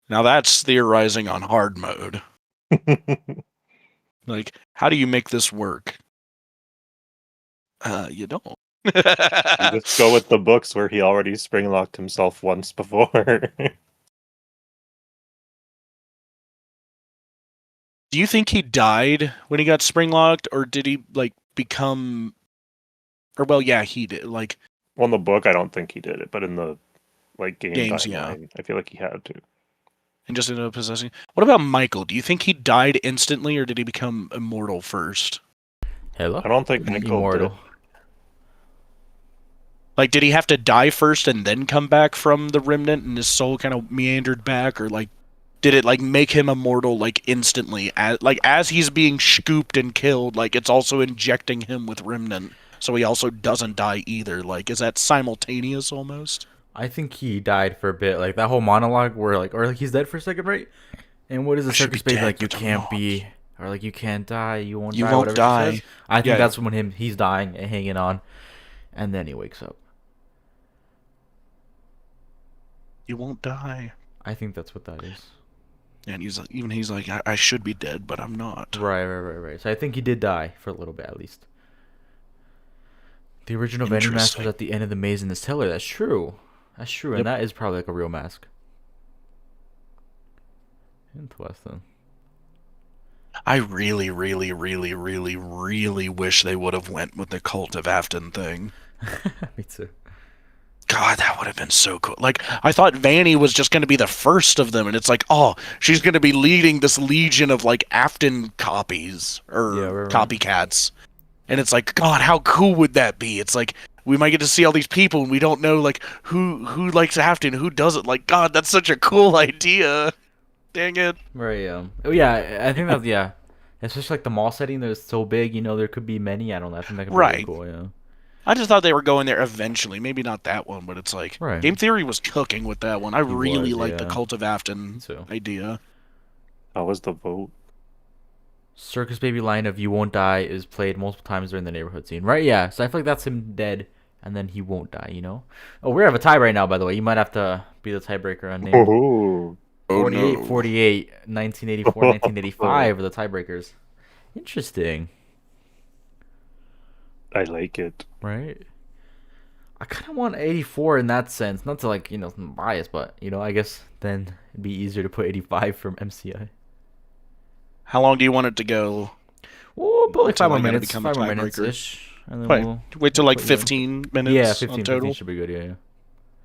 Now that's theorizing on hard mode. Like, how do you make this work? You don't. You just go with the books where he already springlocked himself once before. Do you think he died when he got springlocked, or did he, like, become... Or, well, yeah, he did, like... Well, in the book, I don't think he did it, but in the, like, games, timeline, yeah. I feel like he had to. And just ended up possessing... What about Michael? Do you think he died instantly, or did he become immortal first? Hello? I don't think Michael immortal. did. Like, did he have to die first and then come back from the remnant, and his soul kind of meandered back, or, like... Did it, like, make him immortal, like, instantly? As he's being scooped and killed, like, it's also injecting him with remnant, so he also doesn't die either. Like, is that simultaneous, almost? I think he died for a bit. Like, that whole monologue where, like, or, like, he's dead for a second, right? And what is the circus baby? Like, you can't be... Or, like, you can't die, you won't die, you won't die. I think that's when he's dying and hanging on. And then he wakes up. You won't die. I think that's what that is. And he's like, I should be dead, but I'm not. Right. So I think he did die for a little bit, at least. The original Venom mask was at the end of the maze in the cellar. That's true. Yep. And that is probably like a real mask. Interesting. I really wish they would have went with the Cult of Afton thing. Me too. God, that would have been so cool. Like, I thought Vanny was just going to be the first of them, and it's like, oh, she's going to be leading this legion of, like, Afton copies, or copycats. And it's like, God, how cool would that be? It's like, we might get to see all these people, and we don't know, like, who likes Afton, who doesn't. Like, God, that's such a cool idea. Dang it. Right, Oh, yeah, I think that's, yeah. Especially, like, the mall setting that's so big, you know, there could be many. I don't know. I think that could be really cool, yeah. I just thought they were going there eventually. Maybe not that one, but it's like... Right. Game Theory was cooking with that one. I really liked the Cult of Afton idea. How was the vote? Circus Baby line of "You Won't Die" is played multiple times during the neighborhood scene. Right, yeah. So I feel like that's him dead, and then he won't die, you know? Oh, we have a tie right now, by the way. You might have to be the tiebreaker on name. Oh, 48, 48, 1984, 1985 are the tiebreakers. Interesting. I like it. Right? I kind of want 84 in that sense. Not to, like, you know, bias, but, you know, I guess then it'd be easier to put 85 from MCI. How long do you want it to go? Well, about like 5 more minutes. 5 more minutes-ish. And then wait till like 15 minutes. Yeah, 15, on total. 15 should be good, yeah.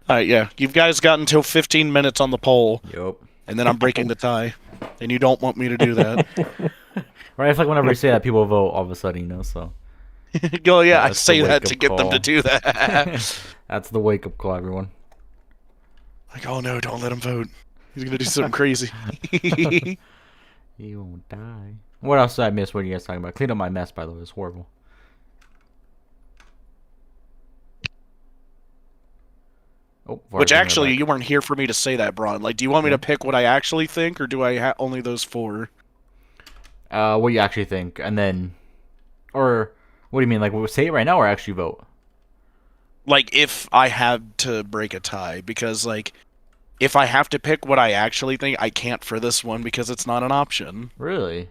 Alright, yeah. You guys got until 15 minutes on the poll. Yep. And then I'm breaking the tie. And you don't want me to do that. Right, it's like whenever you say that, people vote all of a sudden, you know, so... Oh, yeah, I say that to get them to do that. That's the wake-up call, everyone. Like, oh no, don't let him vote. He's gonna do something crazy. He won't die. What else did I miss? What are you guys talking about? Clean up my mess, by the way. It's horrible. Oh, which actually, you weren't here for me to say that, Braun. Like, do you want me to pick what I actually think, or do I only those 4? What you actually think, and then... Or... What do you mean? Like, say it right now or actually vote? Like, if I had to break a tie. Because, like, if I have to pick what I actually think, I can't for this one because it's not an option. Really?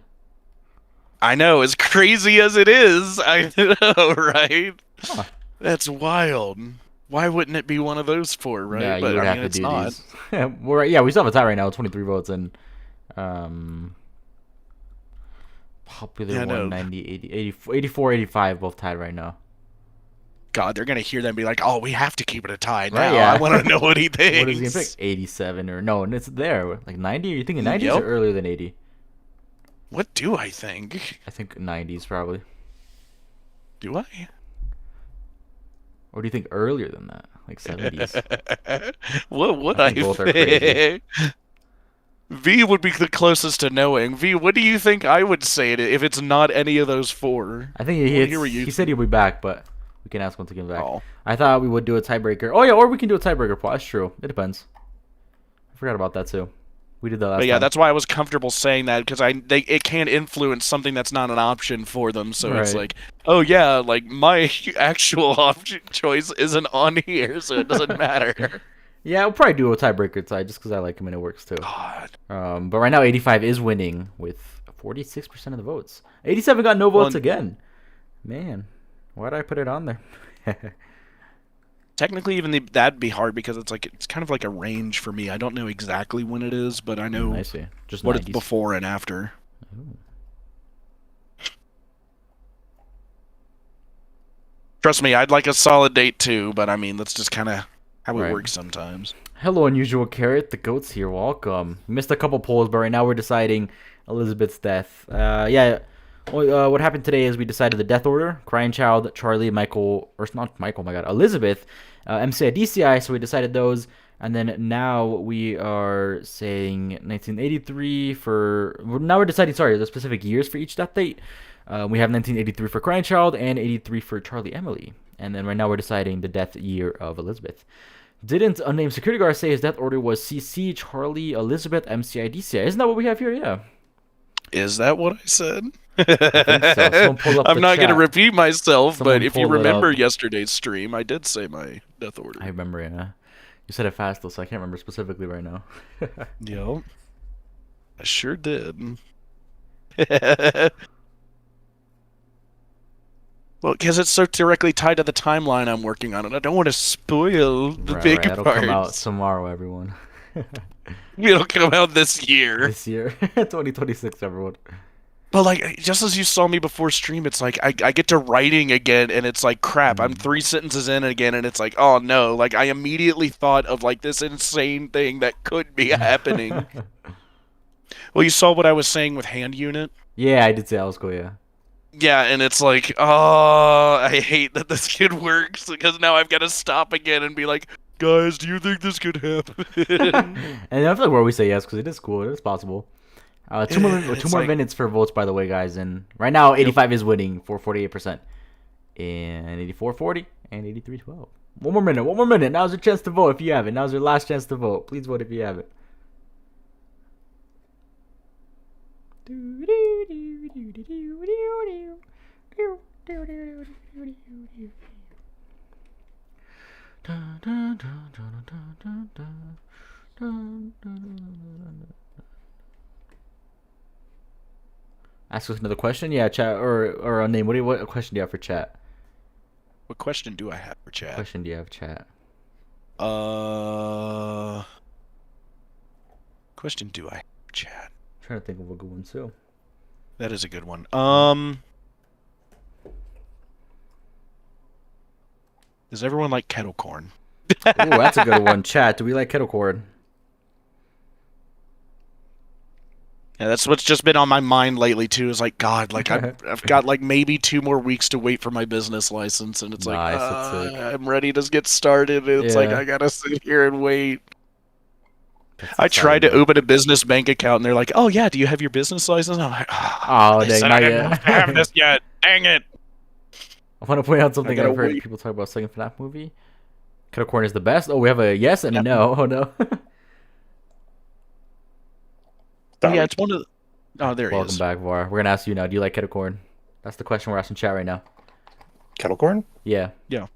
I know, as crazy as it is, I know, right? Huh. That's wild. Why wouldn't it be one of those 4, right? Yeah, you But would I have mean, to it's do not. these. We still have a tie right now, 23 votes, and popular Yeah, no. 190, 80, 84, 85, both tied right now. God, they're gonna hear that and be like, "Oh, we have to keep it a tie now." Right, yeah. I want to know what he thinks. What is he gonna pick? 87 or no? And it's there, like 90. Are you thinking 90s Yep. or earlier than 80? What do I think? I think 90s probably. Do I? Or do you think earlier than that, like 70s? What would I I think both are crazy. think? V would be the closest to knowing. V, what do you think I would say if it's not any of those 4? I think he said he'll be back, but we can ask once again back. Oh. I thought we would do a tiebreaker. Oh yeah, or we can do a tiebreaker poll. That's true. It depends. I forgot about that too. We did that last But yeah, time. that's why I was comfortable saying that, because it can influence something that's not an option for them. So it's Right. like, oh yeah, like my actual option choice isn't on here, so it doesn't matter. Yeah, we'll probably do a tiebreaker tie just because I like him and it works too. God. But right now 85 is winning with 46% of the votes. 87 got no votes again. Man, why did I put it on there? Technically, even that'd be hard because it's kind of like a range for me. I don't know exactly when it is, but I know I see. Just what 90s. it's before and after. Ooh. Trust me, I'd like a solid date too, but I mean, that's just kind of how it works sometimes. Hello, Unusual Carrot. The goat's here. Welcome. Missed a couple polls, but right now we're deciding Elizabeth's death. What happened today is we decided the death order: Crying Child, Charlie, Michael, or not Michael. My God, Elizabeth, MCI, DCI. So we decided those, and then now we are saying 1983 for. Now we're deciding the specific years for each death date. We have 1983 for Crying Child and 83 for Charlie Emily, and then right now we're deciding the death year of Elizabeth. Didn't unnamed security guard say his death order was CC, Charlie, Elizabeth, MCI, DCI? Isn't that what we have here? Yeah. Is that what I said? I think so. Pull up I'm not going to chat. repeat myself, Someone but if you pull it remember up. yesterday's stream, I did say my death order. I remember, yeah. You said it fast, though, so I can't remember specifically right now. Yep. I sure did. Well, because it's so directly tied to the timeline I'm working on, and I don't want to spoil the big That'll parts. come out tomorrow, everyone. It'll come out this year. This year. 2026, everyone. But, like, just as you saw me before stream, it's like, I get to writing again, and it's like, crap, I'm 3 sentences in again, and it's like, oh, no. Like, I immediately thought of, like, this insane thing that could be happening. Well, you saw what I was saying with hand unit? Yeah, I did say that was cool, yeah. Yeah, and it's like, oh, I hate that this kid works, because now I've got to stop again and be like, guys, do you think this could happen? And I feel like we always say yes, because it is cool. It is possible. Two more minutes for votes, by the way, guys. And right now, 85 is winning for 48%. And 84, 40, and 83, 12. One more minute. Now's your chance to vote if you have it. Now's your last chance to vote. Please vote if you have it. Ask us another question, yeah, chat, or a name. What question do you have for chat? What question do I have for chat? Question do you have, chat? Question do I have for chat? I'm trying to think of a good one too. That is a good one. Does everyone like kettle corn? Ooh, that's a good one. Chat, do we like kettle corn? Yeah, that's what's just been on my mind lately too. Is like, God, like I've got like maybe 2 more weeks to wait for my business license, and it's like, I'm ready to get started. And it's like I gotta sit here and wait. I tried to open a business bank account, and they're like, "Oh yeah, do you have your business license?" I'm like, "Oh, dang, not yet. I don't have this yet. Dang it!" I want to point out something I've heard people talk about second FNAF movie. Kettle corn is the best. Oh, we have a yes and a no. Oh no. Yeah, it's one of the... Oh, there he is. Welcome back, Var. We're gonna ask you now. Do you like kettle corn? That's the question we're asking chat right now. Kettle corn? Yeah. Yeah.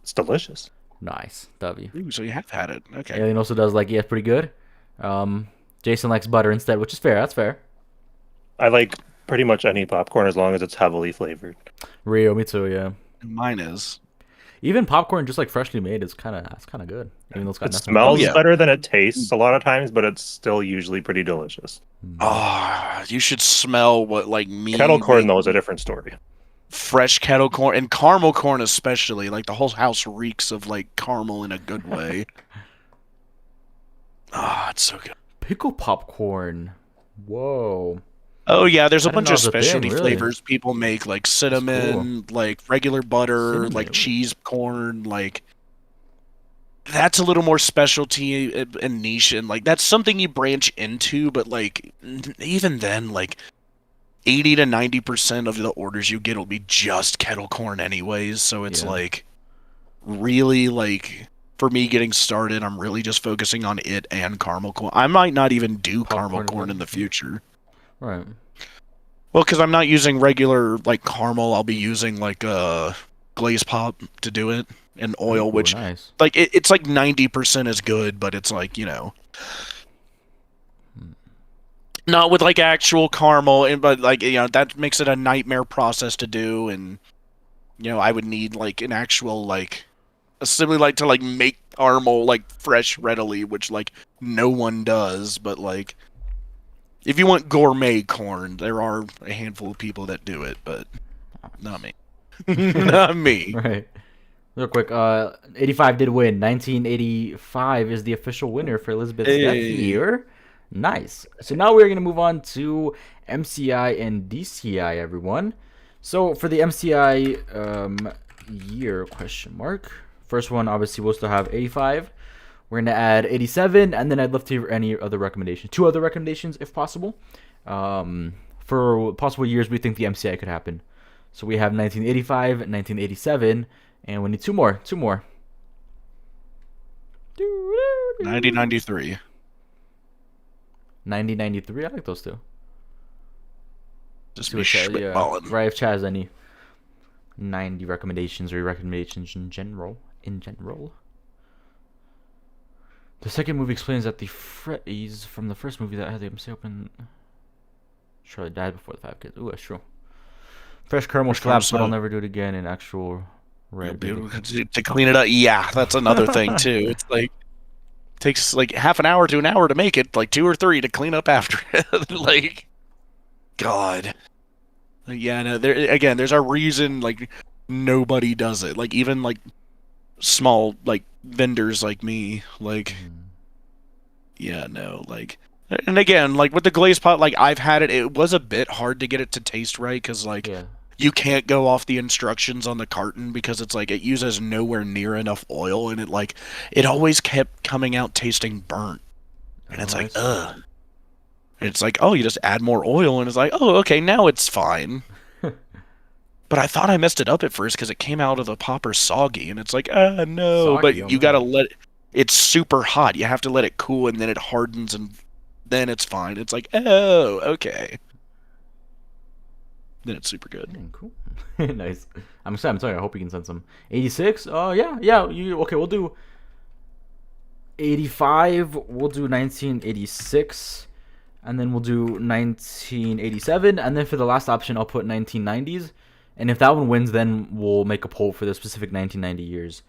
It's delicious. Nice. W. Ooh, so you have had it. Okay. Alien also does like, yeah, pretty good. Jason likes butter instead, which is fair. That's fair. I like pretty much any popcorn as long as it's heavily flavored. Rio, me too. Yeah. Mine is. Even popcorn, just like freshly made, it's kind of good. Even though it's got It nothing. In it. smells better than it tastes a lot of times, but it's still usually pretty delicious. Oh, you should smell what like me. Kettle corn though is a different story. Fresh kettle corn and caramel corn especially. Like the whole house reeks of like caramel in a good way. Ah, it's so good. Pickle popcorn. Whoa. Oh yeah, there's a bunch of know it was a thing, specialty really. flavors people make, like cinnamon, like regular butter, Cinnamon. like cheese corn, like that's a little more specialty and niche, and like that's something you branch into, but like even then, like 80 to 90% of the orders you get will be just kettle corn anyways, so it's Yeah. like really like for me getting started, I'm really just focusing on it and caramel corn. I might not even do caramel Popcorn corn as in the future. Right. Well, because I'm not using regular like caramel, I'll be using like glaze pop to do it, and oil, Ooh, which nice. like it's like 90% as good, but it's like not with like actual caramel, and but like that makes it a nightmare process to do, and I would need like an actual like assembly like to like make caramel like fresh readily, which like no one does, but like. If you want gourmet corn, there are a handful of people that do it, but not me. Not me. Right. Real quick, 85 did win. 1985 is the official winner for Elizabeth's death year. Nice. So now we're going to move on to MCI and DCI, everyone. So for the MCI year, question mark. First one, obviously, we'll still have 85. We're going to add 87, and then I'd love to hear any other recommendations. 2 other recommendations, if possible. For possible years we think the MCI could happen. So we have 1985, 1987, and we need 2 more. 2 more. 1993. 1993, I like those 2. Just See be what Chaz, spitballing. right, if Chaz has any 90 recommendations or recommendations in general. The second movie explains that the Freddys from the first movie that had the MC open Charlie died before the 5 kids. Ooh, that's true. Fresh caramel slaps, but I'll never do it again in actual red. To clean it up, yeah, that's another thing too. It's like takes like half an hour to an hour to make it, like 2 or 3 to clean up after it. Like, God. Yeah, no. There's a reason like nobody does it. Like even like small like vendors like me, like yeah, no, like, and again, like with the glaze pot, like I've had it. It was a bit hard to get it to taste right because like you can't go off the instructions on the carton because it's like it uses nowhere near enough oil, and it always kept coming out tasting burnt, and it's like ugh. And it's like, oh, you just add more oil, and it's like, oh, okay, now it's fine. But I thought I messed it up at first because it came out of the popper soggy, and it's like, no. But you gotta let it's super hot. You have to let it cool, and then it hardens, and then it's fine. It's like, oh, okay. Then it's super good. Cool. Nice. I'm sorry. I hope you can send some. 86? Oh, yeah. Okay, we'll do 85. We'll do 1986. And then we'll do 1987. And then for the last option, I'll put 1990s. And if that one wins, then we'll make a poll for the specific 1990 years.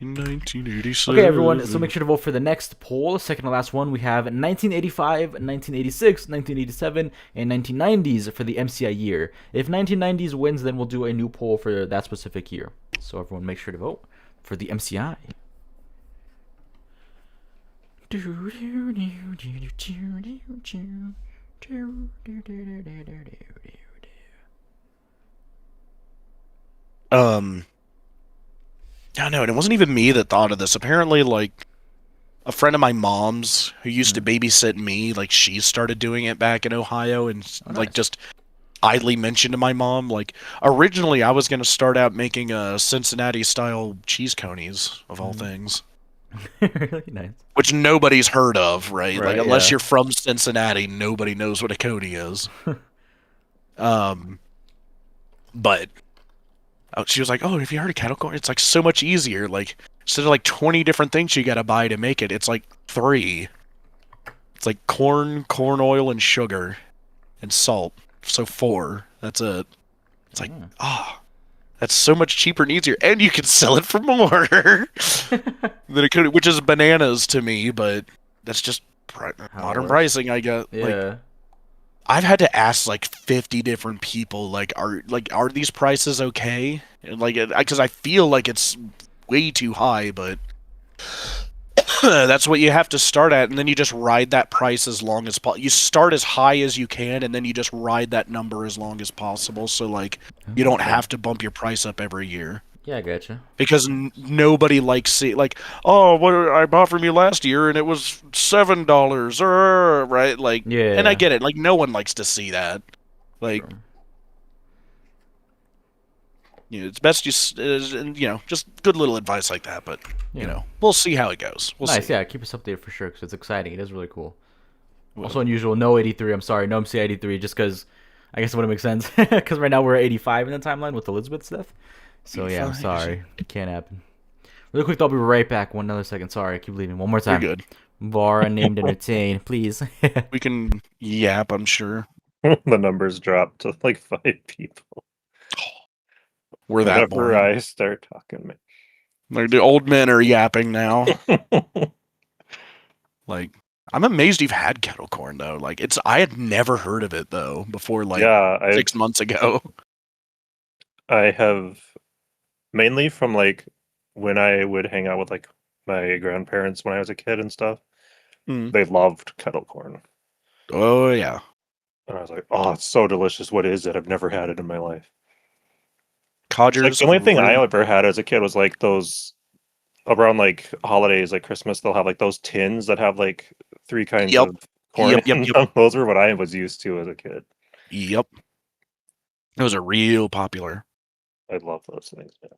1987. Okay, everyone. So make sure to vote for the next poll. Second to last one, we have 1985, 1986, 1987, and 1990s for the MCI year. If 1990s wins, then we'll do a new poll for that specific year. So everyone, make sure to vote for the MCI. I know, and it wasn't even me that thought of this. Apparently, like, a friend of my mom's who used to babysit me, like, she started doing it back in Ohio, and, like, just idly mentioned to my mom, like, originally I was going to start out making Cincinnati-style cheese conies, of all things. Really nice. Which nobody's heard of, right? Like, unless you're from Cincinnati, nobody knows what a coney is. But... she was like, oh, have you heard of kettle corn? It's like so much easier. Like instead of like 20 different things you gotta buy to make it, it's like 3. It's like corn oil, and sugar. and salt. So 4. That's it. It's like, that's so much cheaper and easier, and you can sell it for more than it could, which is bananas to me. But that's just modern pricing, I guess. Yeah. Like, I've had to ask like 50 different people, like, are these prices okay? And like, because I feel like it's way too high, but that's what you have to start at, and then you just ride that price as long as possible. You start as high as you can, and then you just ride that number as long as possible. So like, you don't have to bump your price up every year. Yeah, I gotcha. Because nobody likes see like, oh, what I bought from you last year and it was $7, right? Like, Yeah. and I get it. Like, no one likes to see that. Like, you know, it's best just good little advice like that. But you know, we'll see how it goes. We'll nice, see. yeah. Keep us updated for sure because it's exciting. It is really cool. Also unusual, no 83. I'm sorry, no MC 83, just because I guess it wouldn't make sense. Because right now we're at 85 in the timeline with Elizabeth stuff. So yeah, I'm sorry, it can't happen. Really quick, I'll be right back. 1 other second. Sorry, I keep leaving. One more time. You're good. Var named entertain, please. We can yap, I'm sure. The numbers dropped to like 5 people. We're that boring. Whenever I start talking, man. Like, the old men are yapping now. Like, I'm amazed you've had kettle corn though. Like, I had never heard of it though before. Like, 6 months ago. I have mainly from like when I would hang out with like my grandparents when I was a kid and stuff. They loved kettle corn. Oh yeah. And I was like, oh, it's so delicious. What is it? I've never had it in my life. Codgers. Like, the only thing I ever had as a kid was like those around like holidays, like Christmas, they'll have like those tins that have like 3 kinds of corn. Yep. Those were what I was used to as a kid. Yep. Those are real popular. I love those things, man.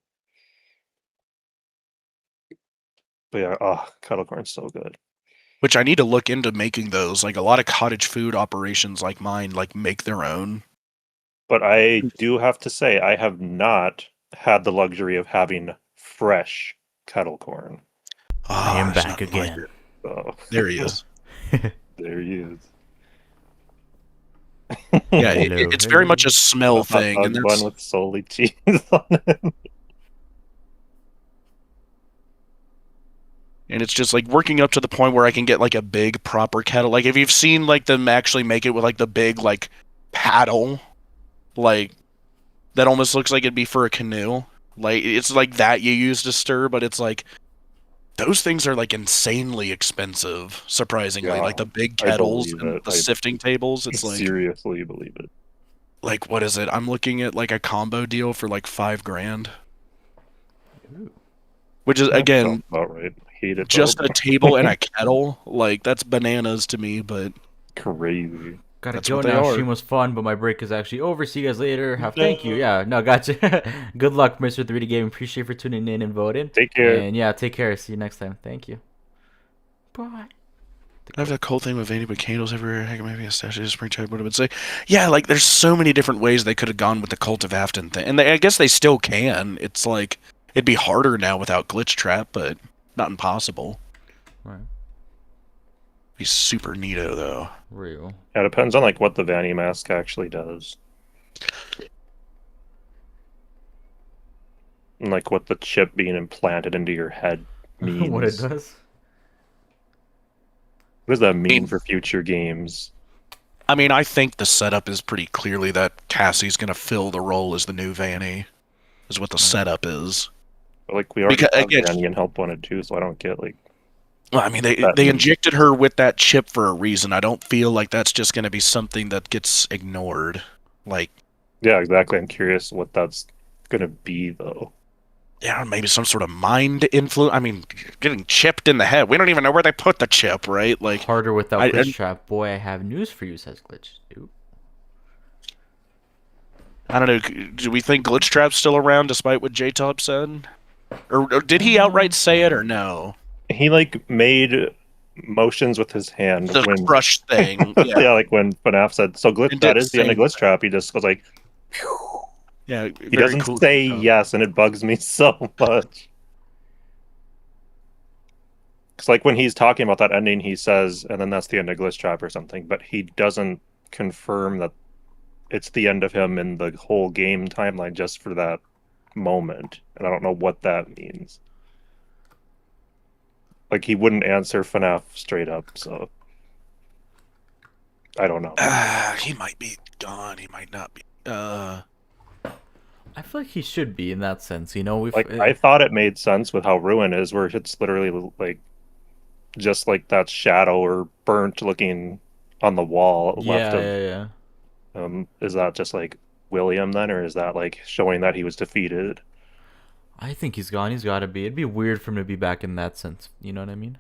But yeah, kettle corn's so good. Which I need to look into making those. Like, a lot of cottage food operations like mine, like, make their own. But I do have to say, I have not had the luxury of having fresh kettle corn. I am back again. So. There he is. There he is. Yeah, it's very much a smell thing. And one with solely cheese on it. And it's just like working up to the point where I can get like a big proper kettle. Like, if you've seen like them actually make it with like the big like paddle, like that almost looks like it'd be for a canoe. Like, it's like that you use to stir, but it's like those things are like insanely expensive, surprisingly. Yeah, like the big kettles and the sifting tables. It's like, seriously believe it. Like, what is it? I'm looking at like a combo deal for like $5,000. Which is, again, about right. Hate it, just a table and a kettle. Like, that's bananas to me, but crazy. Gotta go now. Stream was fun, but my break is actually over. See you guys later. Thank you. Yeah, no, gotcha. Good luck, Mr. 3D Game. Appreciate for tuning in and voting. Take care. And yeah, take care. See you next time. Thank you. Bye. I have that cold thing with Vandy with candles everywhere. Heck, maybe a statue of springtime would have been say. Yeah, like, there's so many different ways they could have gone with the Cult of Afton thing. And I guess they still can. It's like, it'd be harder now without glitchtrap, but not impossible. Right. Be super neato, though. Real. Yeah, it depends on like what the Vanny mask actually does. And like what the chip being implanted into your head means. What it does? What does that mean for future games? I mean, I think the setup is pretty clearly that Cassie's going to fill the role as the new Vanny, is what the setup is. But like, we already have Vanny in Help Wanted too, so I don't get like... Well, I mean, they injected her with that chip for a reason. I don't feel like that's just going to be something that gets ignored. Like... Yeah, exactly. I'm curious what that's going to be, though. Yeah, maybe some sort of mind influence. I mean, getting chipped in the head. We don't even know where they put the chip, right? Like, harder without glitchtrap. Boy, I have news for you, says Glitch. Ooh. I don't know. Do we think glitchtrap's still around, despite what J-Top said? Or did he outright say it, or no? He, like, made motions with his hand. The crush thing. Yeah. Yeah, like when FNAF said, so that is the end of glitchtrap. He just goes like... Phew. Yeah, he doesn't say yes, and it bugs me so much. Because like when he's talking about that ending, he says, and then that's the end of glitchtrap or something, but he doesn't confirm that it's the end of him in the whole game timeline just for that moment, and I don't know what that means. Like, he wouldn't answer FNAF straight up, so I don't know. He might be gone. He might not be. I feel like he should be in that sense, you know. I thought it made sense with how Ruin is, where it's literally like just like that shadow or burnt looking on the wall left of. Yeah. Is that just like William then, or is that like showing that he was defeated? I think he's gone. He's got to be. It'd be weird for him to be back in that sense. You know what I mean?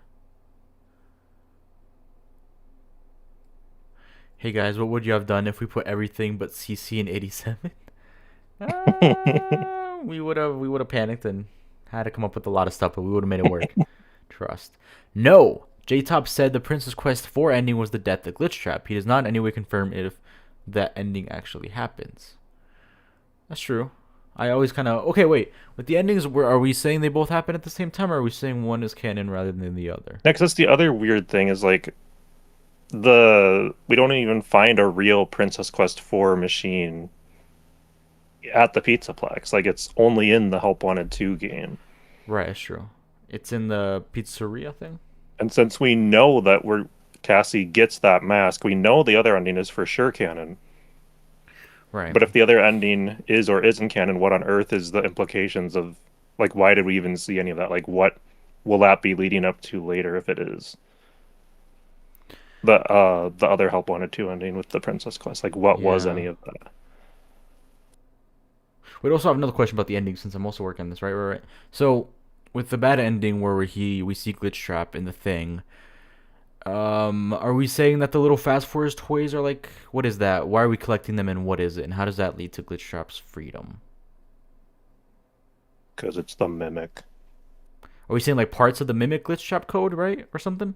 Hey guys, what would you have done if we put everything but CC in 87? We would have panicked and had to come up with a lot of stuff, but we would have made it work. Trust. No. J-Top said the Princess Quest 4 ending was the death of Glitchtrap. He does not in any way confirm if that ending actually happens. That's true. I always kind of... Okay, wait. With the endings, are we saying they both happen at the same time, or are we saying one is canon rather than the other? Next, that's the other weird thing is, like, we don't even find a real Princess Quest 4 machine at the Pizzaplex. Like, it's only in the Help Wanted 2 game. Right, that's true. It's in the pizzeria thing? And since we know that Cassie gets that mask, we know the other ending is for sure canon. Right. But if the other ending is or isn't canon, what on earth is the implications of, like, why did we even see any of that? Like, what will that be leading up to later if it is? The other Help Wanted 2 ending with the Princess Quest. Like, what was any of that? We'd also have another question about the ending since I'm also working on this, right? So, with the bad ending where we see Glitchtrap in the thing, are we saying that the little Fast Forward toys are like, what is that? Why are we collecting them and what is it? And how does that lead to Glitchtrap's freedom? Because it's the Mimic. Are we saying like parts of the Mimic Glitchtrap code, right? Or something?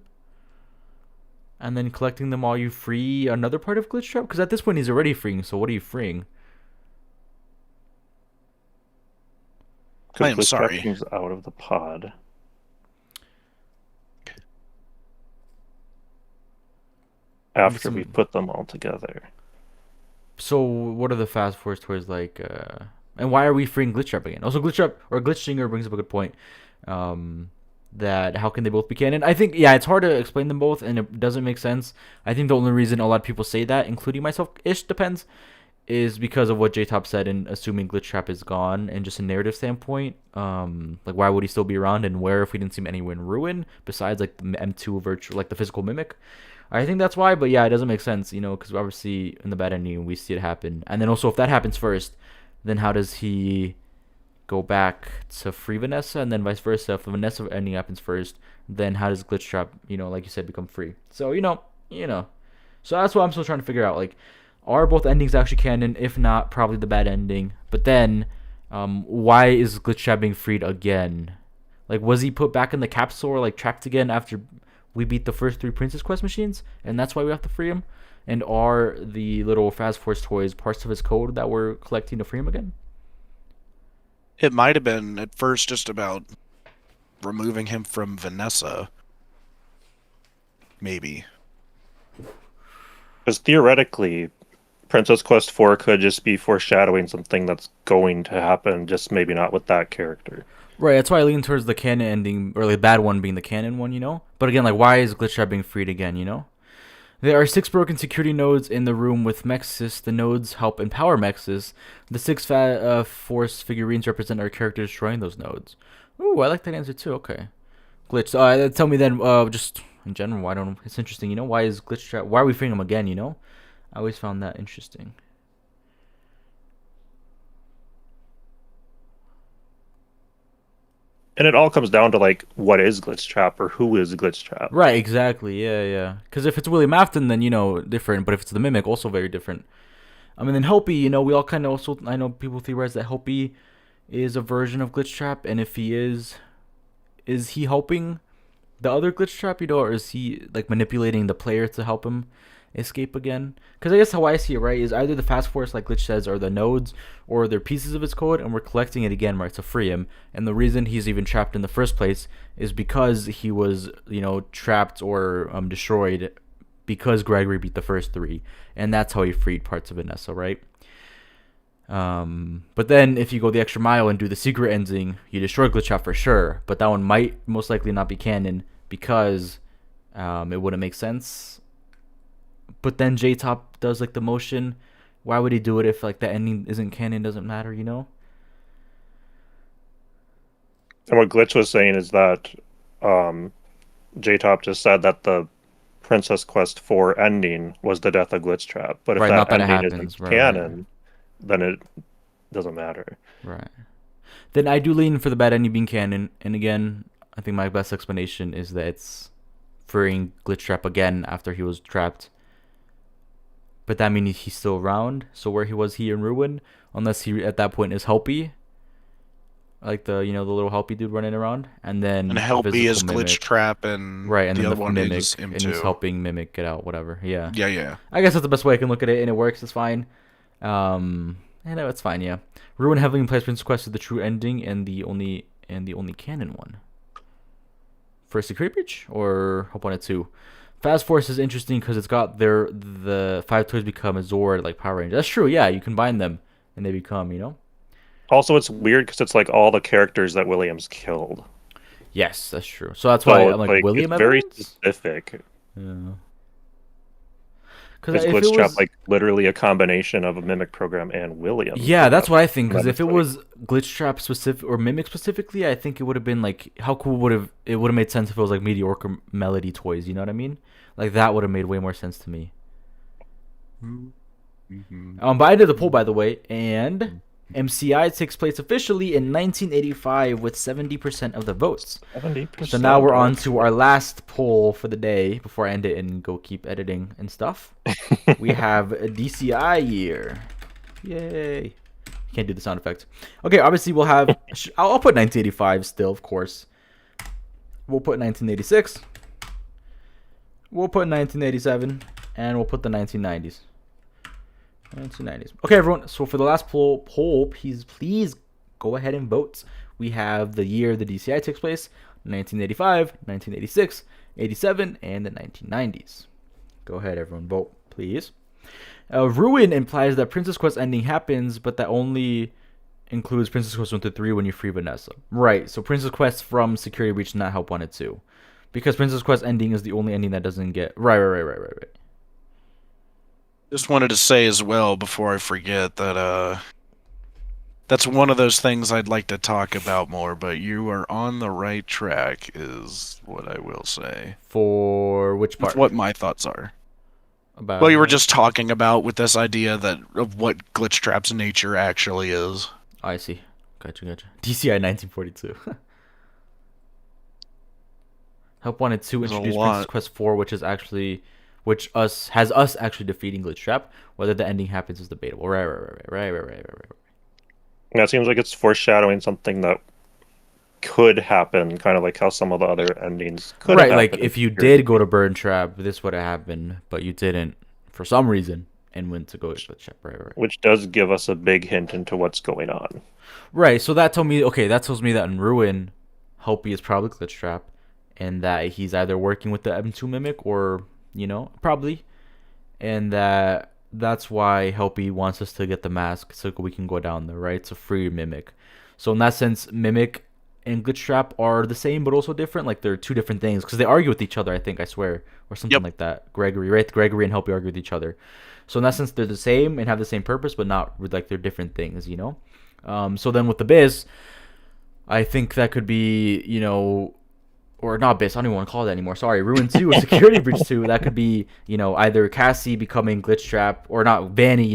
And then collecting them while you free another part of Glitchtrap? Because at this point he's already freeing, so what are you freeing? I am sorry. Comes out of the pod. After we put them all together. So what are the Fast Forward toys like? And why are we freeing Glitchtrap again? Also, Glitchtrap or Glitchsinger brings up a good point. That how can they both be canon? I think, yeah, it's hard to explain them both, and it doesn't make sense. I think the only reason a lot of people say that, including myself-ish, depends, is because of what J-Top said and assuming Glitchtrap is gone, and just a narrative standpoint. Like, why would he still be around, and where if we didn't see him anywhere in Ruin, besides, like, the M2 virtual, like, the physical Mimic? I think that's why, but yeah, it doesn't make sense, you know, because obviously in the bad ending, we see it happen. And then also, if that happens first, then how does he go back to free Vanessa, and then vice versa? If the Vanessa ending happens first, then how does Glitchtrap, you know, like you said, become free? So, you know. So that's what I'm still trying to figure out. Like, are both endings actually canon? If not, probably the bad ending. But then, why is Glitchtrap being freed again? Like, was he put back in the capsule or, like, trapped again after we beat the first 3 Princess Quest machines? And that's why we have to free him? And are the little Fast Force toys parts of his code that we're collecting to free him again? It might have been at first just about removing him from Vanessa. Maybe. Because theoretically, Princess Quest 4 could just be foreshadowing something that's going to happen, just maybe not with that character. Right, that's why I lean towards the canon ending, or the bad one being the canon one, you know? But again, like, why is Glitchtrap being freed again, you know? There are 6 broken security nodes in the room with Mexis. The nodes help empower Mexis. The 6 Force figurines represent our characters destroying those nodes. Ooh, I like that answer too. Okay. Glitch. Tell me then, just in general, why don't... It's interesting, you know? Why is Glitchtrap... Why are we freeing him again, you know? I always found that interesting. And it all comes down to, like, what is Glitchtrap or who is Glitchtrap? Right, exactly. Yeah. Because if it's William Afton, then, you know, different. But if it's the Mimic, also very different. I mean, then Helpy, you know, we all kind of also... I know people theorize that Helpy is a version of Glitchtrap. And if he is he helping the other Glitchtrap, you know? Or is he, like, manipulating the player to help him escape again? Because I guess how I see it, right, is either the Fast Force, like Glitch says, are the nodes, or they're pieces of his code, and we're collecting it again, right, to free him. And the reason he's even trapped in the first place is because he was, you know, trapped or destroyed because Gregory beat the first 3, and that's how he freed parts of Vanessa, right? But then if you go the extra mile and do the secret ending, you destroy glitchtrap for sure, but that one might most likely not be canon because it wouldn't make sense. But then J-Top does like the motion. Why would he do it if like the ending isn't canon? Doesn't matter, you know? And what Glitch was saying is that J-Top just said that the Princess Quest 4 ending was the death of Glitchtrap. But if Right, that not that it ending happens, isn't right, canon, then it doesn't matter. Right. Then I do lean for the bad ending being canon. And again, I think my best explanation is that it's freeing Glitchtrap again after he was trapped. But that means he's still around. So where he was, he in ruin, unless he at that point is Helpy, like the the little Helpy dude running around, and then And Helpy is Glitchtrap, and right, and the then other one Mimic, is him and too. he's helping Mimic get out, whatever. Yeah. Yeah. I guess that's the best way I can look at it, and it works. It's fine. And it's fine. Yeah. Ruin heavily implies Princess Quest is the true ending and the only canon one. For Security Breach or Hope on It 2. Fast Force is interesting because it's got the 5 toys become a Zord like Power Ranger. That's true. Yeah, you combine them and they become, Also, it's weird because it's like all the characters that Williams killed. Yes, that's true. So that's why I'm like William it's very Evans? specific. Yeah. Because Glitchtrap like literally a combination of a Mimic program and Williams. Yeah, that's what I think. Because if it was Glitchtrap specific or Mimic specifically, I think it would have been like how cool would have made sense if it was like Mediocre Melody toys. You know what I mean? Like that would have made way more sense to me. Mm-hmm. But I did the poll, by the way, and MCI takes place officially in 1985 with 70% of the votes. 70%. So now we're on to our last poll for the day before I end it and go keep editing and stuff. We have a DCI year. Yay. Can't do the sound effect. Okay, obviously we'll have... I'll put 1985 still, of course. We'll put 1986. We'll put 1987. And we'll put the 1990s. 1990s. Okay, everyone. So for the last poll, please go ahead and vote. We have the year the DCI takes place: 1985, 1986, 87, and the 1990s. Go ahead, everyone. Vote, please. Ruin implies that Princess Quest ending happens, but that only includes Princess Quest 1 to 3 when you free Vanessa. Right. So Princess Quest from Security Breach, not Help Wanted 2, because Princess Quest ending is the only ending that doesn't get right. Just wanted to say as well before I forget that that's one of those things I'd like to talk about more, but you are on the right track is what I will say. For which part? What my thoughts are. About well, you were just talking about with this idea that of what Glitchtrap's nature actually is. Oh, I see. Gotcha. DCI 1942. Help Wanted 2 introduced Princess Quest 4, which has us actually defeating Glitchtrap. Whether the ending happens is debatable. Right. That seems like it's foreshadowing something that could happen, kind of like how some of the other endings could happen. Right, like if you did go to Burn Trap, this would have happened, but you didn't for some reason and went to go to Glitchtrap. Right. Which does give us a big hint into what's going on. Right, so that tells me that in Ruin, Helpy is probably Glitchtrap, and that he's either working with the M2 Mimic or, probably, and that's why Helpy wants us to get the mask so we can go down there, right? It's a free Mimic. So in that sense, Mimic and Glitchtrap are the same but also different. Like they're two different things because they argue with each other, I swear, or something like that. Gregory, right? Gregory and Helpy argue with each other. So in that sense, they're the same and have the same purpose, but not like they're different things, So then with the Biz, I think that could be, or not Biz, I don't even want to call it that anymore. Sorry, Ruin 2 or Security Breach 2. That could be, either Cassie becoming Glitchtrap or not Vanny,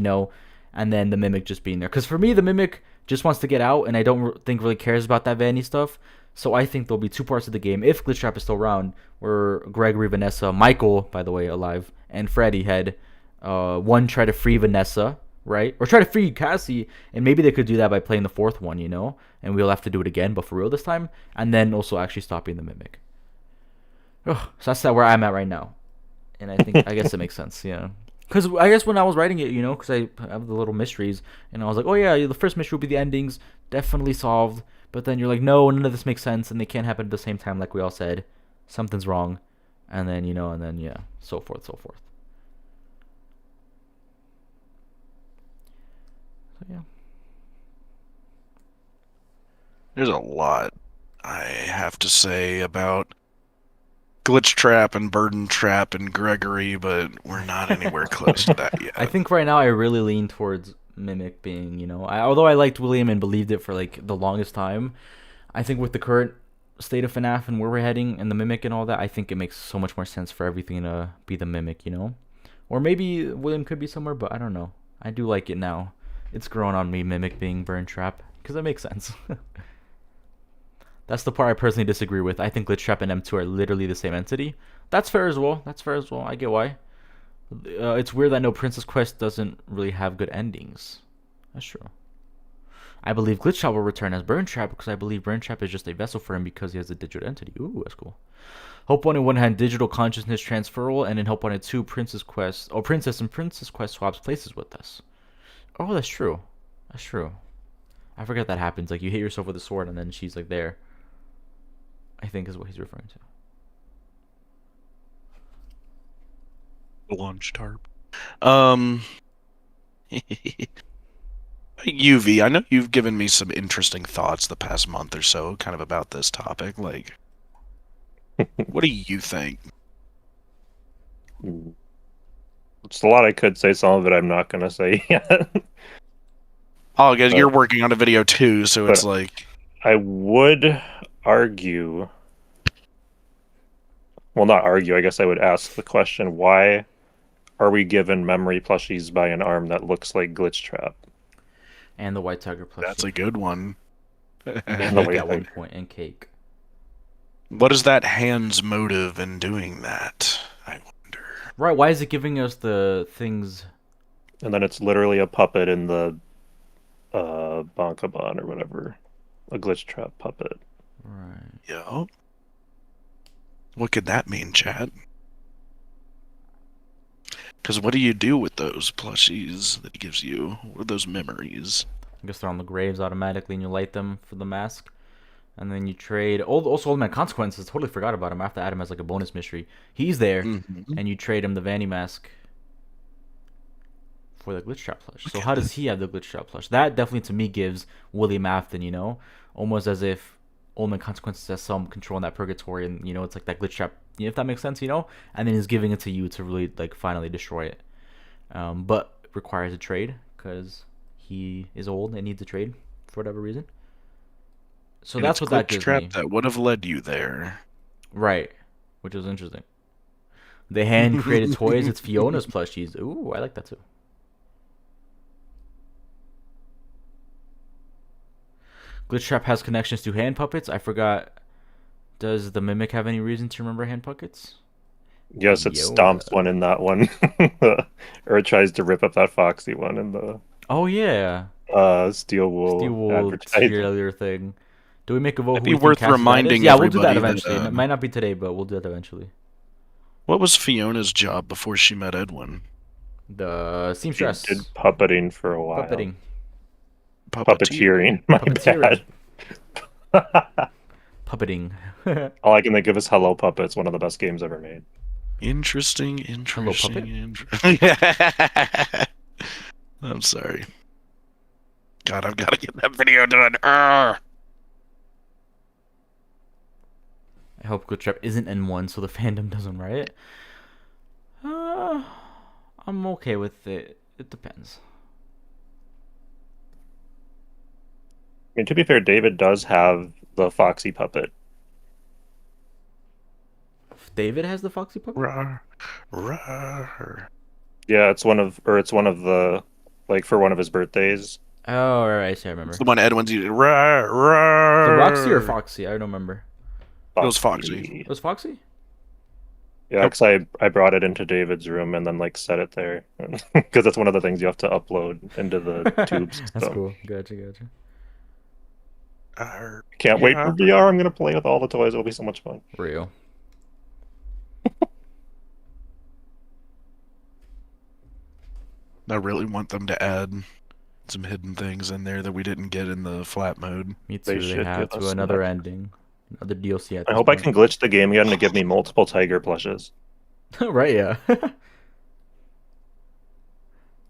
and then the Mimic just being there. Because for me, the Mimic just wants to get out, and I don't think really cares about that Vanny stuff. So I think there'll be two parts of the game, if Glitchtrap is still around, where Gregory, Vanessa, Michael, by the way, alive, and Freddy had one try to free Vanessa, right? Or try to free Cassie, and maybe they could do that by playing the fourth one, and we'll have to do it again, but for real this time, and then also actually stopping the Mimic. So that's where I'm at right now, and I guess it makes sense, because I guess when I was writing it, because I have the little mysteries, and I was like, oh yeah, the first mystery will be the endings, definitely solved, but then you're like, no, none of this makes sense, and they can't happen at the same time like we all said. Something's wrong, and then and then yeah, so forth, so forth. So yeah. There's a lot I have to say about glitchtrap and burden trap and Gregory, but we're not anywhere close to that yet. I think right now I really lean towards Mimic being, although I liked William and believed it for like the longest time, I think with the current state of FNAF and where we're heading and the Mimic and all that, I think it makes so much more sense for everything to be the Mimic, Or maybe William could be somewhere, but I don't know. I do like it now. It's grown on me, Mimic being Burn Trap, because it makes sense. That's the part I personally disagree with. I think Glitchtrap and M2 are literally the same entity. That's fair as well. I get why. It's weird that no Princess Quest doesn't really have good endings. That's true. I believe Glitchtrap will return as Burn Trap because I believe Burn Trap is just a vessel for him because he has a digital entity. Ooh, that's cool. Hope 1 and 1 had digital consciousness transferal, and in Hope 1 and 2, Princess and Princess Quest swaps places with us. Oh, that's true. That's true. I forget that happens. Like, you hit yourself with a sword, and then she's, like, there. I think is what he's referring to. Launch tarp. UV, I know you've given me some interesting thoughts the past month or so, kind of about this topic. Like, what do you think? It's a lot I could say. Some of it I'm not going to say yet. Oh, because you're working on a video too, so it's like... I would argue... Well, not argue. I guess I would ask the question, why are we given memory plushies by an arm that looks like Glitchtrap? And the White Tiger plushie. That's a good one. And the at one point, and Cake. What is that hand's motive in doing that? I wonder. Right, why is it giving us the things? And then it's literally a puppet in the Bonkaban or whatever. A Glitchtrap puppet. Right. Yeah. What could that mean, chat? Because what do you do with those plushies that he gives you? What are those memories? I guess they're on the graves automatically, and you light them for the mask. And then you trade... Also, Old Man Consequences, totally forgot about him. I have to add him as like a bonus mystery. He's there, and you trade him the Vanny mask for the Glitchtrap plush. So how does he have the Glitchtrap plush? That definitely, to me, gives William Afton, almost as if Old Man Consequences has some control in that purgatory, and, it's like that Glitchtrap, if that makes sense, and then he's giving it to you to really, like, finally destroy it. But requires a trade, because he is old and needs a trade for whatever reason. So and that's what that gives me. That would have led you there. Right, which is interesting. The hand-created toys, it's Fiona's plushies. Ooh, I like that too. Glitchtrap has connections to hand puppets. I forgot. Does the Mimic have any reason to remember hand puppets? Yes, it stomps one in that one. Or it tries to rip up that Foxy one in the... Oh, yeah. Steel Wool cheerleader thing. Do we make a vote? It'd be worth reminding. Yeah, we'll do that eventually. It might not be today, but we'll do that eventually. What was Fiona's job before she met Edwin? The seamstress. She did puppeting for a while. Puppeteering. My bad. Puppeting. All I can think of is Hello Puppets, one of the best games ever made. Interesting. Hello Puppet? I'm sorry. God, I've got to get that video done. I hope Glitchtrap isn't N1 so the fandom doesn't riot. I'm okay with it. It depends. I mean, to be fair, David does have the Foxy puppet. David has the Foxy puppet? Yeah, it's one of the, like, for one of his birthdays. Oh, right, I remember. It's the one Edwin's using. The Roxy or Foxy? I don't remember. It was Foxy. It was Foxy? Yeah, because I brought it into David's room and then, like, set it there. Because that's one of the things you have to upload into the tubes. That's cool. Gotcha. Can't wait for VR. I'm going to play with all the toys. It'll be so much fun. Real. I really want them to add some hidden things in there that we didn't get in the flat mode. Me too. They have to another ending. Another DLC at I this hope I point. can glitch the game again to give me multiple tiger plushes. Right, yeah.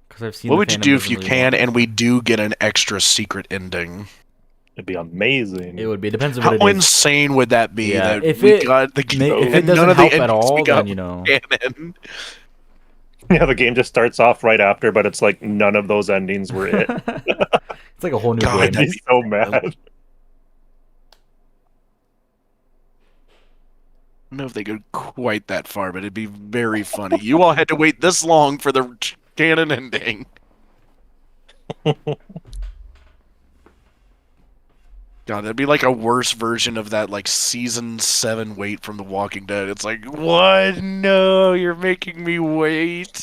Because I've seen What the would you fandom do if doesn't you really want can, this. and we do get an extra secret ending? It'd be amazing. It would be. Depends on How what it is. insane would that be? Yeah, That if we it got the if it and none doesn't of the help at endings we all, got then you know. canon. Yeah, the game just starts off right after, but it's like none of those endings were it. It's like a whole new God, I'd game. be that'd be so wild. mad. I don't know if they go quite that far, but it'd be very funny. You all had to wait this long for the canon ending. God, that'd be like a worse version of that, like season 7 wait from The Walking Dead. It's like, what? No, you're making me wait.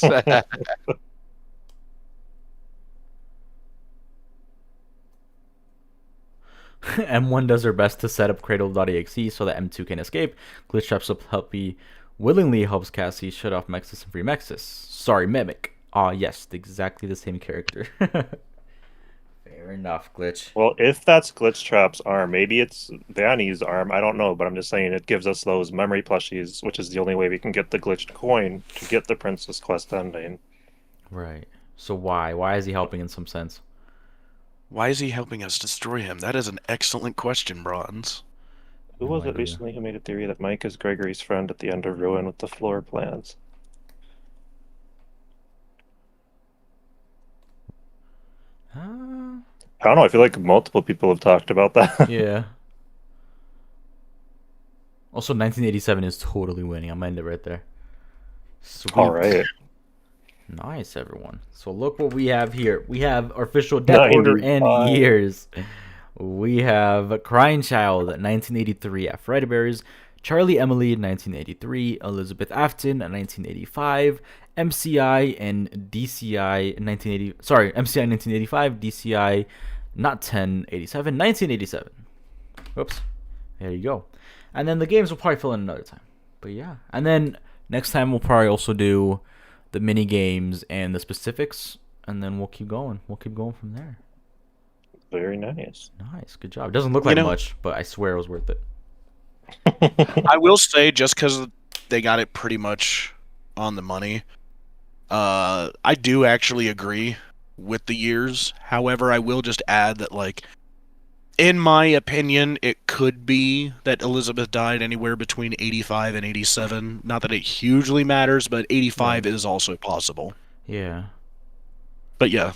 M1 does their best to set up Cradle.exe so that M2 can escape. Glitchtrap willingly helps Cassie shut off Mexus and free Mexus. Sorry, Mimic. Ah, yes, exactly the same character. Fair enough, Glitch. Well, if that's Glitchtrap's arm, maybe it's Vanny's arm. I don't know, but I'm just saying it gives us those memory plushies, which is the only way we can get the glitched coin to get the Princess Quest ending. Right. So why? Why is he helping in some sense? Why is he helping us destroy him? That is an excellent question, Bronze. Who was it recently who made a theory that Mike is Gregory's friend at the end of Ruin with the floor plans? I don't know. I feel like multiple people have talked about that. Yeah. Also, 1987 is totally winning. I'm end it right there. Sweet. All right. Nice, everyone. So look what we have here. We have official death order and years. We have Crying Child, 1983 at Freddyberries. Charlie Emily, 1983. Elizabeth Afton, 1985. MCI and DCI, 1980. Sorry, MCI 1985. DCI, not 1087. 1987. Whoops. There you go. And then the games will probably fill in another time. But yeah. And then next time we'll probably also do the mini games and the specifics, and then we'll keep going. We'll keep going from there. Very nice. Nice. Good job. It doesn't look like much, but I swear it was worth it. I will say, just because they got it pretty much on the money, I do actually agree with the years. However, I will just add that, like, in my opinion, it could be that Elizabeth died anywhere between 85 and 87. Not that it hugely matters, but 85 is also possible. Yeah. But yeah.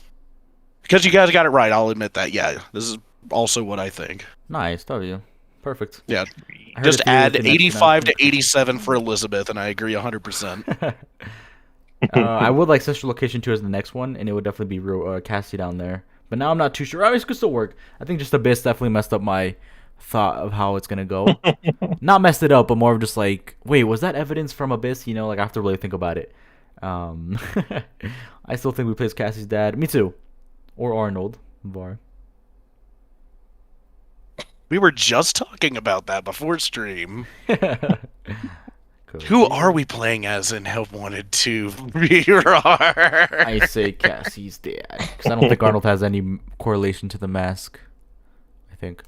Because you guys got it right, I'll admit that. Yeah, this is also what I think. Nice. W. Perfect. Yeah. Just add 85 to 87 for Elizabeth, and I agree 100%. I would like Central Location 2 as the next one, and it would definitely be Cassie down there. But now I'm not too sure. I mean, it could still work. I think just Abyss definitely messed up my thought of how it's going to go. Not messed it up, but more of just like, wait, was that evidence from Abyss? You know, like I have to really think about it. I still think we play as Cassie's dad. Me too. Or Arnold. Var. We were just talking about that before stream. Who are we playing as in Help Wanted 2? I say Cassie's dad. Because I don't think Arnold has any correlation to the mask. I think.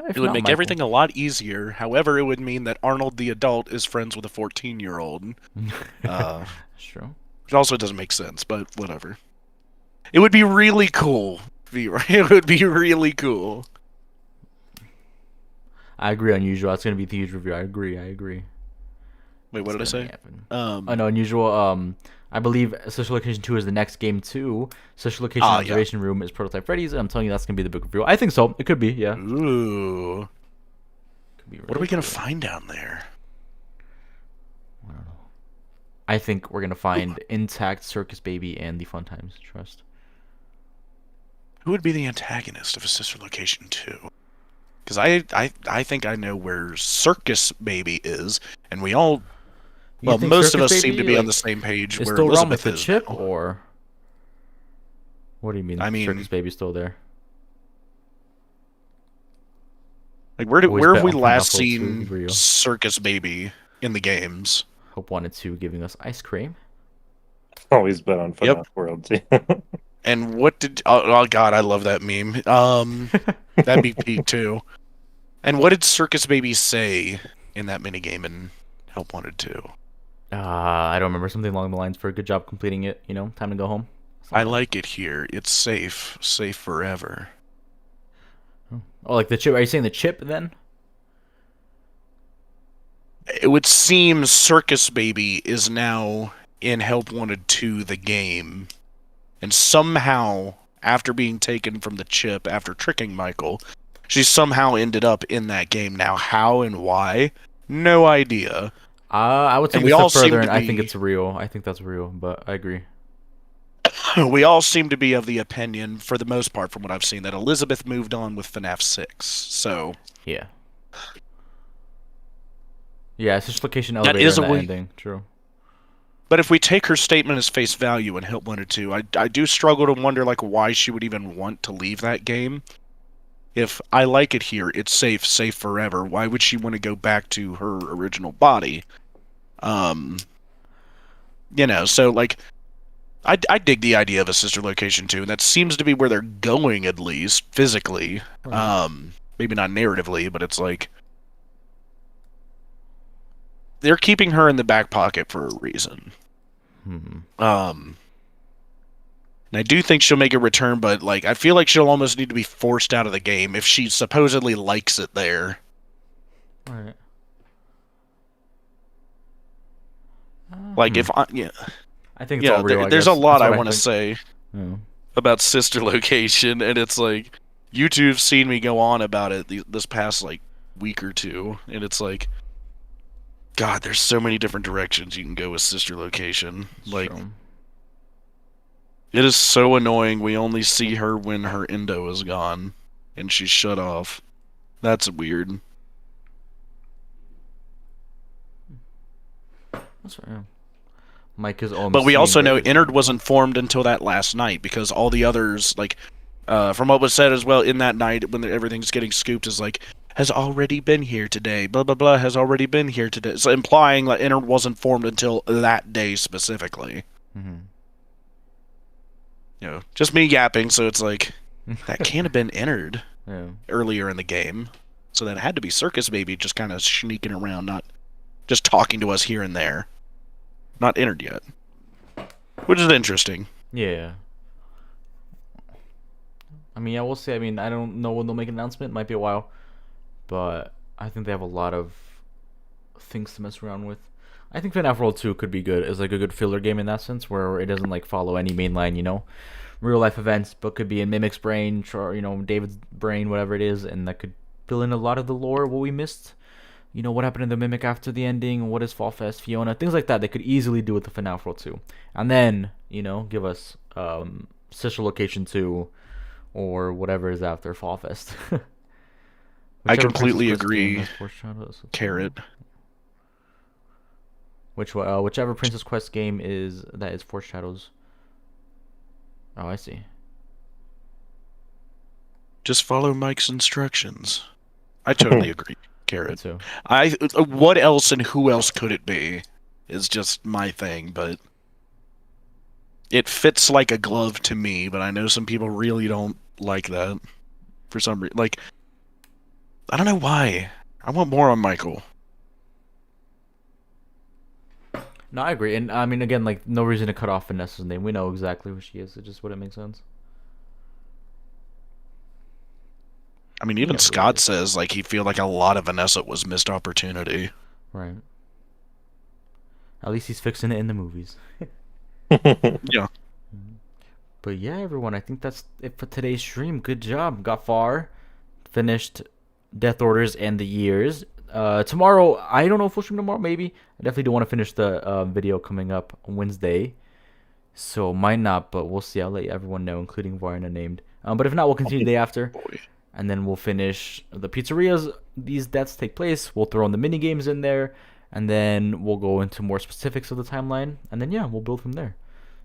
It would make everything a lot easier. However, it would mean that Arnold the adult is friends with a 14-year-old. That's true. It also doesn't make sense, but whatever. It would be really cool. It would be really cool. I agree. Unusual. It's gonna be the huge review. I agree. Wait, what did I say? Oh no, Unusual. I believe Social Location 2 is the next game too. Social Location Observation Room is Prototype Freddy's, and I'm telling you that's gonna be the big review. I think so. It could be. Yeah. Ooh. Could be really what are we gonna find down there? I don't know. I think we're gonna find intact Circus Baby and the Fun Times Trust. Who would be the antagonist of a Sister Location 2? Because I think I know where Circus Baby is, and we all, well, most of us seem to be on the same page where Elizabeth is. Is still with the chip, or what do you mean? I mean, Circus Baby's still there. Like, where have we last seen Circus Baby in the games? Hope Wanted 2 giving us ice cream. Always been on Yep. FNAF World too. And what did... Oh, God, I love that meme. That'd be peak, too. And what did Circus Baby say in that minigame in Help Wanted 2? I don't remember, something along the lines for a good job completing it. You know, time to go home. I like it here. It's safe. Safe forever. Oh, like the chip. Are you saying the chip then? It would seem Circus Baby is now in Help Wanted 2, the game. And somehow, after being taken from the chip, after tricking Michael, she somehow ended up in that game. Now, how and why? No idea. I would take we a all step seem further, to and I think be- it's real. I think that's real, but I agree. We all seem to be of the opinion, for the most part, from what I've seen, that Elizabeth moved on with FNAF 6. So, Yeah. Yeah, it's just location That elevator is and a the way- ending. True. but if we take her statement as face value in Help Wanted 2, I do struggle to wonder like why she would even want to leave that game. If I like it here, it's safe, safe forever. Why would she want to go back to her original body? You know, so like, I dig the idea of a sister location too, and that seems to be where they're going, at least physically. Right. Maybe not narratively, but it's like they're keeping her in the back pocket for a reason. Hmm. And I do think she'll make a return, but like I feel like she'll almost need to be forced out of the game if she supposedly likes it there. Right. Like if I, yeah, I think it's all real. I there's guess. a lot That's I what want to think. say Yeah. about sister location, and it's like YouTube's seen me go on about it this past like week or two, and it's like, God, there's so many different directions you can go with sister location. Like, True. it is so annoying. We only see her when her endo is gone, and she's shut off. That's weird. That's right. Yeah. Mike is on. But we also know Innard Innard wasn't formed until that last night, because all the others, like, from what was said as well in that night when everything's getting scooped, is like, has already been here today. Blah blah blah has already been here today. So implying that Innard wasn't formed until that day specifically. Mm-hmm. You know, just me yapping. So it's like that can't have been Innard Yeah. earlier in the game. So that had to be Circus Baby just kind of sneaking around, not just talking to us here and there. Not Innard yet, which is interesting. Yeah. I mean, yeah, we'll see. I mean, I don't know when they'll make an announcement. Might be a while, but I think they have a lot of things to mess around with. I think FNAF World 2 could be good. It's like a good filler game in that sense, where it doesn't like follow any mainline, you know, real life events, but could be in Mimic's brain or David's brain, whatever it is, and that could fill in a lot of the lore, what we missed. You know, what happened to the Mimic after the ending, what is Fall Fest, Fiona, things like that. They could easily do with the FNAF World 2. And then, give us Sister Location 2 or whatever is after Fall Fest. I completely agree. Carrot. Whichever Princess Quest game is Force Shadows. Oh, I see. Just follow Mike's instructions. I totally agree. Carrot. Too. What else and who else could it be? Is just my thing, but it fits like a glove to me. But I know some people really don't like that for some reason. Like, I don't know why. I want more on Michael. No, I agree, and I mean, again, like, no reason to cut off Vanessa's name. We know exactly who she is. It just wouldn't make sense. I mean, even Scott says like he feel like a lot of Vanessa was missed opportunity. Right. At least he's fixing it in the movies. Yeah. But yeah, everyone, I think that's it for today's stream. Good job. Got far. Finished Death Orders and the Years. Tomorrow, I don't know if we'll stream tomorrow, maybe. I definitely do want to finish the video coming up on Wednesday. So, might not, but we'll see. I'll let everyone know, including Varna named. But if not, we'll continue the day after. And then we'll finish the pizzerias. These deaths take place. We'll throw in the mini games in there. And then we'll go into more specifics of the timeline. And then, yeah, we'll build from there.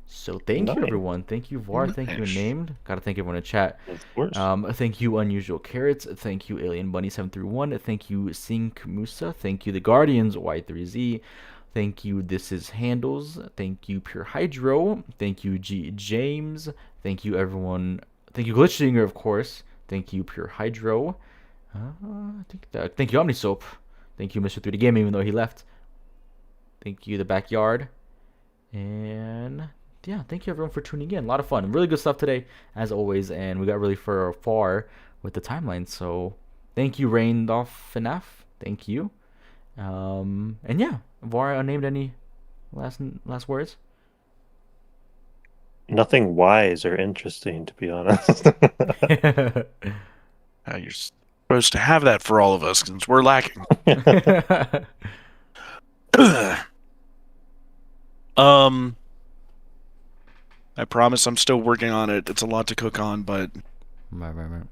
So thank you, everyone. Thank you, Var. Thank you, Named. Gotta thank everyone in chat. Of course. Thank you, Unusual Carrots. Thank you, Alien Bunny 731. Thank you, Sink Musa. Thank you, The Guardians Y3Z. Thank you, This Is Handles. Thank you, Pure Hydro. Thank you, G James. Thank you, everyone. Thank you, Glitchinger, of course. Thank you, Pure Hydro. Thank you, Omnisoap. Thank you, Mr. 3D Game, even though he left. Thank you, The Backyard. And yeah, thank you everyone for tuning in. A lot of fun. Really good stuff today, as always. And we got really far with the timeline. So thank you, Raindolph FNAF. Thank you. And yeah, Var, unnamed, any last words? Nothing wise or interesting, to be honest. You're supposed to have that for all of us since we're lacking. I promise I'm still working on it. It's a lot to cook on, but right.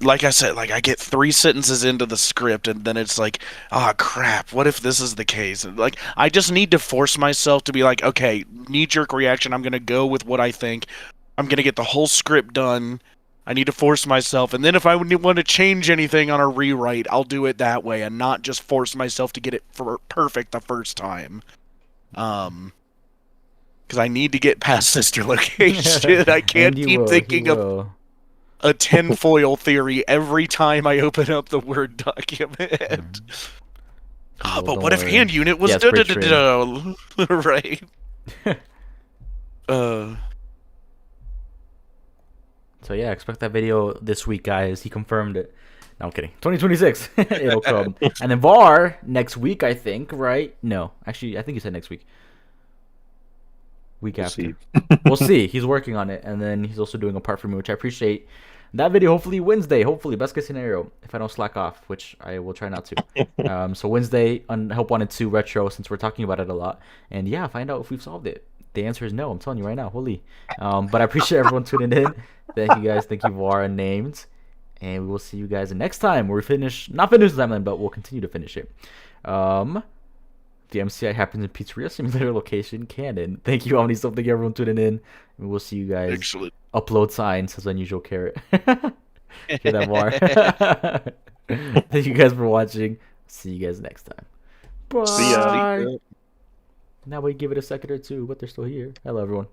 Like I said, like I get 3 sentences into the script and then it's like, ah, crap, what if this is the case? And like, I just need to force myself to be like, okay, knee-jerk reaction, I'm going to go with what I think. I'm going to get the whole script done. I need to force myself. And then if I want to change anything on a rewrite, I'll do it that way and not just force myself to get it perfect the first time. Because I need to get past Sister Location. I can't keep thinking of a tinfoil theory every time I open up the Word document. Well, but what if hand unit was right? So yeah, expect that video this week, guys. He confirmed it. No, I'm kidding. 2026, it'll come. And then Var next week, I think. Right? No, actually, I think he said next week. We'll after. See. We'll see. He's working on it, and then he's also doing a part for me, which I appreciate. That video, hopefully Wednesday. Hopefully, best case scenario, if I don't slack off, which I will try not to. So Wednesday on Help Wanted 2 Retro, since we're talking about it a lot. And yeah, find out if we've solved it. The answer is no. I'm telling you right now. Holy. But I appreciate everyone tuning in. Thank you guys. Thank you, Var and Named. And we will see you guys next time where we not finish the timeline, but we'll continue to finish it. The MCI happens in Pizzeria Simulator location canon. Thank you, Omni. Thank you, everyone tuning in. And we'll see you guys. Excellent. Upload sign says unusual carrot. Hear that, Var? Thank you guys for watching. See you guys next time. Bye. See ya. Now we give it a second or two, but they're still here. Hello, everyone.